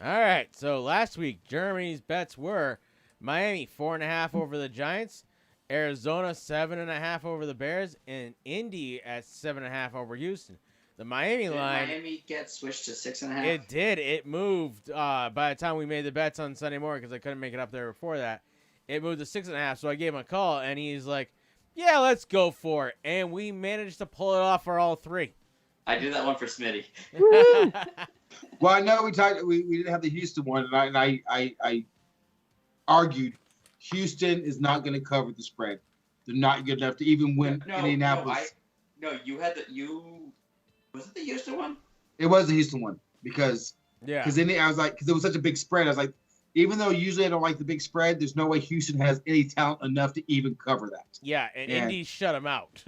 All right, so last week, Jeremy's bets were Miami 4.5 over the Giants, Arizona 7.5 over the Bears, and Indy at 7.5 over Houston. The Miami line. Did Miami get switched to 6.5? It did. It moved by the time we made the bets on Sunday morning because I couldn't make it up there before that. It moved to 6.5, so I gave him a call, and he's like, yeah, let's go for it. And we managed to pull it off for all three. I did that one for Smitty. Well, I know we didn't have the Houston one, and I argued Houston is not going to cover the spread. They're not good enough to even win Indianapolis. Was it the Houston one? It was the Houston one because I was like, because it was such a big spread. I was like, even though usually I don't like the big spread, there's no way Houston has any talent enough to even cover that. Yeah, and Indy shut them out.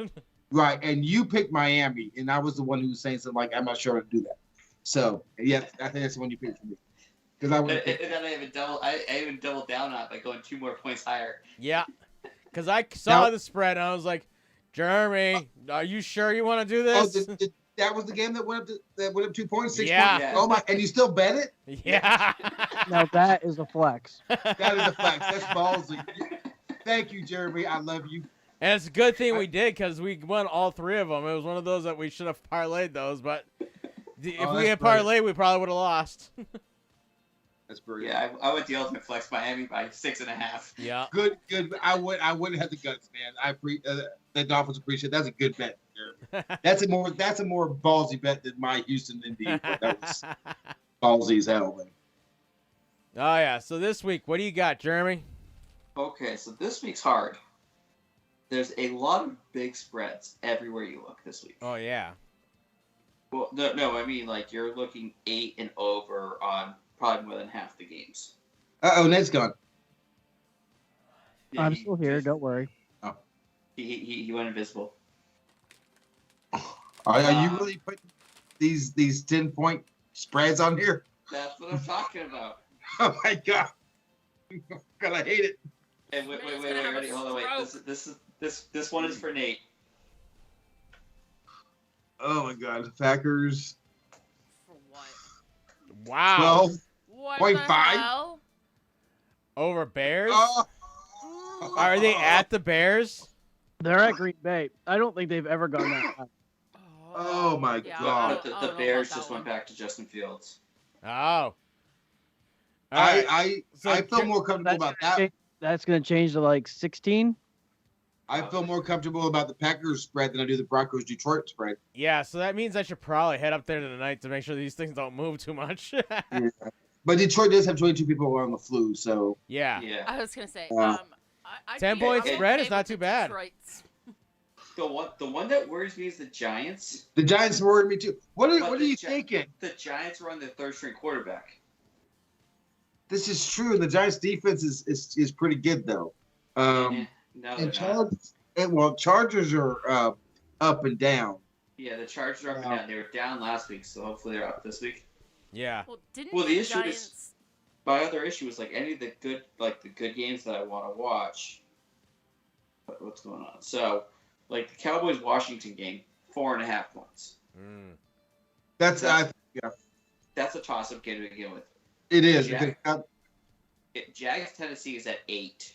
Right, and you picked Miami, and I was the one who was saying something like, I'm not sure how to do that. So, yeah, I think that's the one you picked for me. Because I would. And then I even doubled down on it by going 2 more points higher. Yeah, because I saw the spread, and I was like, Jeremy, are you sure you want to do this? That was the game that went up 2 points, 6 Yeah. points. Yeah. Oh my! And you still bet it? Yeah. Now that is a flex. That is a flex. That's ballsy. Thank you, Jeremy. I love you. And it's a good thing we did because we won all 3 of them. It was one of those that we should have parlayed those, but if we had parlayed, we probably would have lost. That's brilliant. Yeah, I went the ultimate flex Miami by 6.5. Yeah. Good. I wouldn't have the guts, man. The Dolphins appreciate it. That's a good bet. That's a more ballsy bet than my Houston Indy. But that was ballsy as hell, man. Oh yeah. So this week, what do you got, Jeremy? Okay, so this week's hard. There's a lot of big spreads everywhere you look this week. Oh yeah. Well, no, I mean like you're looking 8 and over on probably more than half the games. Ned's gone. Yeah, I'm still here. Don't worry. Oh. He went invisible. Are you really putting these 10-point spreads on here? That's what I'm talking about. Oh my god! God, I hate it. And wait, ready? Hold on, wait. This one is for Nate. Oh my god, the Packers. For what? Wow. 12.5 over Bears. Oh. Are they at the Bears? They're at Green Bay. I don't think they've ever gone that high. Oh my god! The Bears just went back to Justin Fields. Oh. I feel more comfortable about that. That's going to change to like 16. I feel more comfortable about the Packers spread than I do the Broncos Detroit spread. Yeah, so that means I should probably head up there tonight to make sure these things don't move too much. Yeah. But Detroit does have 22 people on the flu, so yeah. I was gonna say, 10-point spread is not too bad. The one that worries me is the Giants. The Giants worried me too. What are you thinking? The Giants run their third-string quarterback. This is true, and the Giants' defense is pretty good though. And Chargers are up and down. Yeah, the Chargers are up and down. They were down last week, so hopefully they're up this week. Yeah. Well, the issue is my other issue is like any of the good games that I want to watch. What's going on? So, like the Cowboys-Washington game, 4.5 points. That's a toss-up game to begin with. It is. Jags Tennessee is at 8,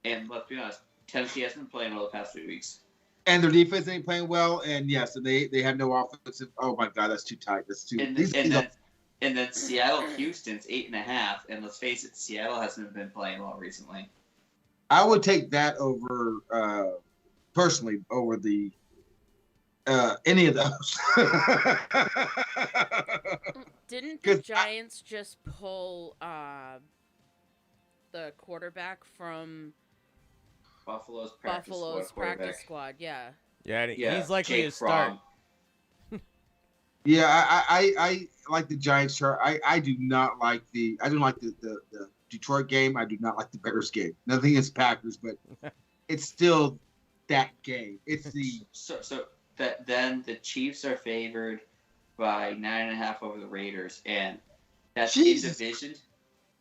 and let's be honest, Tennessee hasn't been playing well the past 3 weeks. And their defense ain't playing well, and yes, and they have no offensive. Oh my God, that's too tight. That's too. And then Seattle Houston's 8.5, and let's face it, Seattle hasn't been playing well recently. I would take that over personally over the any of those. Didn't the Giants just pull the quarterback from Buffalo's practice squad? Yeah. Yeah, he's likely to start. Yeah, I like the Giants chart. I do not like the Detroit game. I do not like the Bears game. Nothing against Packers, but it's still that game. It's the then the Chiefs are favored by 9.5 over the Raiders, and that's Jesus. in division.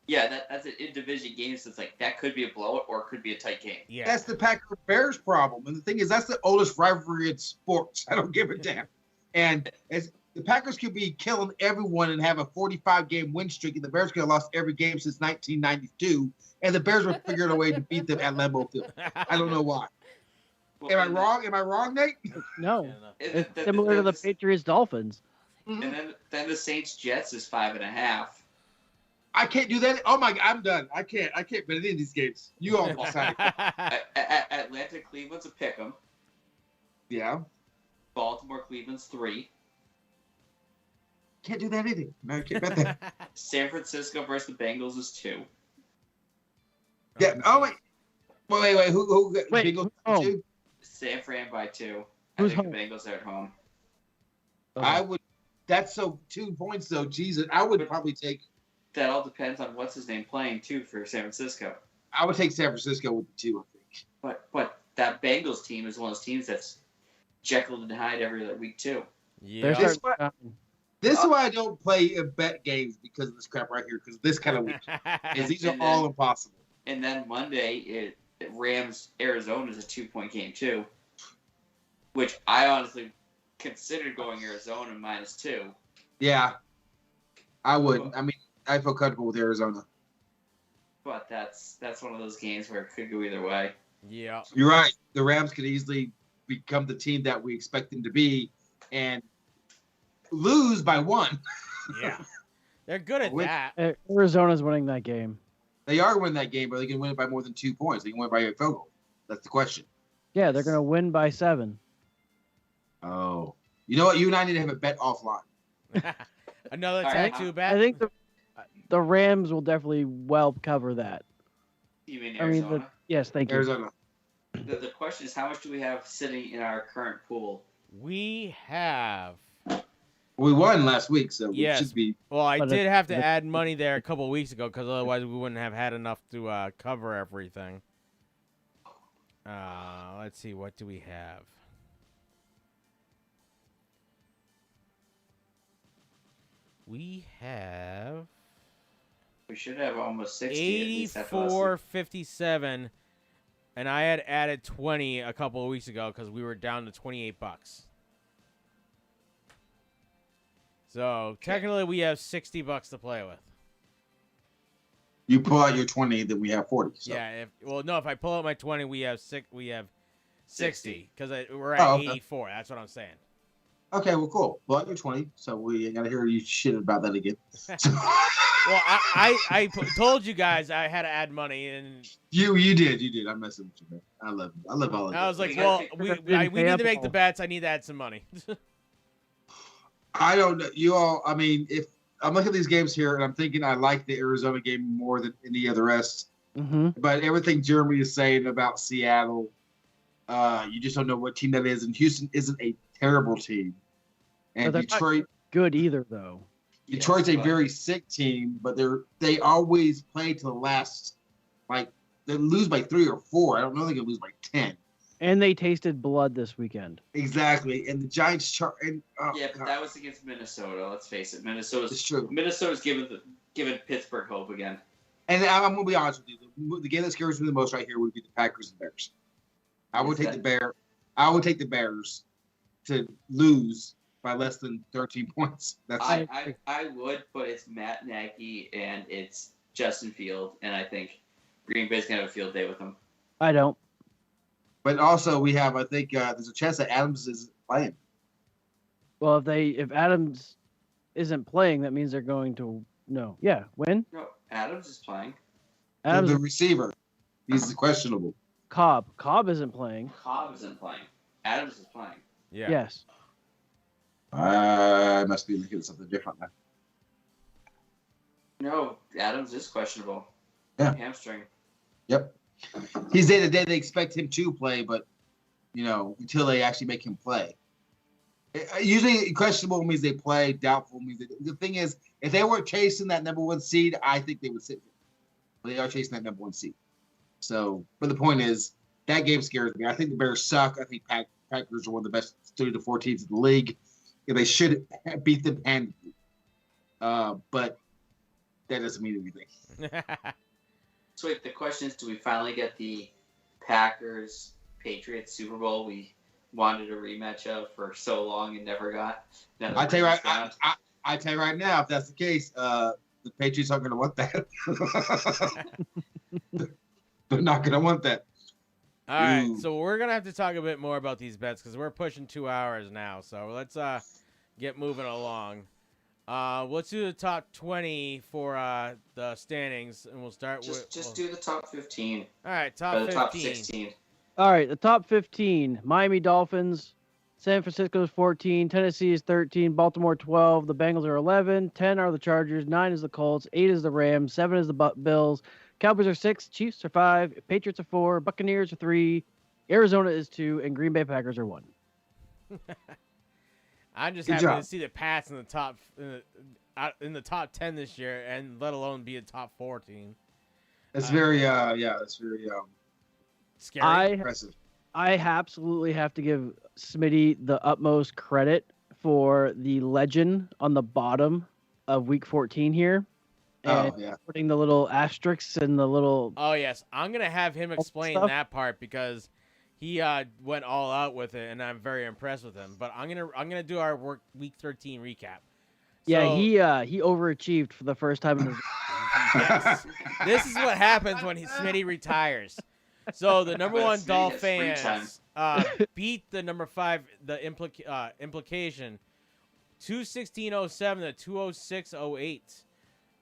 Yeah, that's an in-division game, so it's like that could be a blowout or it could be a tight game. Yeah. That's the Packers-Bears problem. And the thing is, that's the oldest rivalry in sports. I don't give a damn. And the Packers could be killing everyone and have a 45-game win streak, and the Bears could have lost every game since 1992, and the Bears would figure out a way to beat them at Lambeau Field. I don't know why. Am I wrong? Am I wrong, Nate? No. It's similar to the Patriots Dolphins. And then the Saints Jets is 5.5. I can't do that. Oh my God, I'm done. I can't bet any of these games. You all decide. Atlanta Cleveland's a pick 'em. Yeah. Baltimore Cleveland's 3. Can't do that either. No, I can't bet that. San Francisco versus the Bengals is 2. Yeah. Oh wait. Wait. Who Bengals 2? San Fran by 2. Who's I think home? the Bengals are at home. I would. That's so 2 points though. Jesus, I would probably take. That all depends on what's his name playing too for San Francisco. I would take San Francisco with the 2. I think. But that Bengals team is one of those teams that's Jekyll and Hyde every other week too. Yeah. This is why I don't play bet games because of this crap right here. Because this kind of week, these are all impossible. And then Monday, Rams Arizona is a 2-point game too, which I honestly considered going Arizona -2. Yeah, I would. I mean, I feel comfortable with Arizona. But that's one of those games where it could go either way. Yeah. You're right. The Rams could easily become the team that we expect them to be and lose by 1. Yeah. They're good at that. Arizona's winning that game. They are winning that game, but they can win it by more than 2 points. They can win it by a field goal. That's the question. Yeah, they're going to win by 7. Oh. You know what? You and I need to have a bet offline. Another tattoo bet? I think the Rams will definitely well cover that. You mean Arizona? Yes, thank you. Arizona. The question is, how much do we have sitting in our current pool? We have. We won last week, so we Yes. should be. Well, I did have to add money there a couple of weeks ago because otherwise we wouldn't have had enough to cover everything. Let's see. What do we have? We have. We should have almost 60. 84.57, and I had added 20 a couple of weeks ago because we were down to $28. So technically, we have $60 to play with. You pull out your 20, then we have 40. So. Yeah. If I pull out my 20, we have 60 because we're at 84. That's what I'm saying. Okay, well, cool. Pull out your 20, so we ain't got to hear you shit about that again. Well, I told you guys I had to add money, and you did. I'm messing with you, man. I love all of it. I was like, well, we need to make the bets. I need to add some money. I don't know. You all, I mean, if I'm looking at these games here and I'm thinking I like the Arizona game more than any of the rest. Mm-hmm. But everything Jeremy is saying about Seattle, you just don't know what team that is. And Houston isn't a terrible team. And Detroit, good either, though. Detroit's a very sick team, but they always play to the last, like, they lose by 3 or 4. I don't know they can lose by 10. And they tasted blood this weekend. Exactly. And the Giants but that was against Minnesota. Let's face it, It's true. Minnesota's giving Pittsburgh hope again. And I'm gonna be honest with you, the game that scares me the most right here would be the Packers and Bears. I would take the Bears to lose by less than 13 points. I would, but it's Matt Nagy and it's Justin Field, and I think Green Bay's gonna have a field day with them. I don't. But also, we have, I think, there's a chance that Adams is playing. Well, if Adams isn't playing, that means they're going to win. No, Adams is playing. Adams, the receiver, he's questionable. Cobb isn't playing. Cobb isn't playing. Adams is playing. Yeah. Yes. I must be looking at something different now. No, Adams is questionable. Yeah. Hamstring. Yep. He's day to day. They expect him to play, but until they actually make him play. Usually, questionable means they play. Doubtful means the thing is, if they weren't chasing that number 1 seed, I think they would sit him. But they are chasing that number 1 seed. So, but the point is, that game scares me. I think the Bears suck. I think Packers are one of the best 3 to 4 teams in the league. They should beat them handedly. But that doesn't mean anything. So wait, the question is, do we finally get the Packers-Patriots Super Bowl we wanted a rematch of for so long and never got? I tell you right now, if that's the case, the Patriots aren't going to want that. They're not going to want that. All right, so we're going to have to talk a bit more about these bets because we're pushing 2 hours now. So let's get moving along. Let's do the top 20 for the standings, and we'll start with... Just do the top 15. All right, top 15. Top 16. All right, the top 15. Miami Dolphins, San Francisco is 14, Tennessee is 13, Baltimore 12, the Bengals are 11, 10 are the Chargers, 9 is the Colts, 8 is the Rams, 7 is the Bills, Cowboys are 6, Chiefs are 5, Patriots are 4, Buccaneers are 3, Arizona is 2, and Green Bay Packers are 1. I'm just happy to see the Pats in the top 10 this year, and let alone be a top 14. That's very that's very scary. Impressive. I absolutely have to give Smitty the utmost credit for the legend on the bottom of Week 14 here. And putting the little asterisks and the little... Oh, yes. I'm going to have him explain that part because he went all out with it, and I'm very impressed with him. But I'm gonna do our Week 13 recap. Yeah, he overachieved for the first time in his Yes. This is what happens when Smitty retires. So the number one Dolphins beat the number 5, the implication, 216.07 to 206.08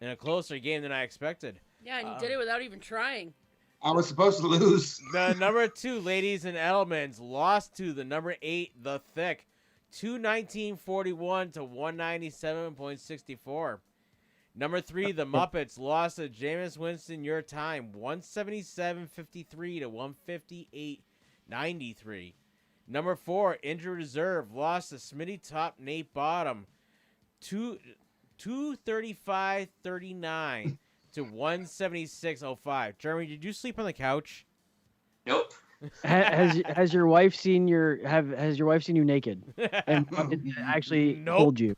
in a closer game than I expected. Yeah, and he did it without even trying. I was supposed to lose. The number 2, Ladies and Gentlemen, lost to the number 8, The Thick, 219.41 to 197.64. Number 3, The Muppets, lost to Jameis Winston, Your Time, 177.53 to 158.93. Number 4, Injured Reserve, lost to Smitty Top, Nate Bottom, 235.39 to 176.05. Jeremy, did you sleep on the couch? Nope. Has your wife seen has your wife seen you naked and actually hold you?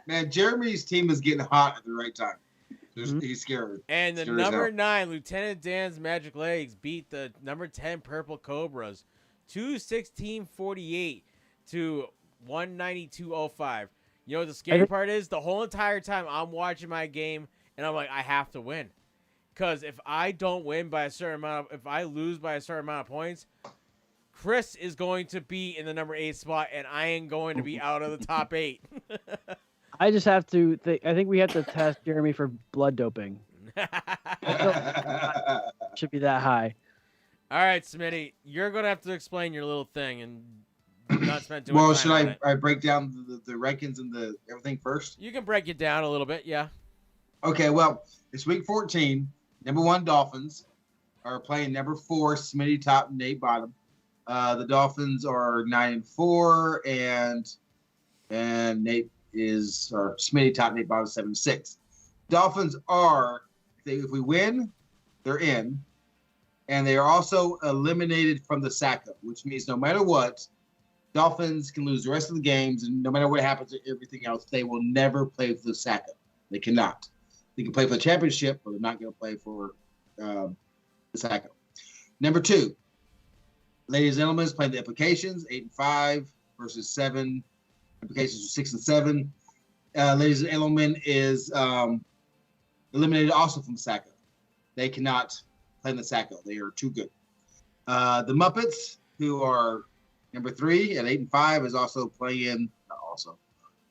Man, Jeremy's team is getting hot at the right time. He's scared. And the number 9, Lieutenant Dan's Magic Legs, beat the number 10 Purple Cobras, 216.48 to 192.05. You know what the scary part is? The whole entire time I'm watching my game, and I'm like, I have to win. Because if I don't win by a certain amount if I lose by a certain amount of points, Chris is going to be in the number 8 spot, and I ain't going to be out of the top 8. I just have to I think we have to test Jeremy for blood doping. Should be that high. All right, Smitty, you're going to have to explain your little thing and not spend too much Well, time should on it. I break down the rankings and the everything first? You can break it down a little bit, yeah. Okay, well, it's Week 14. Number 1 Dolphins are playing number 4 Smitty Top, Nate Bottom. The Dolphins are 9-4, and Nate or Smitty Top, Nate Bottom 7-6. Dolphins are, if we win, they're in, and they are also eliminated from the SACO, which means no matter what, Dolphins can lose the rest of the games, and no matter what happens to everything else, they will never play for the SACO. They cannot. They can play for the championship, but they're not going to play for the SACO. Number 2, Ladies and Gentlemen, is playing the Implications, 8-5 versus 7. Implications are 6-7. Ladies and Gentlemen is eliminated also from the SACO. They cannot play in the SACO. They are too good. The Muppets, who are number 3 at 8-5, is also playing.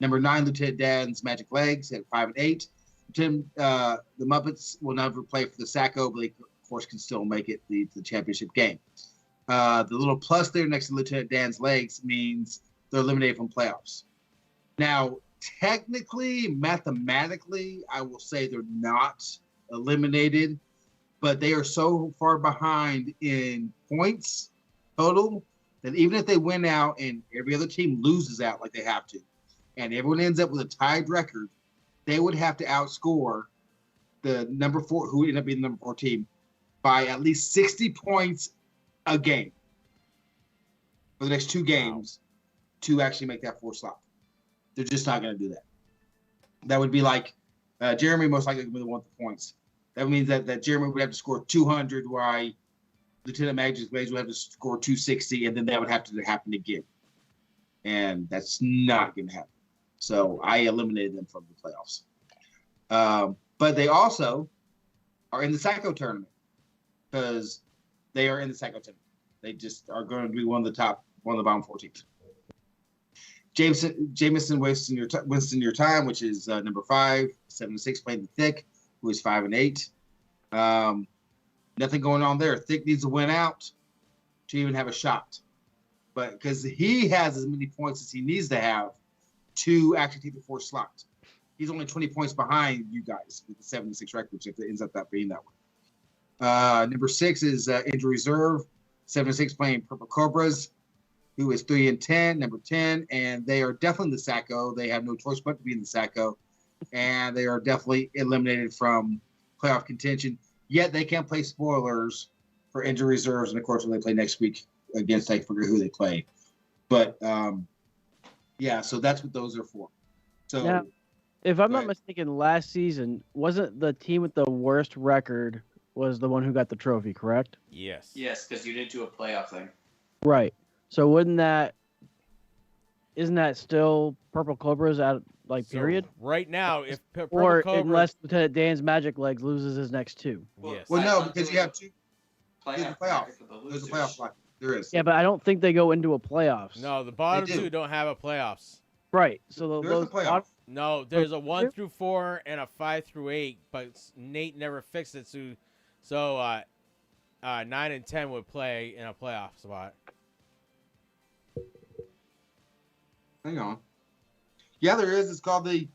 Number 9, Lieutenant Dan's Magic Legs at 5-8. The Muppets will never play for the SACO, but they, of course, can still make it the championship game. The little plus there next to Lieutenant Dan's Legs means they're eliminated from playoffs. Now, technically, mathematically, I will say they're not eliminated, but they are so far behind in points total that even if they win out and every other team loses out like they have to, and everyone ends up with a tied record, they would have to outscore the number 4, who would end up being the number 4 team, by at least 60 points a game for the next 2 games to actually make that 4 slot. They're just not going to do that. That would be like Jeremy most likely going to be the one with the points. That means that Jeremy would have to score 200, while Lieutenant Magic Blaze would have to score 260, and then that would have to happen again. And that's not going to happen. So I eliminated them from the playoffs. But they also are in the Sacco tournament because they are in the Sacco tournament. They just are going to be one of the bottom 4 teams. Jameson wasting your time, which is number 5, 7-6, playing the Thick, who is 5-8. Nothing going on there. Thick needs to win out to even have a shot, but because he has as many points as he needs to have to actually take the 4th slot. He's only 20 points behind you guys with the 7-6 record, if it ends up that being that way. Number 6 is injury reserve, 7-6, playing Purple Cobras, who is 3-10, number 10, and they are definitely in the Sacco. They have no choice but to be in the Sacco, and they are definitely eliminated from playoff contention. Yet they can't play spoilers for injury reserves, and of course, when they play next week against, I forget who they play. But yeah, so that's what those are for. So, now, if I'm not mistaken, last season wasn't the team with the worst record was the one who got the trophy, correct? Yes. Yes, because you didn't do a playoff thing. Right. So isn't that still Purple Cobras at period? Right now, if Purple or Cobras, unless Lieutenant Dan's Magic Legs loses his next 2. Yes. Well, no, because you have 2. There's a Playoff. There's a playoff slot. There is. Yeah, but I don't think they go into a playoffs. No, the bottom They do. 2 don't have a playoffs. Right. So There's a playoff. No, there's a 1 through 4 and a 5 through 8, but Nate never fixed it, so 9 and 10 would play in a playoff spot. Hang on. Yeah, there is. It's called the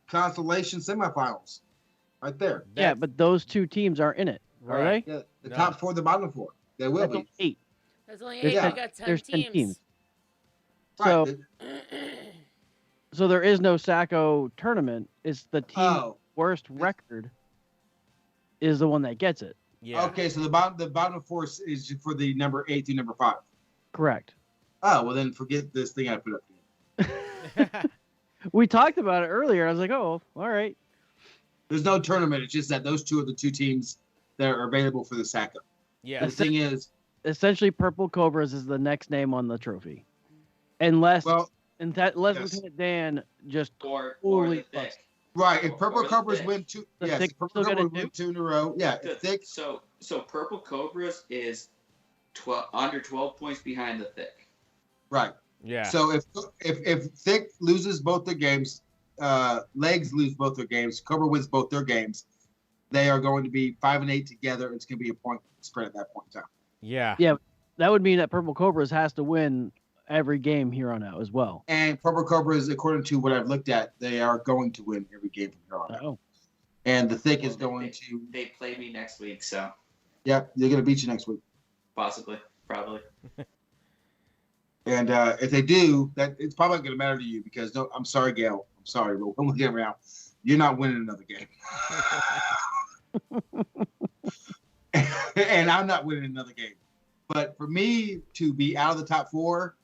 Constellation Semifinals. Right there. Yeah, but those 2 teams aren't in it, are they? Yeah, the top 4, the bottom 4. They will That's be. only 8. There's only There's 8. ten- We got 10 there's 10 teams. teams. Right. So there is no Sacco tournament. It's the team Oh. worst record is the one that gets it. Yeah. Okay, so the bottom 4 is for the number 8 through number 5. Correct. Oh, well then forget this thing I put up here. We talked about it earlier. I was like, oh, all right. There's no tournament. It's just that those 2 are the 2 teams that are available for the Sacco. Yeah. The thing is, essentially Purple Cobras is the next name on the trophy. Unless yes. Lieutenant Dan just Or totally the Thick. Right, if Purple Or the Cobras Thick. win 2, The yes, Thick if Purple still Cobras gonna win 2 in a row, yeah, The- Thick. So Purple Cobras is under 12 points behind the Thick. Right. Yeah. So if Thick loses both their games, Legs lose both their games, Cobra wins both their games, they are going to be 5-8 together. It's going to be a point spread at that point in time. Yeah. Yeah, that would mean that Purple Cobras has to win every game here on out as well. And Purple Cobras, according to what I've looked at, they are going to win every game from here on out. Oh. And the Thick is going to. They play me next week, so Yeah, they're going to beat you next week. possibly, probably. And if they do, that it's probably not going to matter to you because no, I'm sorry, Gail. I'm sorry, but when we get around, you're not winning another game. And I'm not winning another game. But for me to be out of the top 4,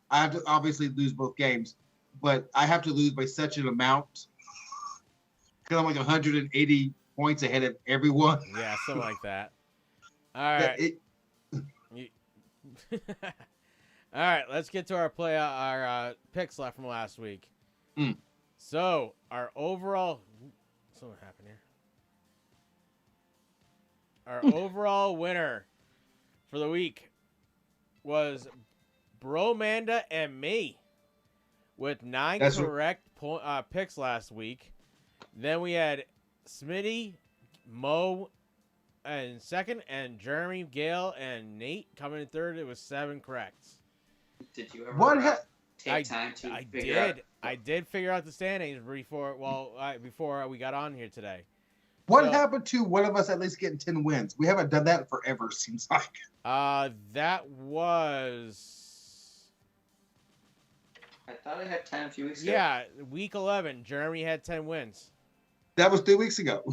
I have to obviously lose both games. But I have to lose by such an amount because I'm like 180 points ahead of everyone. Yeah, something like that. All right. All right, let's get to our picks left from last week. Mm. So our overall, something happened here. Our overall winner for the week was Bromanda and me with 9 correct picks last week. Then we had Smitty, Mo in second, and Jeremy, Gail, and Nate coming in third. It was 7 corrects. Did you ever take time to figure out? I did figure out the standings before we got on here today. What happened to one of us at least getting 10 wins? We haven't done that in forever, seems like. That was... I thought I had 10 a few weeks ago. Yeah, week 11, Jeremy had 10 wins. That was 3 weeks ago.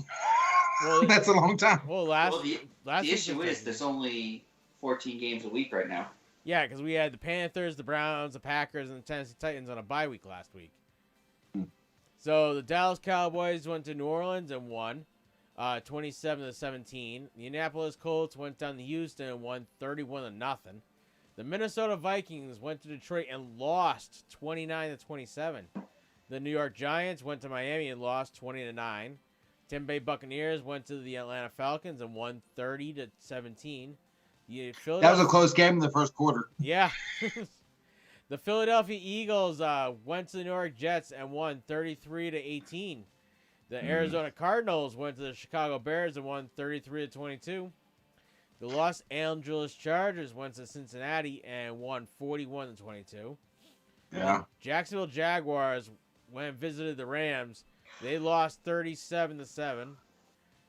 Well, that's a long time. Well, the issue is there's only 14 games a week right now. Yeah, because we had the Panthers, the Browns, the Packers, and the Tennessee Titans on a bye week last week. So the Dallas Cowboys went to New Orleans and won, 27-17. The Indianapolis Colts went down to Houston and won 31-0. The Minnesota Vikings went to Detroit and lost 29-27. The New York Giants went to Miami and lost 20-9. Tampa Bay Buccaneers went to the Atlanta Falcons and won 30-17. That was a close game in the first quarter. Yeah. The Philadelphia Eagles went to the New York Jets and won 33-18. The Arizona Cardinals went to the Chicago Bears and won 33-22. The Los Angeles Chargers went to Cincinnati and won 41-22. Yeah. Jacksonville Jaguars went and visited the Rams. They lost 37-7.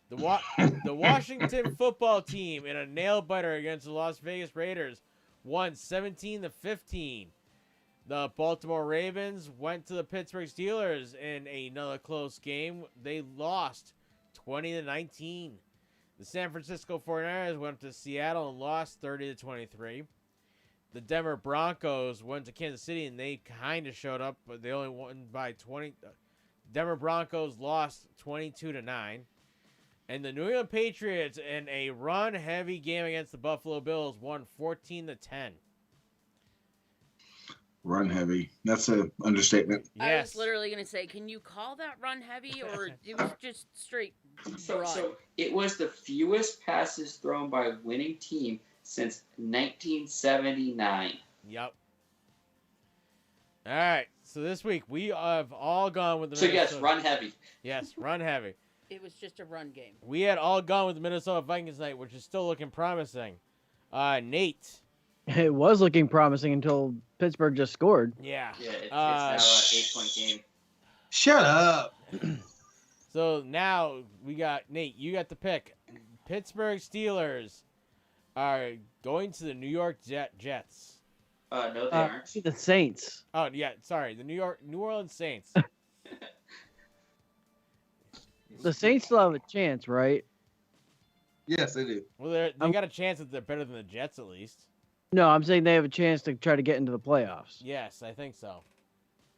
The Washington football team in a nail biter against the Las Vegas Raiders won 17-15. The Baltimore Ravens went to the Pittsburgh Steelers in another close game. They lost 20-19. The San Francisco 49ers went to Seattle and lost 30-23. The Denver Broncos went to Kansas City and they kind of showed up, but they only won by 20. Denver Broncos lost 22-9. And the New England Patriots in a run-heavy game against the Buffalo Bills won 14-10. Run heavy. That's an understatement. Yes. I was literally going to say, can you call that run heavy, or it was just straight run? So it was the fewest passes thrown by a winning team since 1979. Yep. All right. So this week we have all gone with the. So yes, run heavy. Yes, run heavy. It was just a run game. We had all gone with the Minnesota Vikings tonight, which is still looking promising. Nate. It was looking promising until Pittsburgh just scored. Yeah. Yeah, it's now an 8-point game. Shut up. So now we got Nate. You got the pick. Pittsburgh Steelers are going to the New York Jets. No, they aren't. The Saints. Oh yeah, sorry, the New Orleans Saints. The Saints still have a chance, right? Yes, they do. Well, they got a chance that they're better than the Jets at least. No, I'm saying they have a chance to try to get into the playoffs. Yes, I think so.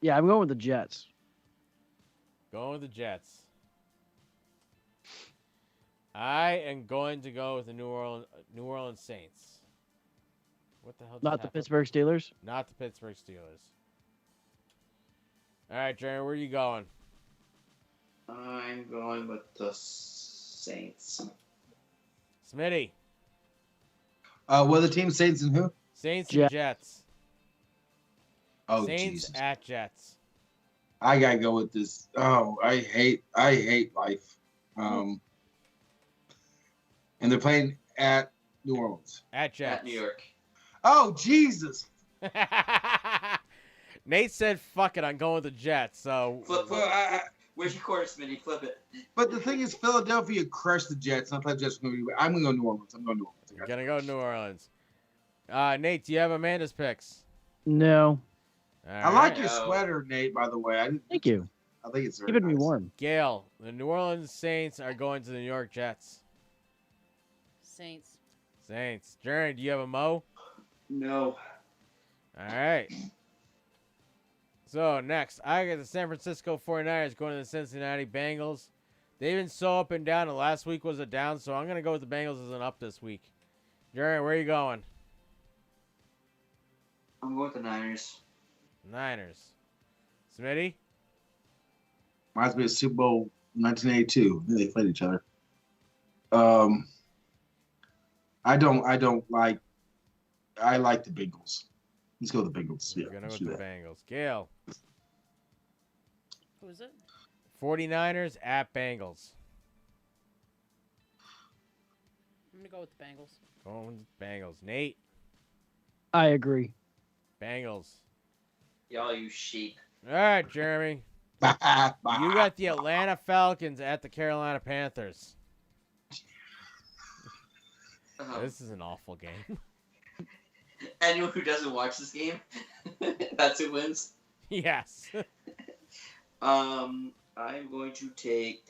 Yeah, I'm going with the Jets. Going with the Jets. I am going to go with the New Orleans Saints. What the hell? Not the Pittsburgh Steelers? Not the Pittsburgh Steelers. All right, Jerry, where are you going? I'm going with the Saints. Smitty. What are the teams? Saints and who? Saints and Jets. Oh, Saints Jesus. at Jets. I gotta go with this. Oh, I hate life. And they're playing at New Orleans. At Jets. At New York. Oh, Jesus. Nate said, fuck it, I'm going with the Jets. So Flip. Where's your quarter, Smitty? Flip it. But the thing is, Philadelphia crushed the Jets. I'm going to go New Orleans. You're going to go New Orleans. Nate, do you have Amanda's picks? No. I like your sweater, Nate, by the way. Thank you. I think it's very keeping me nice. warm. Gail, the New Orleans Saints are going to the New York Jets. Saints. Jerry, do you have a Mo? No. All right. So, next, I got the San Francisco 49ers going to the Cincinnati Bengals. They've been so up and down, and last week was a down, so I'm going to go with the Bengals as an up this week. Jerry, where are you going? I'm going with the Niners. Smitty? Reminds me of Super Bowl 1982. They played each other. I like the Bengals. Let's go with the Bengals. Yeah, We're going to go with the Bengals. Gail? Who is it? 49ers at Bengals. I'm going to go with the Bengals. Going with the Bengals. Nate? I agree. Bengals. Y'all, you sheep. All right, Jeremy. You got the Atlanta Falcons at the Carolina Panthers. This is an awful game. Anyone who doesn't watch this game, that's who wins. Yes. I'm going to take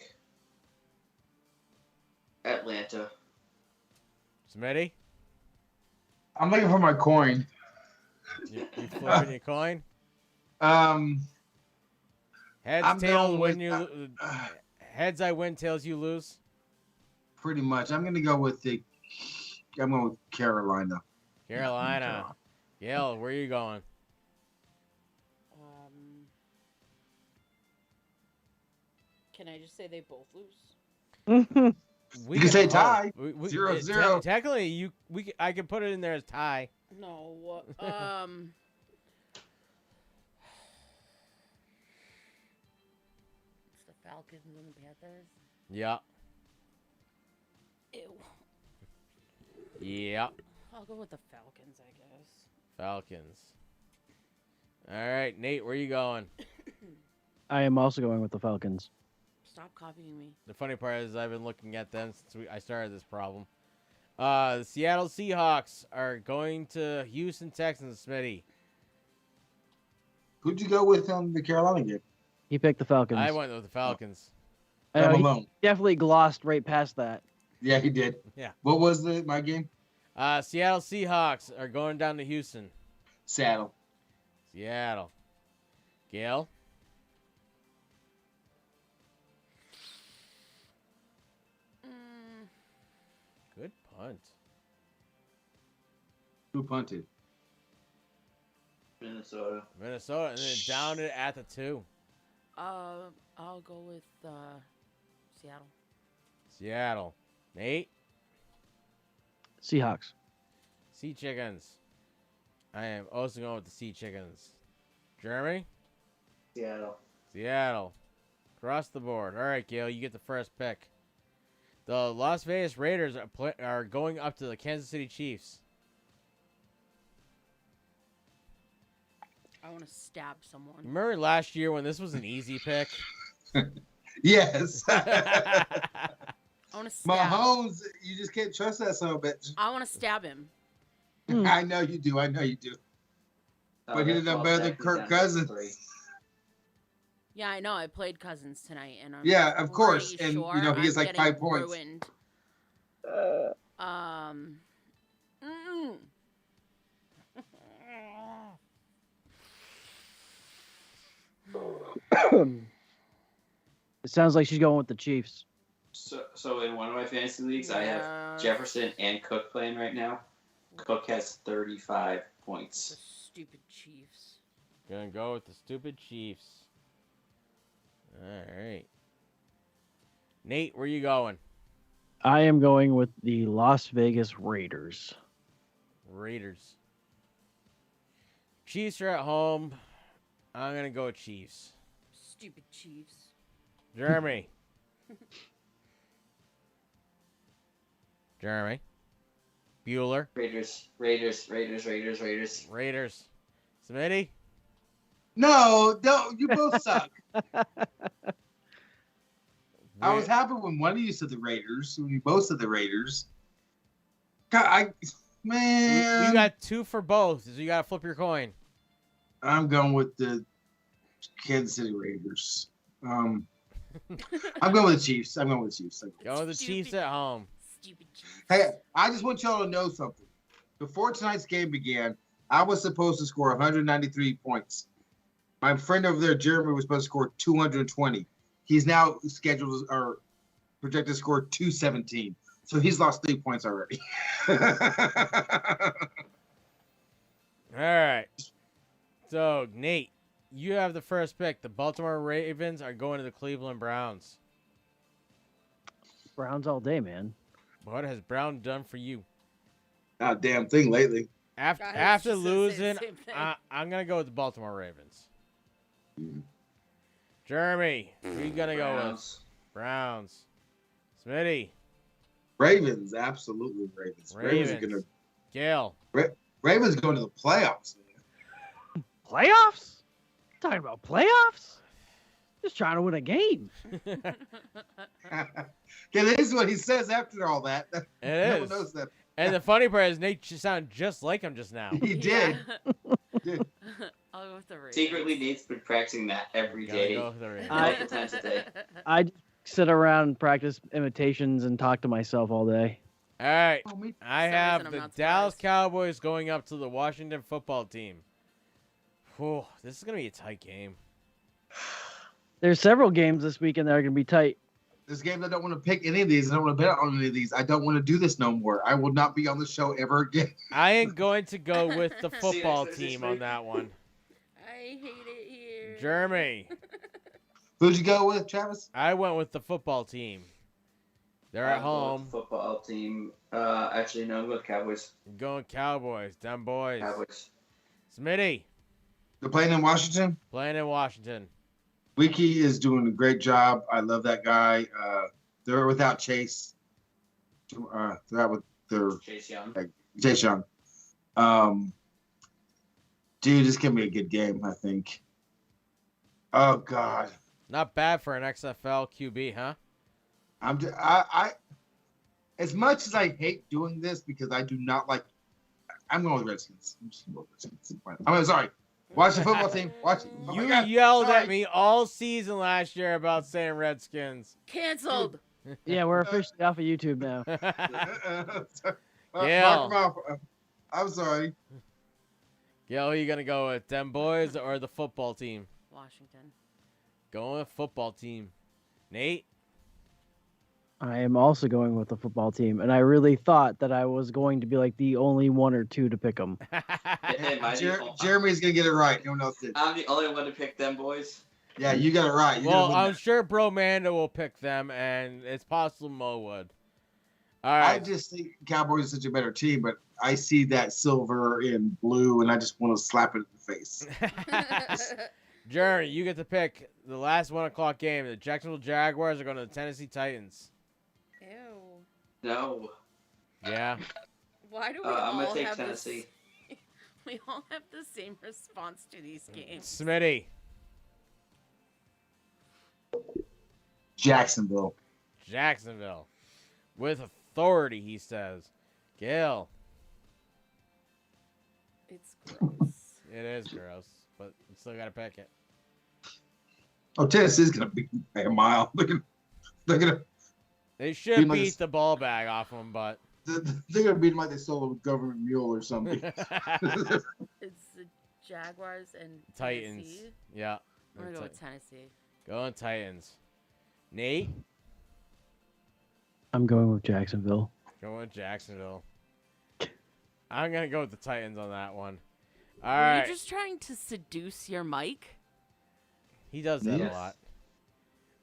Atlanta. Smitty? I'm looking for my coin. You flipping your coin? Heads, I'm tails, going win with, you. Heads, I win. Tails, you lose. Pretty much. I'm going to go with Carolina. Carolina. Gail, where are you going? Can I just say they both lose? You can say tie. 0-0. Technically, I could put it in there as tie. No. It's the Falcons and the Panthers. Yeah. Ew. Yeah. I'll go with the Falcons, I guess. Falcons. All right, Nate, where are you going? I am also going with the Falcons. Stop copying me. The funny part is I've been looking at them since I started this problem. The Seattle Seahawks are going to Houston Texans, Smitty. Who'd you go with on the Carolina game? He picked the Falcons. I went with the Falcons. I'm alone. He definitely glossed right past that. Yeah, he did. Yeah. What was my game? Seattle Seahawks are going down to Houston. Seattle. Gail? Good punt. Who punted? Minnesota, and then down it at the 2. I'll go with Seattle. Nate? Seahawks. Sea Chickens. I am also going with the Sea Chickens. Jeremy? Seattle. Across the board. All right, Gail, you get the first pick. The Las Vegas Raiders are going up to the Kansas City Chiefs. I want to stab someone. Remember last year when this was an easy pick? Yes. I want to stab Mahomes, you just can't trust that son of a bitch. I want to stab him. I know you do. But he did that better than Kirk Cousins. Yeah, I know. I played Cousins tonight, and I'm of course. And sure he gets like 5 points. Ruined. It sounds like she's going with the Chiefs. So in one of my fantasy leagues, I have Jefferson and Cook playing right now. Cook has 35 points. The stupid Chiefs. Gonna go with the stupid Chiefs. All right. Nate, where you going? I am going with the Las Vegas Raiders. Chiefs are at home. I'm gonna go with Chiefs. Stupid Chiefs. Jeremy. Bueller. Raiders. Smitty? No, you both suck. I was happy when one of you said the Raiders, when you both said the Raiders. God, man. You got 2 for both, so you gotta flip your coin. I'm going with the Kansas City Raiders. I'm going with the Chiefs. Go with the Chiefs at home. Stupid Chiefs. Hey, I just want y'all to know something. Before tonight's game began, I was supposed to score 193 points. My friend over there, Jeremy, was supposed to score 220. He's now scheduled or projected to score 217. So he's lost 3 points already. All right. So, Nate, you have the first pick. The Baltimore Ravens are going to the Cleveland Browns. Browns all day, man. What has Brown done for you? Not a damn thing lately. After losing, I'm going to go with the Baltimore Ravens. Jeremy, who are you going to go with? Browns. Smitty. Ravens, absolutely Ravens. Gail. Ravens going to the playoffs. Man. Playoffs? Talking about playoffs? Just trying to win a game. Yeah, that is what he says after all that. It no is. one knows that. And the funny part is Nate sounded just like him just now. He did. I'll go with the Raiders. Secretly, Nate's been practicing that every day. Multiple times a day. I sit around and practice imitations and talk to myself all day. All right. I some have reason I'm the not Dallas surprised. Cowboys going up to the Washington football team. Whew, this is going to be a tight game. There's several games this weekend that are going to be tight. This game, I don't want to pick any of these. I don't want to bet on any of these. I don't want to do this no more. I will not be on the show ever again. I am going to go with the football team on that one. I hate it here. Jeremy. Who'd you go with, Travis? I went with the football team. They're at home. Football team. Actually, no, I'm going with Cowboys. I'm going Cowboys. Them boys. Cowboys. Smitty. They're playing in Washington? Playing in Washington. Wiki is doing a great job. I love that guy. They're without Chase. They're out with their Chase Young. Chase Young. Dude, this can be a good game, I think. Oh God. Not bad for an XFL QB, huh? I as much as I hate doing this because I do not like. I'm going with Redskins. I'm sorry. Watch the football team. Watch. Oh You yelled at me all season last year about saying Redskins. Canceled. Yeah, we're officially off of YouTube now. Yeah. I'm sorry. Gail, who you going to go with? Them boys or the football team? Washington. Going with football team. Nate? I am also going with the football team, and I really thought that I was going to be like the only one or two to pick them. Jeremy's gonna get it right. No one else did. I'm the only one to pick them boys. Yeah, you got it right. I'm sure Bro Mando will pick them, and it's possible Mo would. All right. I just think Cowboys are such a better team, but I see that silver and blue, and I just want to slap it in the face. Jeremy, you get to pick the last 1 o'clock game. The Jacksonville Jaguars are going to the Tennessee Titans. Ew. No. Yeah. Why do we I'm all gonna take have Tennessee. We all have the same response to these games. Smitty. Jacksonville. Jacksonville. With authority, he says. Gail. It's gross. It is gross, but you still got to pick it. Oh, Tennessee's gonna beat them by a mile. They're gonna. They should beat the ball bag off them, but they're gonna beat them like they stole a government mule or something. It's the Jaguars and Titans. Tennessee. Yeah. I'm gonna go with Tennessee. Going Titans. Nate? I'm going with Jacksonville. Going with Jacksonville. I'm going to go with the Titans on that one. All Were right. you just trying to seduce your mic? He does that a lot.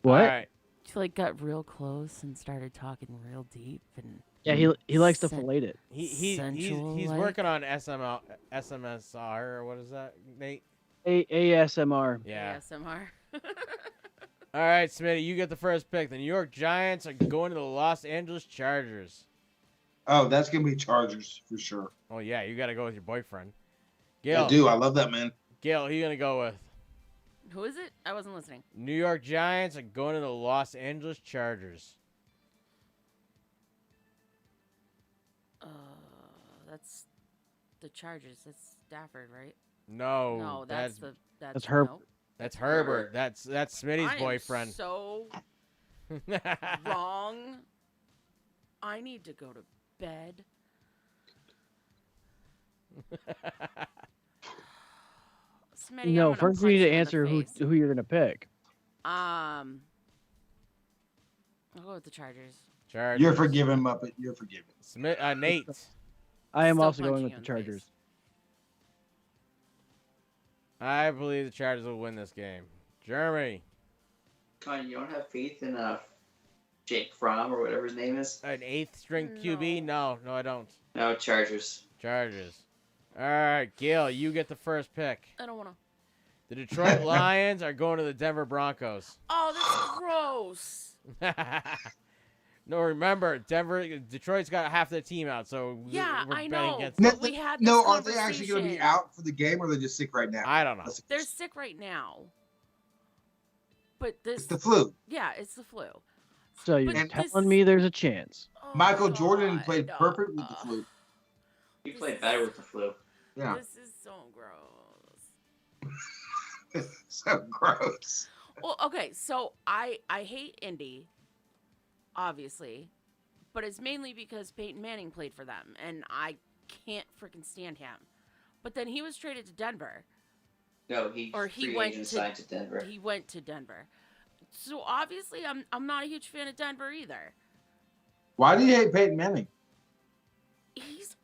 What? All right. You got real close and started talking real deep and. Yeah, he likes to fillet it. He's working on SMSR, or what is that, Nate? ASMR. Yeah. ASMR. All right, Smitty, you get the first pick. The New York Giants are going to the Los Angeles Chargers. Oh, that's gonna be Chargers for sure. Oh yeah, you got to go with your boyfriend. Gail. I do. I love that man. Gail, who you gonna go with? Who is it? I wasn't listening. New York Giants are going to the Los Angeles Chargers. That's the Chargers. That's Stafford, right? No. No, that's Herbert. nope. That's Herbert. That's Smitty's boyfriend. So wrong. I need to go to bed. Smitty, No, first you need to answer who you're gonna pick. I'll go with the Chargers. Chargers. You're forgiven, Muppet. You're forgiven. Nate. I am Still also going punching with you the in the Chargers. I believe the Chargers will win this game. Jeremy. Con, you don't have faith in Jake Fromm or whatever his name is? An 8th string QB? No, I don't. No, Chargers. Chargers. All right, Gail, you get the first pick. I don't want to. The Detroit Lions are going to the Denver Broncos. Oh, that's gross. No, remember, Detroit's got half their team out, so Yeah, we're I betting know. against But them. we had this No, are they actually going to be conversation. out for the game, or are they just sick right now? I don't know. They're sick right now. But this. It's the flu. Yeah, it's the flu. So you're But telling me there's a chance? Oh, Michael Jordan God. played perfect with the flu. He played better with the flu. Yeah. This is so gross. So gross. Well, okay, so I hate Indy, obviously, but it's mainly because Peyton Manning played for them, and I can't freaking stand him. But then he was traded to Denver. No, he Or he free went agent to signed to Denver. He went to Denver. So obviously, I'm not a huge fan of Denver either. Why do you hate Peyton Manning? He's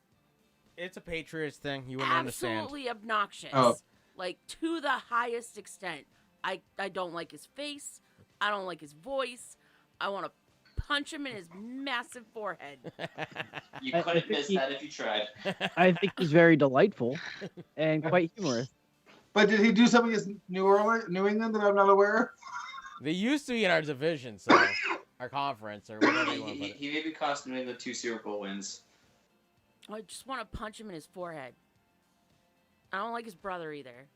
It's a Patriots thing. You wouldn't understand. absolutely obnoxious. Oh. Like, to the highest extent. I don't like his face. I don't like his voice. I want to punch him in his massive forehead. You couldn't miss that if you tried. I think he's very delightful and quite humorous. But did he do something against New England that I'm not aware of? They used to be in our division, so our conference or whatever you want to put it. He maybe cost New England 2 Super Bowl wins. I just want to punch him in his forehead. I don't like his brother either.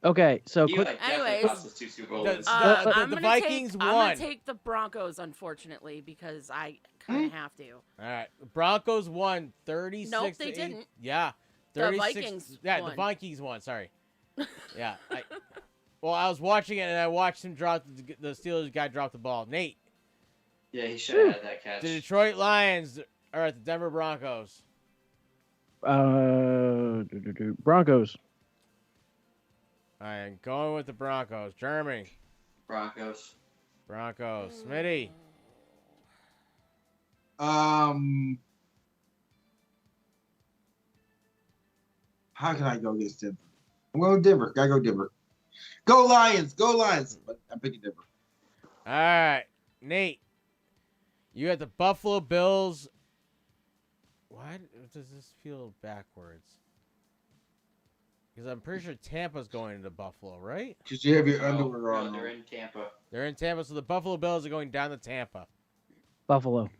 Okay, so He, quick. like, definitely Anyways, cost us 2 Super Bowl the- wins. I'm the gonna Vikings take, won. I'm gonna take the Broncos, unfortunately, because I kind of have to. All right, the Broncos won 36. Nope, they to 8. didn't. Yeah, The 36. Vikings Yeah, won. the Vikings won. Sorry. Yeah. Well, I was watching it and I watched him drop the Steelers guy drop the ball. Nate, Yeah, he should have had that catch. the Detroit Lions are at the Denver Broncos. Broncos. I am going with the Broncos. Jeremy. Broncos. Smitty. How can I go against Denver? I'm going with Denver. Gotta go Denver. Go Lions! Go Lions! But I'm picking Denver. All right, Nate. You got the Buffalo Bills. Why does this feel backwards? Because I'm pretty sure Tampa's going into Buffalo, right? Because you have your underwear on. They're in Tampa. They're in Tampa, so the Buffalo Bills are going down to Tampa. Buffalo.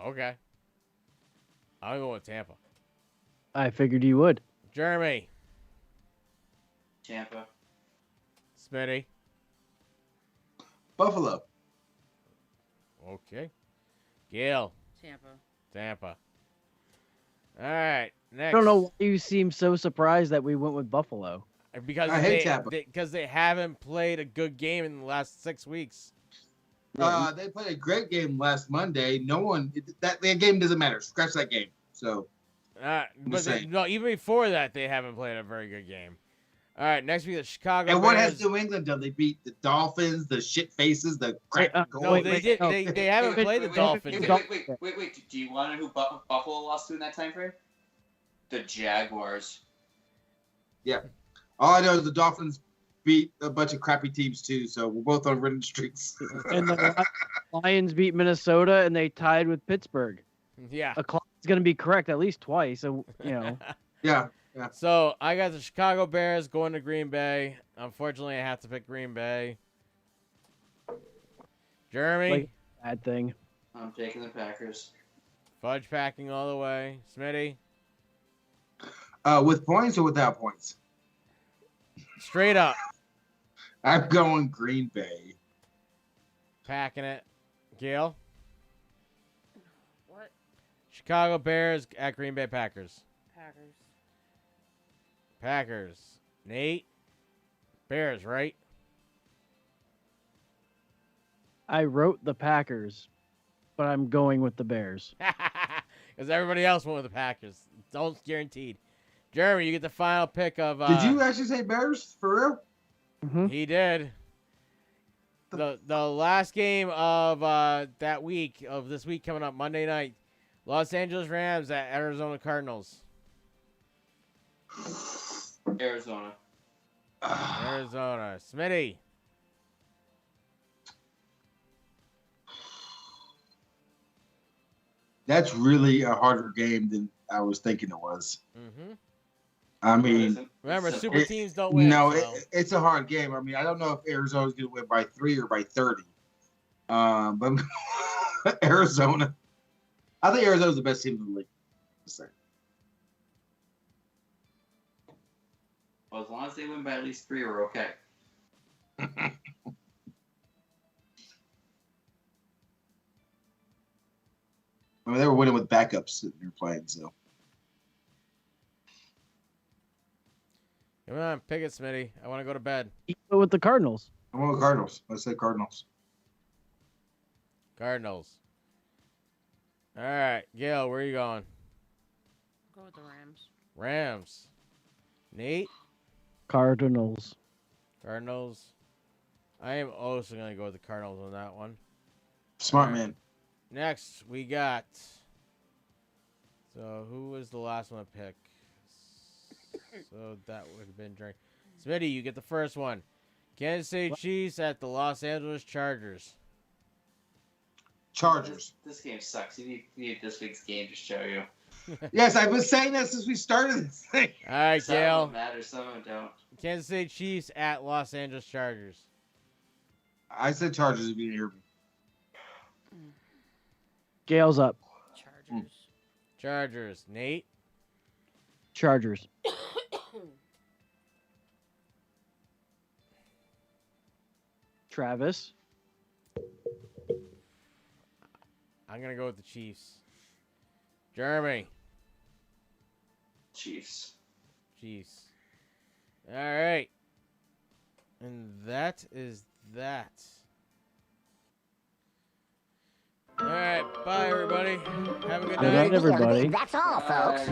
Okay. I'll go with Tampa. I figured you would. Jeremy. Tampa. Smitty. Buffalo. Okay. Gail. Tampa. All right. Next. I don't know why you seem so surprised that we went with Buffalo. Because I hate Tampa. Because they haven't played a good game in the last 6 weeks. They played a great game last Monday. That game doesn't matter. Scratch that game. So. No, even before that, they haven't played a very good game. All right, next week the Chicago. And what Bears. has New England done? They beat the Dolphins, the shit faces, the crack. No, they did. They haven't played the Dolphins. Wait. Do you want to know who Buffalo lost to in that time frame? The Jaguars. Yeah. All I know is the Dolphins beat a bunch of crappy teams too, so we're both on winning streaks. And the Lions beat Minnesota, and they tied with Pittsburgh. Yeah. A clock is going to be correct at least twice, so, Yeah. So I got the Chicago Bears going to Green Bay. Unfortunately, I have to pick Green Bay. Jeremy. Like, bad thing. I'm taking the Packers. Fudge packing all the way. Smitty. With points or without points? Straight up. I'm going Green Bay. Packing it. Gail. What? Chicago Bears at Green Bay Packers. Packers. Nate. Bears, right? I wrote the Packers, but I'm going with the Bears. Because everybody else went with the Packers. Don't guaranteed. Jeremy, you get the final pick of. Did you actually say Bears for real? Mm-hmm. He did. The last game of that week of this week coming up Monday night, Los Angeles Rams at Arizona Cardinals. Arizona. Smitty. That's really a harder game than I was thinking it was. Mm-hmm. I mean, remember, super teams don't win. No, so. it's a hard game. I mean, I don't know if Arizona's going to win by 3 or by 30. But Arizona, I think Arizona's the best team in the league. Well, as long as they win by at least 3, we're okay. I mean, they were winning with backups that they're playing, so. Come on, pick it, Smitty. I want to go to bed. You go with the Cardinals. I'm going with Cardinals. I said Cardinals. Cardinals. All right, Gail, where are you going? Go with the Rams. Rams. Nate? Cardinals. Cardinals. I am also going to go with the Cardinals on that one. Smart man. Next, we got. So, who was the last one to pick? So, that would have been Drake. Smitty, you get the first one. Kansas City Chiefs at the Los Angeles Chargers. Chargers. This game sucks. You need this week's game to show you. Yes, I've been saying that since we started this thing. All right, Some Gail. of them matter, some of them don't. Kansas City Chiefs at Los Angeles Chargers. I said Chargers if you didn't hear me. Gale's up. Chargers. Chargers. Nate? Chargers. Travis. I'm going to go with the Chiefs. Jeremy? Chiefs. Chiefs. All right. And that is that. All right. Bye, everybody. Have a good Good night. night, everybody. That's all, folks.